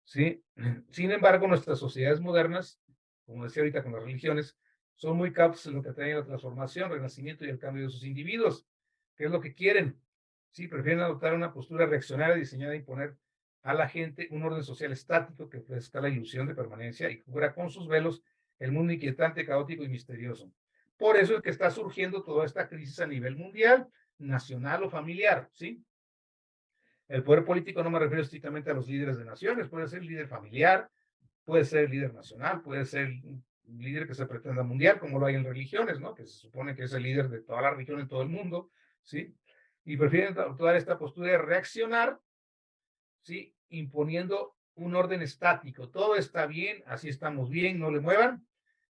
¿Sí? Sin embargo, nuestras sociedades modernas, como decía ahorita con las religiones, son muy cautas en lo que trae la transformación, renacimiento y el cambio de sus individuos. ¿Qué es lo que quieren? Sí, prefieren adoptar una postura reaccionaria diseñada a imponer a la gente un orden social estático que ofrezca la ilusión de permanencia y cubra con sus velos el mundo inquietante, caótico y misterioso. Por eso es que está surgiendo toda esta crisis a nivel mundial, nacional o familiar, ¿sí? El poder político no me refiero estrictamente a los líderes de naciones, puede ser líder familiar, puede ser líder nacional, puede ser un líder que se pretenda mundial, como lo hay en religiones, ¿no? Que se supone que es el líder de toda la religión en todo el mundo, ¿sí? Y prefieren tomar esta postura de reaccionar, ¿sí? Imponiendo un orden estático. Todo está bien, así estamos bien, no le muevan.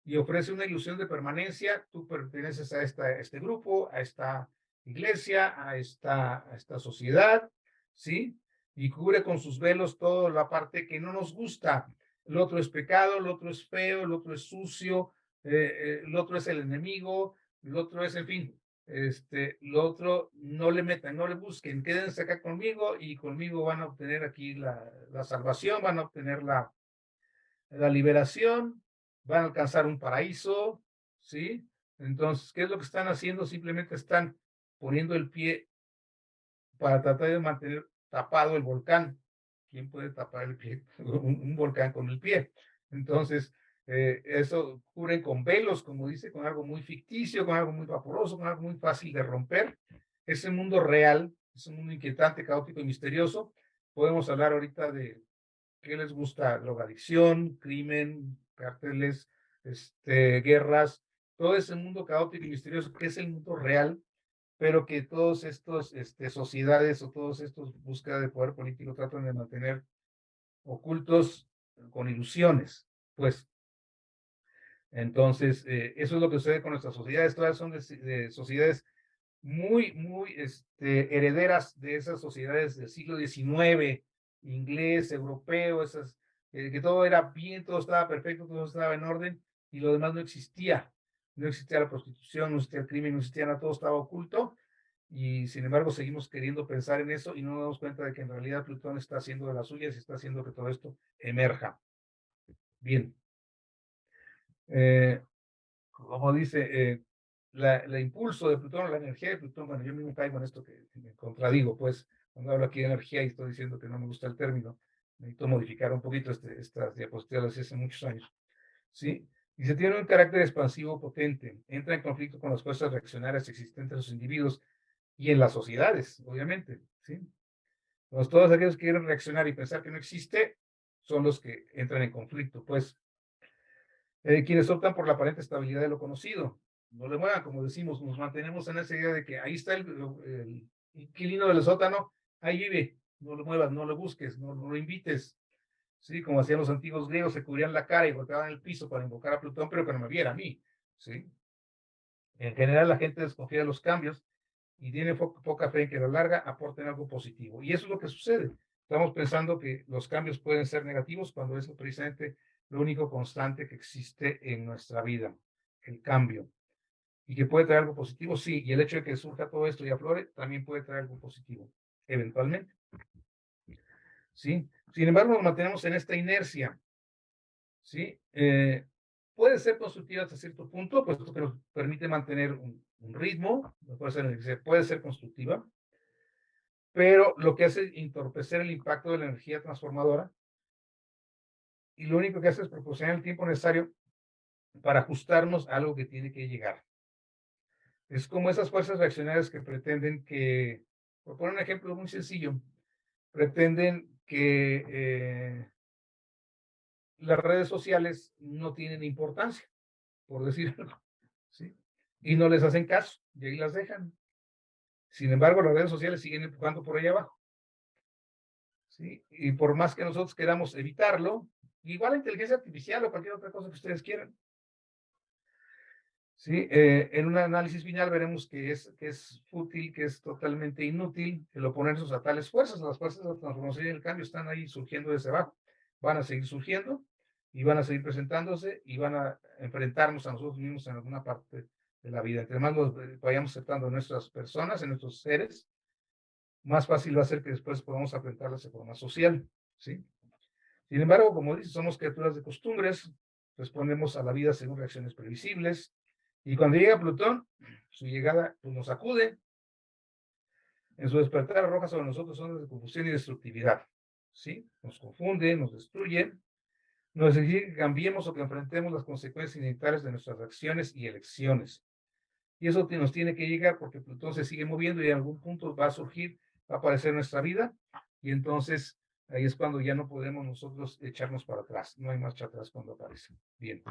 Y ofrece una ilusión de permanencia. Tú perteneces a este grupo, a esta iglesia, a esta sociedad, ¿sí? Y cubre con sus velos toda la parte que no nos gusta. El otro es pecado, el otro es feo, el otro es sucio, el otro es el enemigo, el otro es, en fin, lo otro no le metan, no le busquen, quédense acá conmigo y conmigo van a obtener aquí la salvación, van a obtener la liberación, van a alcanzar un paraíso, ¿sí? Entonces, ¿qué es lo que están haciendo? Simplemente están poniendo el pie para tratar de mantener tapado el volcán. ¿Quién puede tapar el pie? Un volcán con el pie. Entonces, eso cubren con velos, como dice, con algo muy ficticio, con algo muy vaporoso, con algo muy fácil de romper. Ese mundo real, es un mundo inquietante, caótico y misterioso. Podemos hablar ahorita de qué les gusta: drogadicción, crimen, cárteles, guerras, todo ese mundo caótico y misterioso que es el mundo real, pero que todos estos sociedades o todos estos búsqueda de poder político tratan de mantener ocultos con ilusiones, pues. Entonces, eso es lo que sucede con nuestras sociedades. Todas son de sociedades muy, muy herederas de esas sociedades del siglo XIX, inglés, europeo, esas, que todo era bien, todo estaba perfecto, todo estaba en orden y lo demás no existía. No existía la prostitución, no existía el crimen, no existía nada, todo estaba oculto y sin embargo seguimos queriendo pensar en eso y no nos damos cuenta de que en realidad Plutón está haciendo de las suyas y está haciendo que todo esto emerja. Bien. Eh, Como dice, la impulso de Plutón, la energía de Plutón, bueno, yo mismo caigo en esto que me contradigo, pues, cuando hablo aquí de energía y estoy diciendo que no me gusta el término, necesito modificar un poquito estas diapositivas de hace muchos años, ¿sí? Dice, tiene un carácter expansivo potente, entra en conflicto con las fuerzas reaccionarias existentes en los individuos y en las sociedades, obviamente, ¿sí? Entonces, todos aquellos que quieren reaccionar y pensar que no existe son los que entran en conflicto, pues. Quienes optan por la aparente estabilidad de lo conocido. No le muevan, como decimos, nos mantenemos en esa idea de que ahí está el inquilino del sótano, ahí vive, no lo muevas, no lo busques, no lo invites. Sí, como hacían los antiguos griegos, se cubrían la cara y golpeaban el piso para invocar a Plutón, pero que no me viera a mí. ¿Sí? En general, la gente desconfía de los cambios y tiene poca fe en que a la larga aporten algo positivo. Y eso es lo que sucede. Estamos pensando que los cambios pueden ser negativos cuando es precisamente lo único constante que existe en nuestra vida, el cambio. Y que puede traer algo positivo, sí. Y el hecho de que surja todo esto y aflore también puede traer algo positivo, eventualmente. ¿Sí? Sin embargo, nos mantenemos en esta inercia. ¿Sí? Puede ser constructiva hasta cierto punto, puesto que nos permite mantener un ritmo, puede ser constructiva, pero lo que hace es entorpecer el impacto de la energía transformadora y lo único que hace es proporcionar el tiempo necesario para ajustarnos a algo que tiene que llegar. Es como esas fuerzas reaccionarias que pretenden que, por poner un ejemplo muy sencillo, pretenden que las redes sociales no tienen importancia, por decir algo, ¿sí? Y no les hacen caso, y ahí las dejan. Sin embargo, las redes sociales siguen empujando por ahí abajo, ¿sí? Y por más que nosotros queramos evitarlo, igual la inteligencia artificial o cualquier otra cosa que ustedes quieran, ¿sí? En un análisis final veremos que es fútil, que es totalmente inútil el oponernos a tales fuerzas. Las fuerzas de la transformación y el cambio están ahí surgiendo desde abajo. Van a seguir surgiendo y van a seguir presentándose y van a enfrentarnos a nosotros mismos en alguna parte de la vida. Entre más nos vayamos aceptando en nuestras personas, en nuestros seres, más fácil va a ser que después podamos enfrentarlas de forma social, ¿sí? Sin embargo, como dice, somos criaturas de costumbres, respondemos a la vida según reacciones previsibles, y cuando llega Plutón, su llegada pues, nos sacude. En su despertar arroja sobre nosotros ondas de confusión y destructividad, ¿sí? Nos confunde, nos destruye, nos exige que cambiemos o que enfrentemos las consecuencias inevitables de nuestras acciones y elecciones. Y eso nos tiene que llegar porque Plutón se sigue moviendo y en algún punto va a surgir, va a aparecer en nuestra vida, y entonces ahí es cuando ya no podemos nosotros echarnos para atrás. No hay marcha atrás cuando aparece. Bien.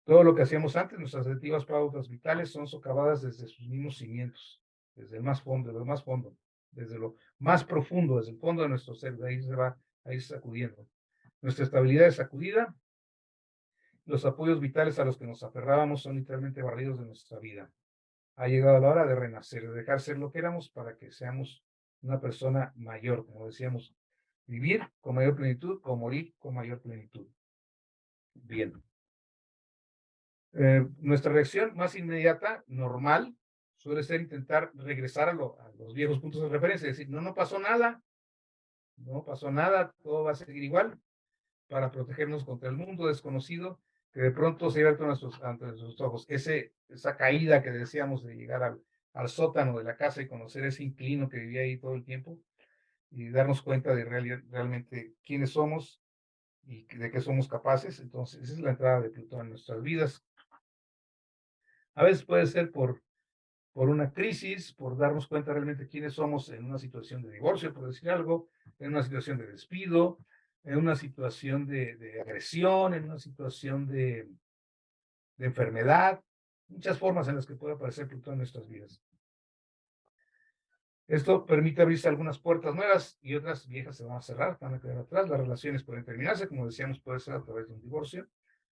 Todo lo que hacíamos antes, nuestras antiguas pautas vitales son socavadas desde sus mismos cimientos, desde el más fondo, desde lo más fondo, desde lo más profundo, desde el fondo de nuestro ser, de ahí se va a ir sacudiendo. Nuestra estabilidad es sacudida, los apoyos vitales a los que nos aferrábamos son literalmente barridos de nuestra vida. Ha llegado la hora de renacer, de dejar ser lo que éramos para que seamos una persona mayor, como decíamos, vivir con mayor plenitud o morir con mayor plenitud. Bien. Nuestra reacción más inmediata, normal, suele ser intentar regresar a los viejos puntos de referencia, es decir, no pasó nada, no pasó nada, todo va a seguir igual, para protegernos contra el mundo desconocido, que de pronto se ve ante nuestros ojos. Esa caída que decíamos de llegar al sótano de la casa y conocer ese inquilino que vivía ahí todo el tiempo, y darnos cuenta de realmente quiénes somos y de qué somos capaces. Entonces, esa es la entrada de Plutón en nuestras vidas. A veces puede ser por una crisis, por darnos cuenta realmente quiénes somos en una situación de divorcio, por decir algo, en una situación de despido, en una situación de agresión, en una situación de enfermedad, muchas formas en las que puede aparecer Plutón en nuestras vidas. Esto permite abrirse algunas puertas nuevas y otras viejas se van a cerrar, van a quedar atrás, las relaciones pueden terminarse, como decíamos, puede ser a través de un divorcio,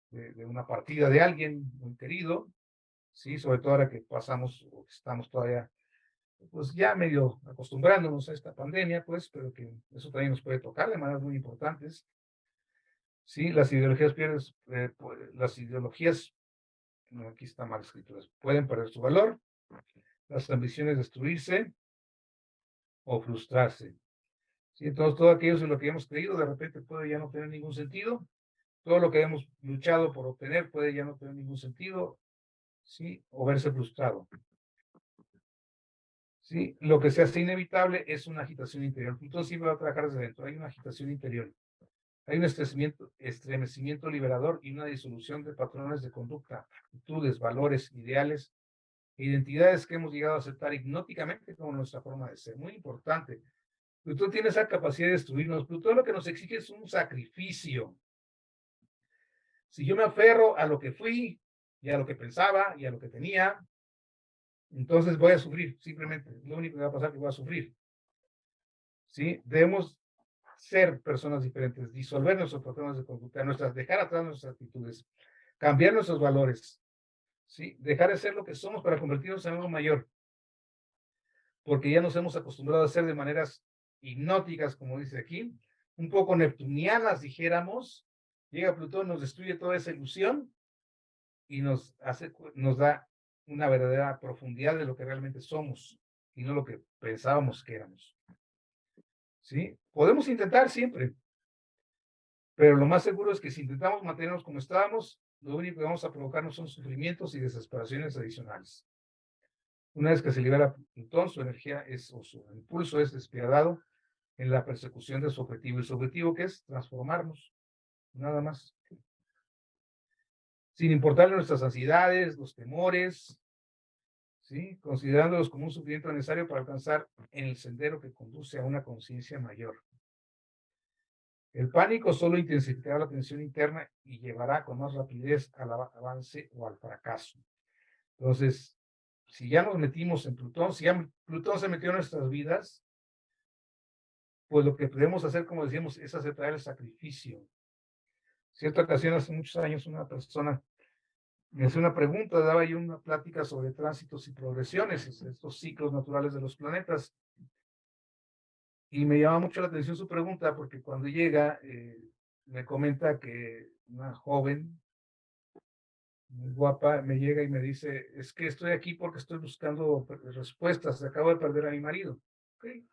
de una partida de alguien muy querido, ¿sí? Sobre todo ahora que pasamos o que estamos todavía pues ya medio acostumbrándonos a esta pandemia, pues, pero que eso también nos puede tocar de maneras muy importantes. Sí, las ideologías, no, aquí está mal escrito, pueden perder su valor, las ambiciones destruirse o frustrarse. Sí, entonces todo aquello en lo que hemos creído de repente puede ya no tener ningún sentido, todo lo que hemos luchado por obtener puede ya no tener ningún sentido, sí, o verse frustrado. Sí, lo que se hace inevitable es una agitación interior. Plutón siempre va a trabajar desde dentro, hay una agitación interior. Hay un estremecimiento liberador y una disolución de patrones de conducta, actitudes, valores, ideales e identidades que hemos llegado a aceptar hipnóticamente como nuestra forma de ser. Muy importante. Plutón tiene esa capacidad de destruirnos. Plutón lo que nos exige es un sacrificio. Si yo me aferro a lo que fui y a lo que pensaba y a lo que tenía, entonces voy a sufrir, simplemente. Lo único que va a pasar es que voy a sufrir. ¿Sí? Debemos ser personas diferentes, disolver nuestros patrones de conducta, dejar atrás nuestras actitudes, cambiar nuestros valores, ¿sí? Dejar de ser lo que somos para convertirnos en algo mayor, porque ya nos hemos acostumbrado a ser de maneras hipnóticas, como dice aquí, un poco neptunianas, dijéramos. Llega Plutón, nos destruye toda esa ilusión y nos da una verdadera profundidad de lo que realmente somos y no lo que pensábamos que éramos. ¿Sí? Podemos intentar siempre, pero lo más seguro es que si intentamos mantenernos como estábamos, lo único que vamos a provocarnos son sufrimientos y desesperaciones adicionales. Una vez que se libera Plutón, su energía o su impulso es despiadado en la persecución de su objetivo. ¿Y su objetivo qué es? Transformarnos, nada más. Sin importarle nuestras ansiedades, los temores, ¿sí? Considerándolos como un sufrimiento necesario para alcanzar en el sendero que conduce a una conciencia mayor. El pánico solo intensificará la tensión interna y llevará con más rapidez al avance o al fracaso. Entonces, si ya nos metimos en Plutón, si ya Plutón se metió en nuestras vidas, pues lo que podemos hacer, como decíamos, es aceptar el sacrificio. Cierta ocasión, hace muchos años, una persona me hacía una pregunta, daba yo una plática sobre tránsitos y progresiones, estos ciclos naturales de los planetas, y me llama mucho la atención su pregunta, porque cuando llega, me comenta que una joven muy guapa me llega y me dice, es que estoy aquí porque estoy buscando respuestas, acabo de perder a mi marido. ¿Okay?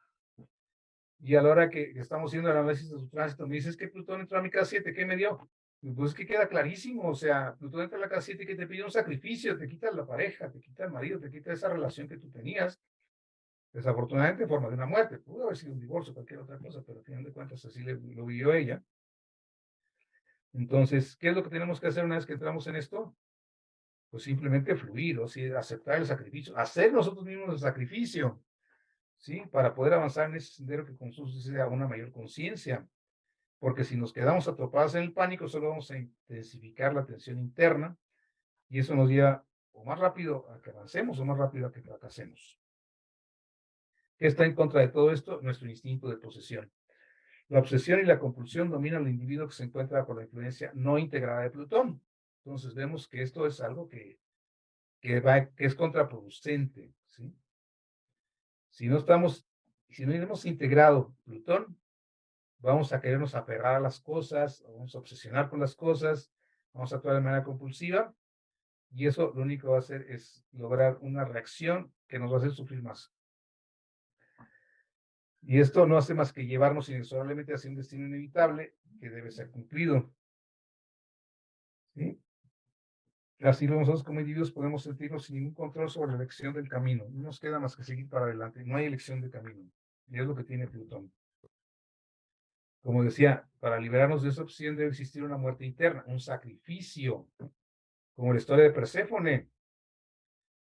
Y a la hora que estamos haciendo el análisis de su tránsito, me dice, es que Plutón entró a mi casa 7, ¿qué me dio? Y pues es que queda clarísimo, o sea, Plutón entra a la casa 7 que te pide un sacrificio, te quita la pareja, te quita el marido, te quita esa relación que tú tenías, desafortunadamente en forma de una muerte, pudo haber sido un divorcio, cualquier otra cosa, pero al final de cuentas así lo vivió ella. Entonces, ¿qué es lo que tenemos que hacer una vez que entramos en esto? Pues simplemente fluir, o sea, aceptar el sacrificio, hacer nosotros mismos el sacrificio, ¿sí? Para poder avanzar en ese sendero que con nosotros sea una mayor conciencia. Porque si nos quedamos atrapados en el pánico, solo vamos a intensificar la tensión interna y eso nos lleva o más rápido a que avancemos o más rápido a que fracasemos. ¿Qué está en contra de todo esto? Nuestro instinto de posesión. La obsesión y la compulsión dominan al individuo que se encuentra bajo la influencia no integrada de Plutón. Entonces vemos que esto es algo que es contraproducente, ¿sí? Si no hemos integrado Plutón, vamos a querernos aferrar a las cosas, vamos a obsesionar con las cosas, vamos a actuar de manera compulsiva, y eso lo único que va a hacer es lograr una reacción que nos va a hacer sufrir más. Y esto no hace más que llevarnos inexorablemente hacia un destino inevitable que debe ser cumplido. ¿Sí? Así nosotros como individuos podemos sentirnos sin ningún control sobre la elección del camino. No nos queda más que seguir para adelante. No hay elección de camino. Y es lo que tiene Plutón. Como decía, para liberarnos de esa opción debe existir una muerte interna, un sacrificio, como la historia de Perséfone.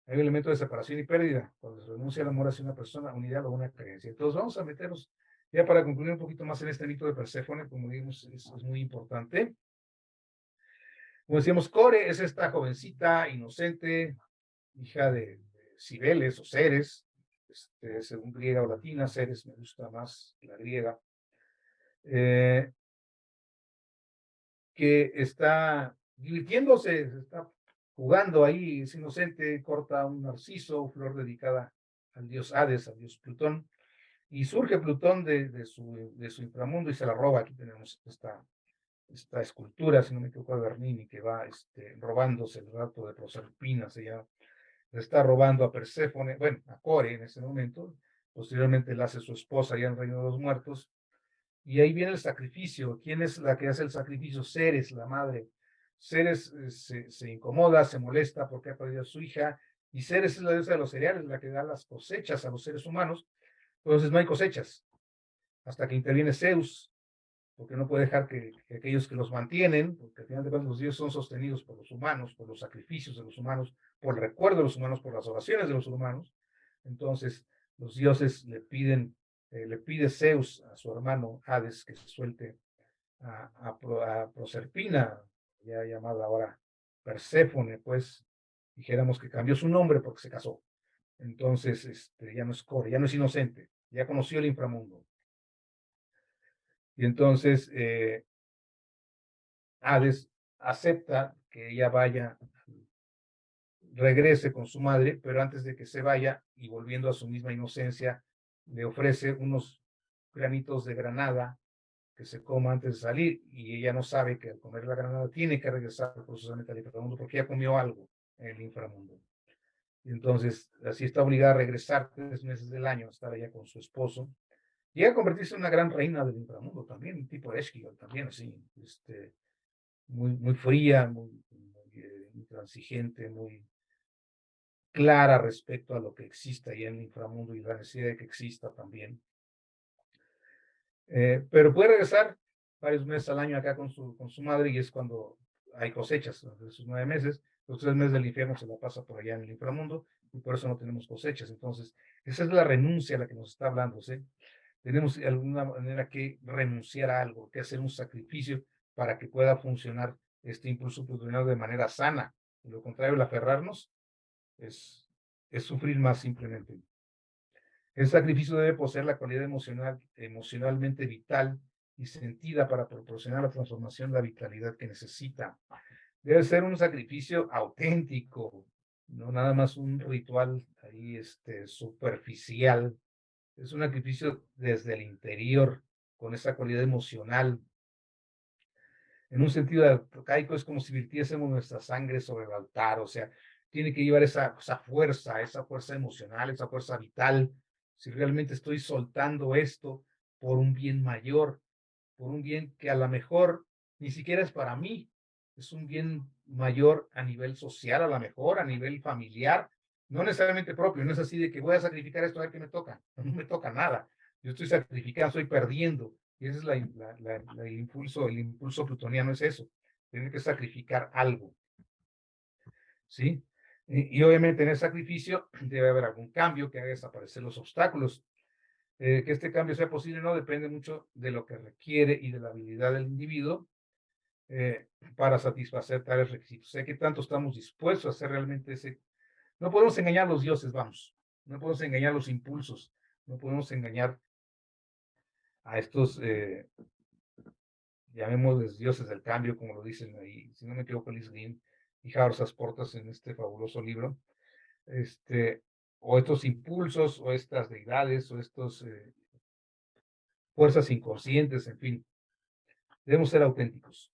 Hay un elemento de separación y pérdida, cuando se renuncia al amor hacia una persona, un ideal o una creencia. Entonces vamos a meternos, ya para concluir un poquito más en este mito de Perséfone, como digamos, es muy importante. Como decíamos, Core es esta jovencita inocente, hija de Cibeles o Ceres, según griega o latina, Ceres me gusta más la griega, que está divirtiéndose, está jugando ahí, es inocente, corta un narciso, flor dedicada al dios Hades, al dios Plutón, y surge Plutón de su inframundo y se la roba. Aquí tenemos esta escultura, si no me equivoco, de Bernini, que va robándose el rato de Proserpina, se llama, le está robando a Perséfone, bueno, a Core en ese momento, posteriormente la hace su esposa ya en el reino de los muertos, y ahí viene el sacrificio. ¿Quién es la que hace el sacrificio? Ceres, la madre. Ceres se incomoda, se molesta porque ha perdido a su hija, y Ceres es la diosa de los cereales, la que da las cosechas a los seres humanos. Entonces no hay cosechas, hasta que interviene Zeus, porque no puede dejar que aquellos que los mantienen, porque al final de cuentas los dioses son sostenidos por los humanos, por los sacrificios de los humanos, por el recuerdo de los humanos, por las oraciones de los humanos. Entonces los dioses le pide Zeus a su hermano Hades que se suelte a Proserpina, ya llamada ahora Perséfone, pues dijéramos que cambió su nombre porque se casó. Entonces ya no es Core, ya no es inocente, ya conoció el inframundo. Y entonces Hades acepta que ella regrese con su madre, pero antes de que se vaya y volviendo a su misma inocencia, le ofrece unos granitos de granada que se coma antes de salir, y ella no sabe que al comer la granada tiene que regresar forzosamente al inframundo porque ya comió algo en el inframundo. Y entonces así está obligada a regresar 3 meses del año a estar allá con su esposo. Llega a convertirse en una gran reina del inframundo también, un tipo de Esquilo también, así, muy fría, muy intransigente, muy clara respecto a lo que exista ahí en el inframundo y la necesidad de que exista también. Pero puede regresar varios meses al año acá con su madre, y es cuando hay cosechas, de esos 9 meses. Los 3 meses del infierno se la pasa por allá en el inframundo y por eso no tenemos cosechas. Entonces, esa es la renuncia a la que nos está hablando, ¿sí? tenemos de alguna manera que renunciar a algo, que hacer un sacrificio para que pueda funcionar este impulso plutoniano de manera sana. De lo contrario, el aferrarnos es, es sufrir más simplemente. El sacrificio debe poseer la cualidad emocionalmente vital y sentida para proporcionar la transformación, la vitalidad que necesita. Debe ser un sacrificio auténtico, no nada más un ritual ahí superficial. Es un sacrificio desde el interior, con esa cualidad emocional. En un sentido arcaico es como si virtiésemos nuestra sangre sobre el altar, o sea, tiene que llevar esa fuerza emocional, esa fuerza vital. Si realmente estoy soltando esto por un bien mayor, por un bien que a lo mejor ni siquiera es para mí, es un bien mayor a nivel social, a lo mejor a nivel familiar, no necesariamente propio, no es así de que voy a sacrificar esto a ver qué me toca, no me toca nada, yo estoy sacrificando, estoy perdiendo, y ese es el impulso plutoniano es eso, tener que sacrificar algo, ¿sí? Y obviamente en el sacrificio debe haber algún cambio que haga desaparecer los obstáculos. Que este cambio sea posible no depende mucho de lo que requiere y de la habilidad del individuo para satisfacer tales requisitos. O sea, ¿qué tanto estamos dispuestos a hacer realmente ese? No podemos engañar a los dioses, vamos. No podemos engañar los impulsos. No podemos engañar a estos, llamémosles dioses del cambio, como lo dicen ahí, si no me equivoco, Liz Green y Howard Portas en este fabuloso libro. O estos impulsos, o estas deidades, o estos fuerzas inconscientes, en fin. Debemos ser auténticos.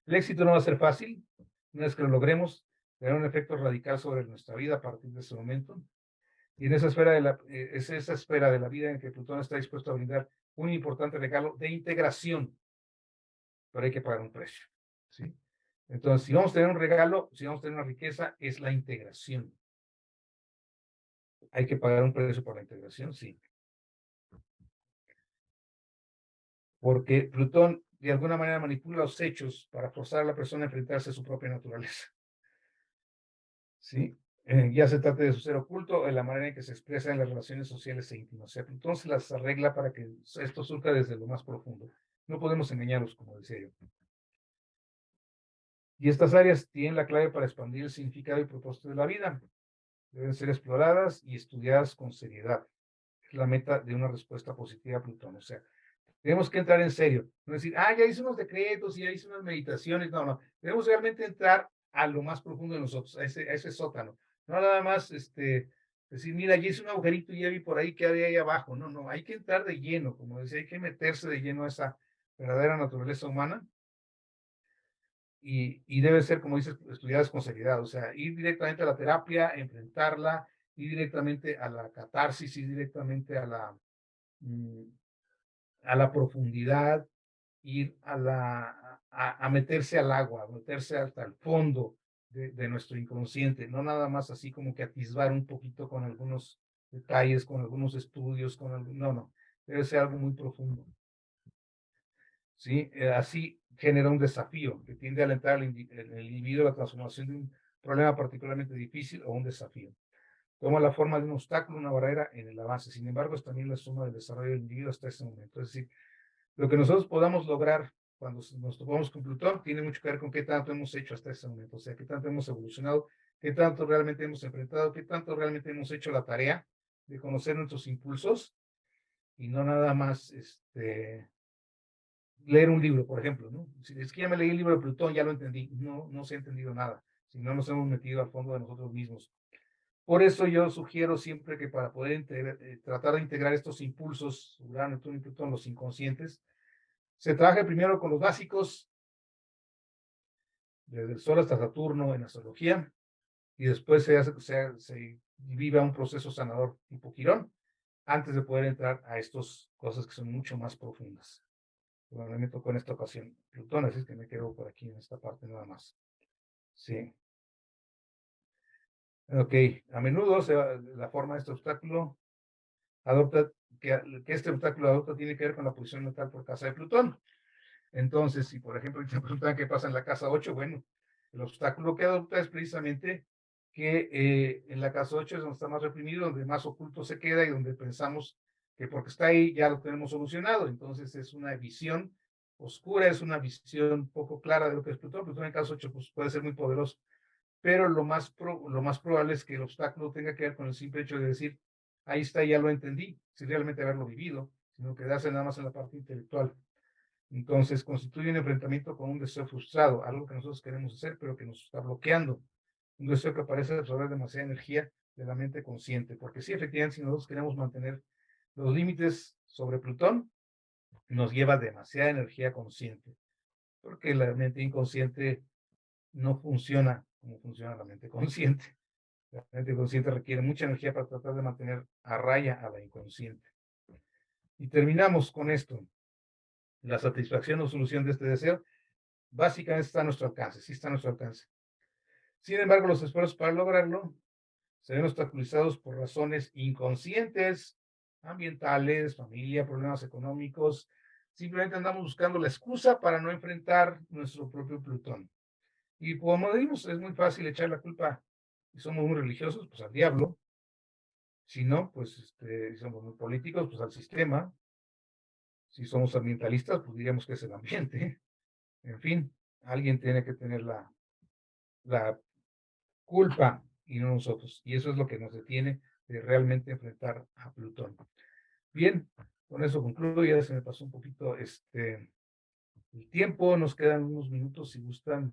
El éxito no va a ser fácil. Una vez que lo logremos, tendrá un efecto radical sobre nuestra vida a partir de ese momento. Y en esa es esa esfera de la vida en que Plutón está dispuesto a brindar un importante regalo de integración, pero hay que pagar un precio. ¿Sí? Entonces, si vamos a tener un regalo, si vamos a tener una riqueza, es la integración. Hay que pagar un precio por la integración, sí. Porque Plutón de alguna manera manipula los hechos para forzar a la persona a enfrentarse a su propia naturaleza. ¿Sí? Ya se trata de su ser oculto o de la manera en que se expresa en las relaciones sociales e íntimas. O sea, Plutón se las arregla para que esto surja desde lo más profundo. No podemos engañarlos, como decía yo. Y estas áreas tienen la clave para expandir el significado y propósito de la vida. Deben ser exploradas y estudiadas con seriedad. Es la meta de una respuesta positiva a Plutón. O sea, tenemos que entrar en serio. No decir, ya hice unos decretos y ya hice unas meditaciones. No, no. Debemos realmente entrar a lo más profundo de nosotros, a ese sótano. No nada más decir, mira, ya hice un agujerito y ya vi por ahí que había ahí abajo. No, no. Hay que entrar de lleno, como decía, hay que meterse de lleno a esa verdadera naturaleza humana. Y debe ser, como dices, estudiadas con seriedad. O sea, ir directamente a la terapia, enfrentarla, ir directamente a la catarsis, ir directamente mm, a la profundidad, ir a meterse al agua, a meterse hasta el fondo de nuestro inconsciente, no nada más así como que atisbar un poquito con algunos detalles, con algunos estudios, no, no, debe ser algo muy profundo. ¿Sí? Así genera un desafío que tiende a alentar al individuo a la transformación de un problema particularmente difícil o un desafío. Toma la forma de un obstáculo, una barrera en el avance. Sin embargo, es también la suma del desarrollo del individuo hasta ese momento. Es decir, lo que nosotros podamos lograr cuando nos topamos con Plutón tiene mucho que ver con qué tanto hemos hecho hasta ese momento, o sea, qué tanto hemos evolucionado, qué tanto realmente hemos enfrentado, qué tanto realmente hemos hecho la tarea de conocer nuestros impulsos y no nada más leer un libro, por ejemplo, ¿no? Si es que ya me leí el libro de Plutón, ya lo entendí. No, no se ha entendido nada, si no nos hemos metido al fondo de nosotros mismos. Por eso yo sugiero siempre que para poder tratar de integrar estos impulsos, Urano, Neptuno y Plutón, los inconscientes, se trabaje primero con los básicos, desde el Sol hasta Saturno en astrología, y después se viva un proceso sanador tipo Quirón, antes de poder entrar a estas cosas que son mucho más profundas. Bueno, me tocó en esta ocasión Plutón, así es que me quedo por aquí en esta parte nada más. Sí. Ok, a menudo la forma de este obstáculo adopta, que este obstáculo adopta tiene que ver con la posición natal por casa de Plutón. Entonces, si por ejemplo te preguntan qué pasa en la casa 8, bueno, el obstáculo que adopta es precisamente que en la casa 8 es donde está más reprimido, donde más oculto se queda y donde pensamos que porque está ahí ya lo tenemos solucionado. Entonces es una visión oscura, es una visión poco clara de lo que es Plutón. Plutón en caso 8 pues, puede ser muy poderoso, pero lo más probable es que el obstáculo tenga que ver con el simple hecho de decir, ahí está, ya lo entendí, sin realmente haberlo vivido, sino quedarse nada más en la parte intelectual. Entonces constituye un enfrentamiento con un deseo frustrado, algo que nosotros queremos hacer, pero que nos está bloqueando. Un deseo que parece absorber demasiada energía de la mente consciente, porque sí, efectivamente, si nosotros queremos mantener los límites sobre Plutón, nos lleva demasiada energía consciente, porque la mente inconsciente no funciona como funciona la mente consciente. La mente consciente requiere mucha energía para tratar de mantener a raya a la inconsciente. Y terminamos con esto. La satisfacción o solución de este deseo básicamente está a nuestro alcance, sí está a nuestro alcance. Sin embargo, los esfuerzos para lograrlo se ven obstaculizados por razones inconscientes, ambientales, familia, problemas económicos. Simplemente andamos buscando la excusa para no enfrentar nuestro propio Plutón. Y como decimos, es muy fácil echar la culpa, si somos muy religiosos, pues al diablo. Si no, pues si somos muy políticos, pues al sistema. Si somos ambientalistas, pues diríamos que es el ambiente. En fin, alguien tiene que tener la culpa y no nosotros. Y eso es lo que nos detiene de realmente enfrentar a Plutón. Bien, con eso concluyo. Ya se me pasó un poquito el tiempo. Nos quedan unos minutos si gustan.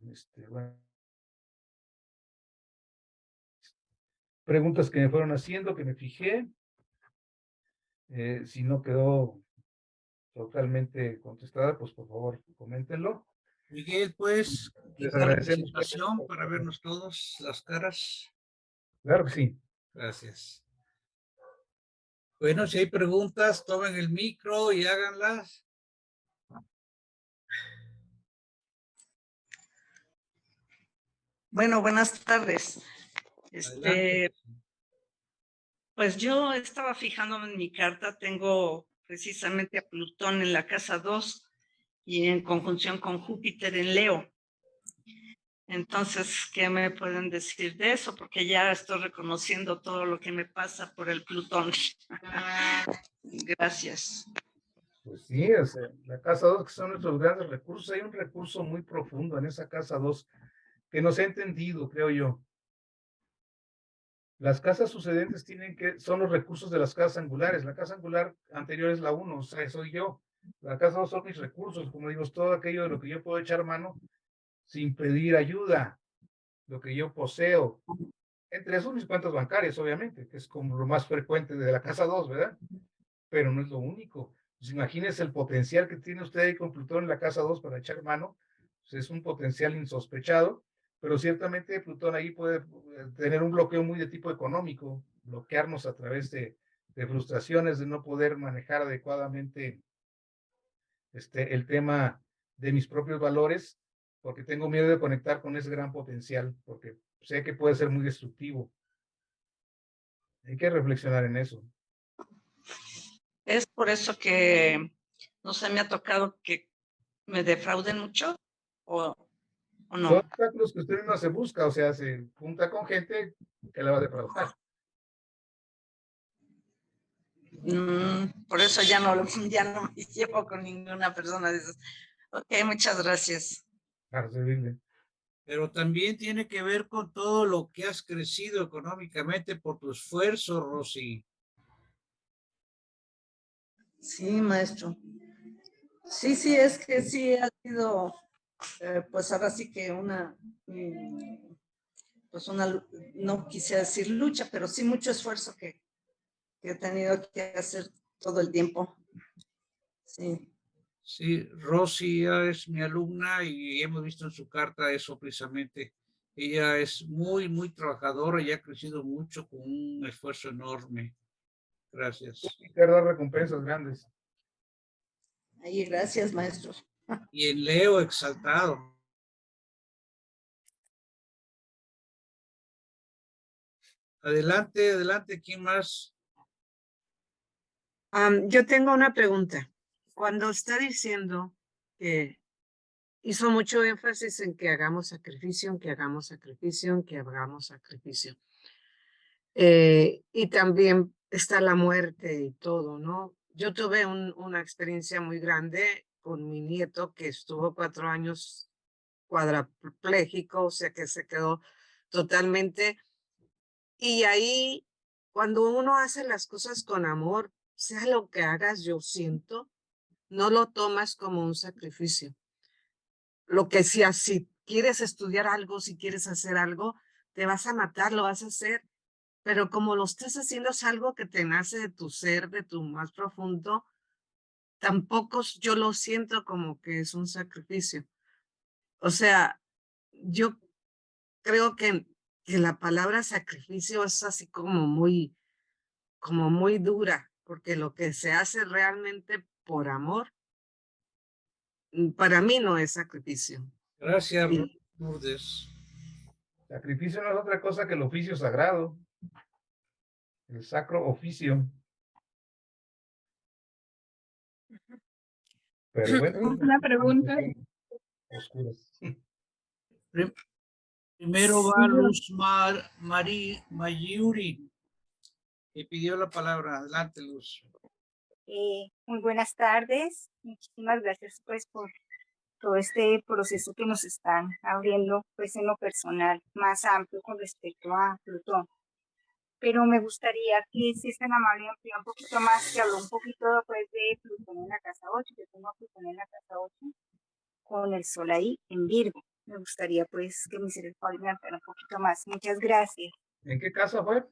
Bueno, preguntas que me fueron haciendo, que me fijé. Si no quedó totalmente contestada, pues por favor, coméntenlo. Miguel, ¿puedes Les quitar la agradecemos. presentación para vernos todos las caras? Claro que sí. Gracias. Bueno, si hay preguntas, tomen el micro y háganlas. Bueno, buenas tardes. Adelante. Pues yo estaba fijándome en mi carta, tengo precisamente a Plutón en la casa 2 y en conjunción con Júpiter en Leo. Entonces, ¿qué me pueden decir de eso? Porque ya estoy reconociendo todo lo que me pasa por el Plutón. Gracias. Pues sí, o sea, la casa 2, que son nuestros grandes recursos, hay un recurso muy profundo en esa casa 2 que no se ha entendido, creo yo. Las casas sucedentes son los recursos de las casas angulares. La casa angular anterior es la 1, o sea, soy yo. La casa 2 son mis recursos, como digo, es todo aquello de lo que yo puedo echar mano sin pedir ayuda, lo que yo poseo. Entre esos mis cuentas bancarias, obviamente, que es como lo más frecuente de la casa 2, ¿verdad? Pero no es lo único. Pues imagínese el potencial que tiene usted ahí con Plutón en la casa 2 para echar mano. Pues es un potencial insospechado, pero ciertamente Plutón ahí puede tener un bloqueo muy de tipo económico, bloquearnos a través de frustraciones, de no poder manejar adecuadamente el tema de mis propios valores, porque tengo miedo de conectar con ese gran potencial, porque sé que puede ser muy destructivo. Hay que reflexionar en eso. Es por eso que no se me ha tocado que me defrauden mucho o no. Son obstáculos que usted misma se busca, o sea, se junta con gente que la va a defraudar. Por eso ya no me llevo con ninguna persona de esas. Ok, muchas gracias. Para servirle. Pero también tiene que ver con todo lo que has crecido económicamente por tu esfuerzo, Rosy. Sí, maestro. Sí, es que sí ha sido, pues ahora sí que pues no quise decir lucha, pero sí mucho esfuerzo que he tenido que hacer todo el tiempo. Sí. Sí, Rosy es mi alumna y hemos visto en su carta eso precisamente. Ella es muy, muy trabajadora y ha crecido mucho con un esfuerzo enorme. Gracias. Quiero dar recompensas grandes. Ahí, gracias, maestro. Y en Leo exaltado. Adelante, adelante, ¿quién más? Yo tengo una pregunta. Cuando está diciendo que hizo mucho énfasis en que hagamos sacrificio, en que hagamos sacrificio, en que hagamos sacrificio. Y también está la muerte y todo, ¿no? Yo tuve una experiencia muy grande con mi nieto que estuvo 4 años cuadrapléjico, o sea que se quedó totalmente. Y ahí, cuando uno hace las cosas con amor, sea lo que hagas, yo siento, no lo tomas como un sacrificio. Lo que sea, si quieres estudiar algo, si quieres hacer algo, te vas a matar, lo vas a hacer, pero como lo estás haciendo es algo que te nace de tu ser, de tu más profundo, tampoco yo lo siento como que es un sacrificio. O sea, yo creo que la palabra sacrificio es así como muy dura, porque lo que se hace realmente por amor, para mí no es sacrificio. Gracias, Y Lourdes. Sacrificio no es otra cosa que el oficio sagrado, el sacro oficio. Pero bueno, Una pregunta. oscuras. Prim- Primero va Luz Mayuri, que pidió la palabra. Adelante, Luz. Muy buenas tardes. Muchísimas gracias pues por todo este proceso que nos están abriendo pues en lo personal más amplio con respecto a Plutón. Pero me gustaría que si es tan amable ampliar un poquito más, que habló un poquito pues de Plutón en la casa 8. Yo tengo a Plutón en la casa 8 con el Sol ahí en Virgo. Me gustaría pues que me hiciera el favor de ampliar un poquito más. Muchas gracias. ¿En qué casa fue?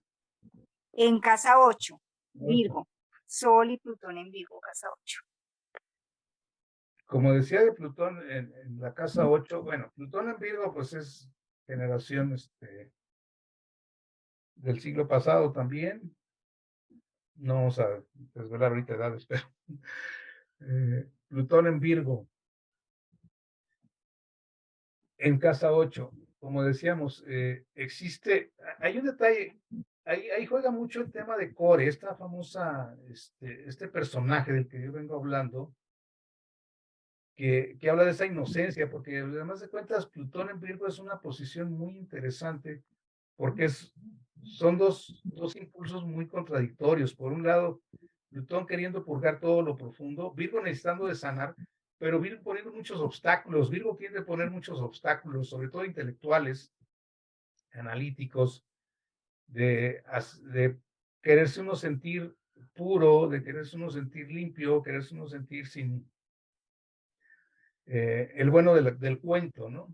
En casa 8, Virgo. Sol y Plutón en Virgo, casa 8. Como decía de Plutón en la casa 8, bueno, Plutón en Virgo pues es generación del siglo pasado también. No vamos a desvelar ahorita edades, pero Plutón en Virgo, en casa 8, como decíamos, hay un detalle, ahí juega mucho el tema de Core, esta famosa, este personaje del que yo vengo hablando, que habla de esa inocencia, porque además de cuentas, Plutón en Virgo es una posición muy interesante, porque son dos impulsos muy contradictorios. Por un lado, Plutón queriendo purgar todo lo profundo, Virgo necesitando de sanar, pero Virgo poniendo muchos obstáculos. Virgo quiere poner muchos obstáculos, sobre todo intelectuales, analíticos, de quererse uno sentir puro, de quererse uno sentir limpio, quererse uno sentir sin el bueno del cuento, ¿no?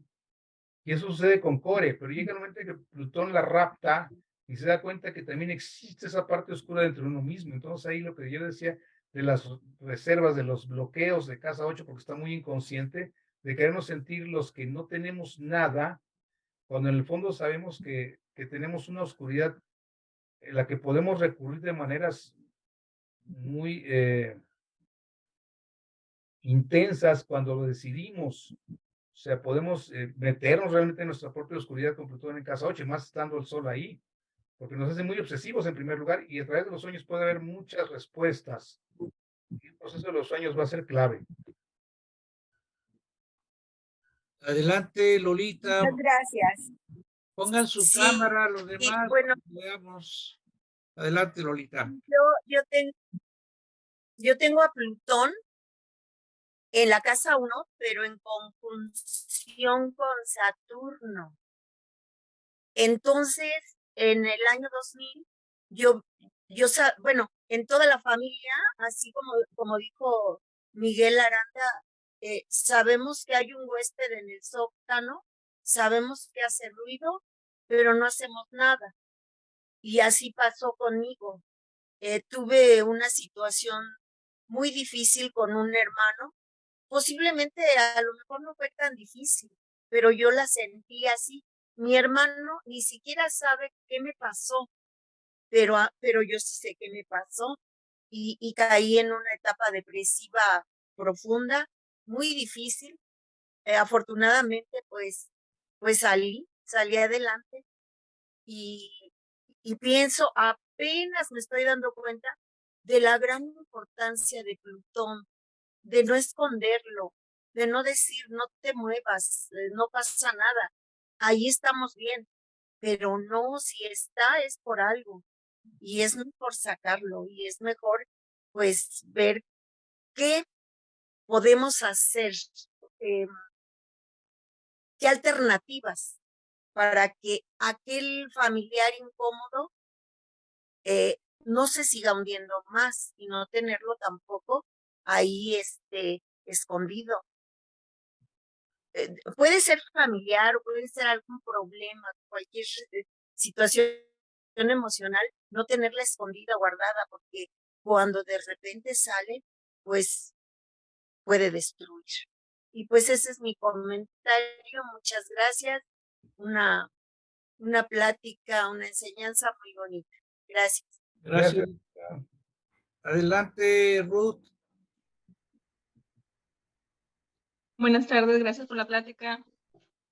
Y eso sucede con Core, pero llega el momento en que Plutón la rapta y se da cuenta que también existe esa parte oscura dentro de uno mismo. Entonces ahí lo que yo decía de las reservas, de los bloqueos de casa 8, porque está muy inconsciente, de querernos sentir los que no tenemos nada, cuando en el fondo sabemos que tenemos una oscuridad en la que podemos recurrir de maneras muy intensas cuando lo decidimos. O sea, podemos meternos realmente en nuestra propia oscuridad con Plutón en casa 8, más estando el Sol ahí, porque nos hace muy obsesivos en primer lugar y a través de los sueños puede haber muchas respuestas. Y el proceso de los sueños va a ser clave. Adelante, Lolita. Muchas gracias. Pongan su Sí, cámara, los y demás, bueno, veamos. Adelante, Lolita. yo tengo a Plutón en la casa 1, pero en conjunción con Saturno. Entonces, en el año 2000, bueno, en toda la familia, así como dijo Miguel Aranda, sabemos que hay un huésped en el sótano, sabemos que hace ruido, pero no hacemos nada. Y así pasó conmigo. Tuve una situación muy difícil con un hermano. Posiblemente a lo mejor no fue tan difícil, pero yo la sentí así. Mi hermano ni siquiera sabe qué me pasó, pero yo sí sé qué me pasó y caí en una etapa depresiva profunda, muy difícil. Afortunadamente, pues salí adelante y, y pienso, apenas me estoy dando cuenta de la gran importancia de Plutón, de no esconderlo, de no decir, no te muevas, no pasa nada, ahí estamos bien, pero no, si está es por algo. y es mejor sacarlo y es mejor pues ver qué podemos hacer, eh, qué alternativas para que aquel familiar incómodo no se siga hundiendo más y no tenerlo tampoco ahí escondido. Puede ser familiar o puede ser algún problema, cualquier situación emocional, no tenerla escondida, guardada, porque cuando de repente sale, pues puede destruir. Y pues ese es mi comentario. Muchas gracias. Una, una plática, una enseñanza muy bonita. Gracias. Gracias. Gracias. Adelante, Ruth. Buenas tardes, gracias por la plática,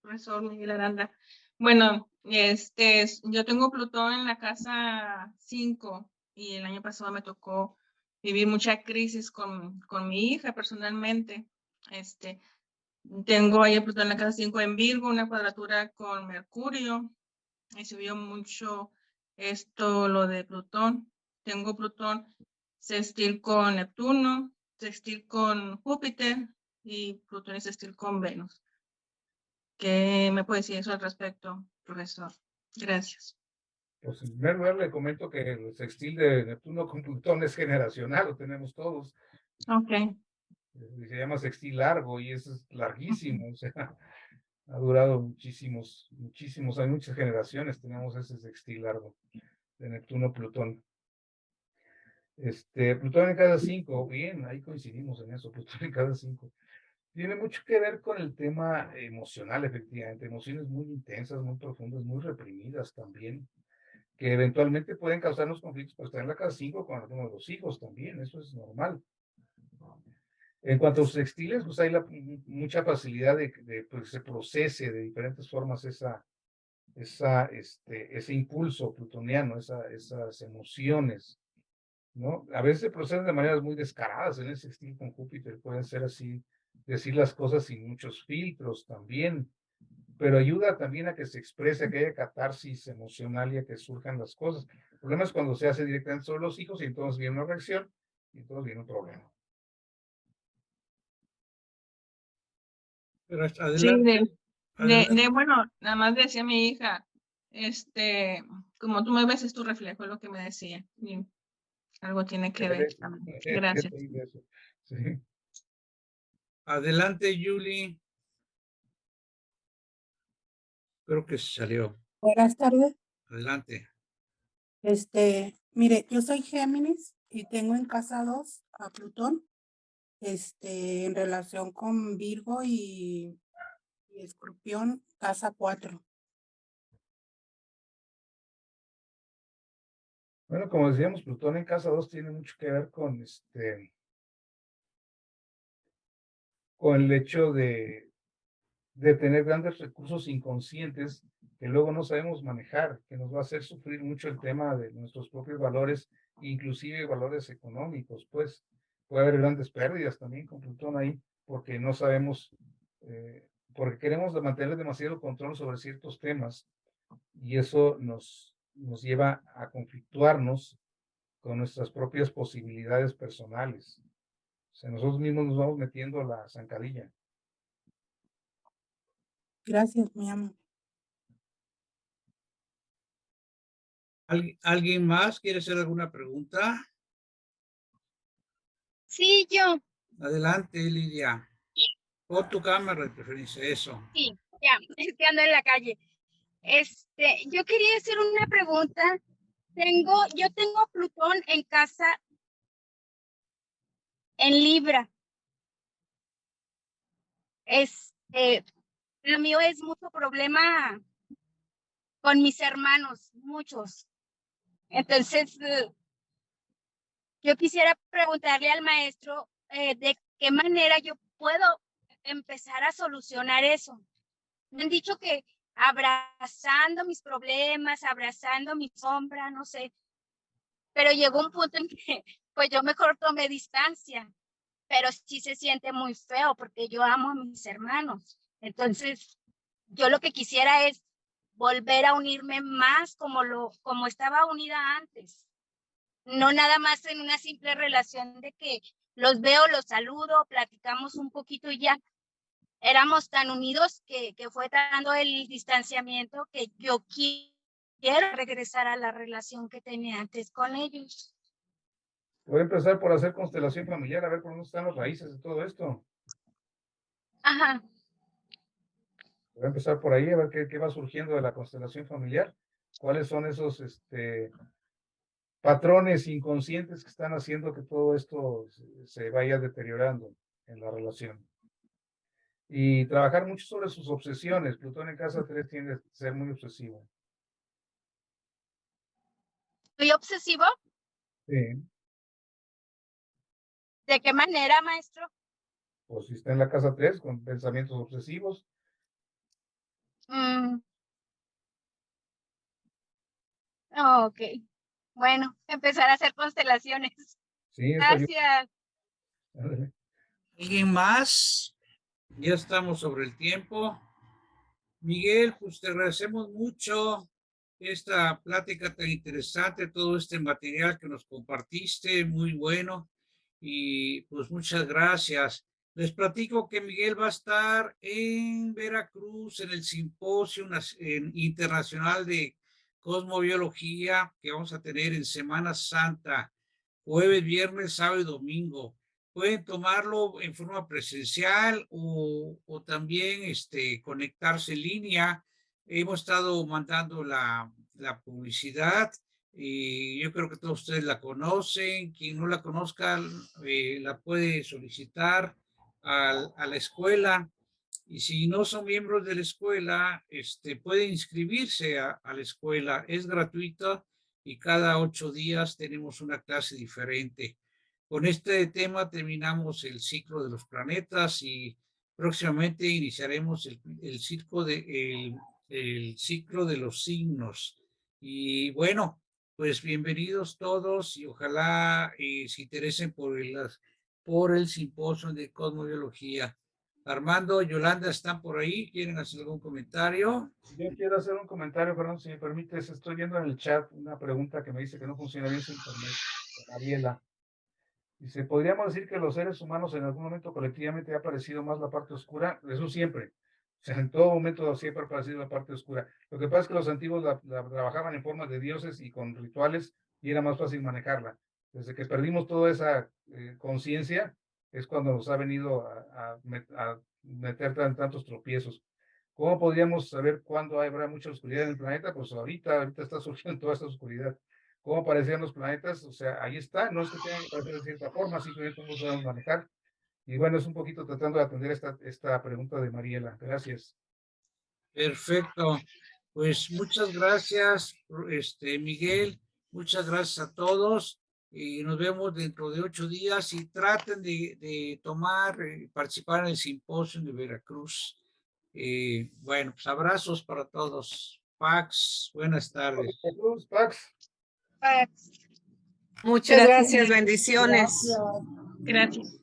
profesor Miguel Aranda. Bueno, yo tengo Plutón en la casa 5 y el año pasado me tocó vivir mucha crisis con mi hija personalmente. Tengo ahí Plutón en la casa 5 en Virgo, una cuadratura con Mercurio, y se vio mucho lo de Plutón. Tengo Plutón sextil con Neptuno, sextil con Júpiter y Plutón y sextil con Venus. ¿Qué me puede decir eso al respecto, profesor? Gracias. Pues en primer lugar le comento que el sextil de Neptuno con Plutón es generacional, lo tenemos todos. Ok. Se llama sextil largo y eso es larguísimo, o sea, ha durado muchísimos años, muchas generaciones tenemos ese sextil largo de Neptuno-Plutón. Plutón en casa 5, bien, ahí coincidimos en eso, Plutón en casa 5. Tiene mucho que ver con el tema emocional, efectivamente, emociones muy intensas, muy profundas, muy reprimidas también, que eventualmente pueden causarnos conflictos, pero estar en la casa 5 con alguno de los hijos también, eso es normal. En cuanto a los textiles, pues hay mucha facilidad de pues, se procese de diferentes formas ese impulso plutoniano, esas emociones, ¿no? A veces se procesan de maneras muy descaradas en ese sextil con Júpiter, pueden ser así, decir las cosas sin muchos filtros también, pero ayuda también a que se exprese, a que haya catarsis emocional y a que surjan las cosas. El problema es cuando se hace directamente sobre los hijos y entonces viene una reacción y entonces viene un problema. Pero Sí, adelante. bueno, nada más decía mi hija, como tú me ves es tu reflejo, es lo que me decía. Y algo tiene que ver también. Gracias. Sí. Adelante, Julie. Creo que salió. Buenas tardes. Adelante. Mire, yo soy Géminis y tengo en casa 2 a Plutón, en relación con Virgo y Escorpión, casa 4. Bueno, como decíamos, Plutón en casa 2 tiene mucho que ver con con el hecho de tener grandes recursos inconscientes que luego no sabemos manejar, que nos va a hacer sufrir mucho el tema de nuestros propios valores, inclusive valores económicos, pues puede haber grandes pérdidas también con Plutón ahí, porque no sabemos, porque queremos mantener demasiado control sobre ciertos temas y eso nos lleva a conflictuarnos con nuestras propias posibilidades personales. O sea, nosotros mismos nos vamos metiendo la zancadilla. Gracias, mi amor. ¿Alguien más quiere hacer alguna pregunta? Sí, yo. Adelante, Lidia. Pon tu cámara de preferencia, eso. Sí, ya, es que ando en la calle. Yo quería hacer una pregunta. Yo tengo Plutón en casa en Libra. Lo mío es mucho problema con mis hermanos, muchos. Entonces, yo quisiera preguntarle al maestro de qué manera yo puedo empezar a solucionar eso. Me han dicho que abrazando mis problemas, abrazando mi sombra, no sé. Pero llegó un punto en que pues yo mejor tomé distancia, pero sí se siente muy feo porque yo amo a mis hermanos. Entonces, yo lo que quisiera es volver a unirme más como estaba unida antes. No nada más en una simple relación de que los veo, los saludo, platicamos un poquito y ya. Éramos tan unidos que fue dando el distanciamiento que yo quiero regresar a la relación que tenía antes con ellos. Voy a empezar por hacer constelación familiar, a ver por dónde están las raíces de todo esto. Ajá. Voy a empezar por ahí, a ver qué va surgiendo de la constelación familiar. ¿Cuáles son esos patrones inconscientes que están haciendo que todo esto se vaya deteriorando en la relación? Y trabajar mucho sobre sus obsesiones. Plutón en casa 3 tiende a ser muy obsesivo. ¿Soy obsesivo? Sí. ¿De qué manera, maestro? Pues si está en la casa 3 con pensamientos obsesivos. Ok. Bueno, empezar a hacer constelaciones. Sí, Gracias. ¿Alguien más? Ya estamos sobre el tiempo. Miguel, pues te agradecemos mucho esta plática tan interesante, todo este material que nos compartiste, muy bueno. Y pues muchas gracias. Les platico que Miguel va a estar en Veracruz en el Simposio Internacional de Cosmobiología que vamos a tener en Semana Santa, jueves, viernes, sábado y domingo. Pueden tomarlo en forma presencial o también conectarse en línea. Hemos estado mandando la publicidad y yo creo que todos ustedes la conocen. Quien no la conozca, la puede solicitar a la escuela. Y si no son miembros de la escuela, pueden inscribirse a la escuela. Es gratuita y cada 8 días tenemos una clase diferente. Con este tema terminamos el ciclo de los planetas y próximamente iniciaremos el ciclo de los signos. Y bueno, pues bienvenidos todos y ojalá se interesen por el simposio de cosmobiología. Armando, Yolanda, ¿están por ahí? ¿Quieren hacer algún comentario? Yo quiero hacer un comentario, perdón, si me permites. Estoy viendo en el chat una pregunta que me dice que no funciona bien su internet. Ariela. Dice, ¿podríamos decir que los seres humanos en algún momento colectivamente ha aparecido más la parte oscura? Eso siempre. O sea, en todo momento siempre ha aparecido la parte oscura. Lo que pasa es que los antiguos la trabajaban en forma de dioses y con rituales y era más fácil manejarla. Desde que perdimos toda esa conciencia es cuando nos ha venido a meter tantos tropiezos. ¿Cómo podríamos saber cuándo habrá mucha oscuridad en el planeta? Pues ahorita está surgiendo toda esta oscuridad. ¿Cómo aparecían los planetas? O sea, ahí está, no es que tengan que aparecer de cierta forma, simplemente no sabemos manejar. Y bueno, es un poquito tratando de atender esta pregunta de Mariela. Gracias. Perfecto. Pues muchas gracias, Miguel. Muchas gracias a todos. Y nos vemos dentro de 8 días y traten de participar en el simposio de Veracruz. Bueno, pues abrazos para todos. Pax, buenas tardes. Pax. Pax. Muchas gracias, bendiciones. Gracias.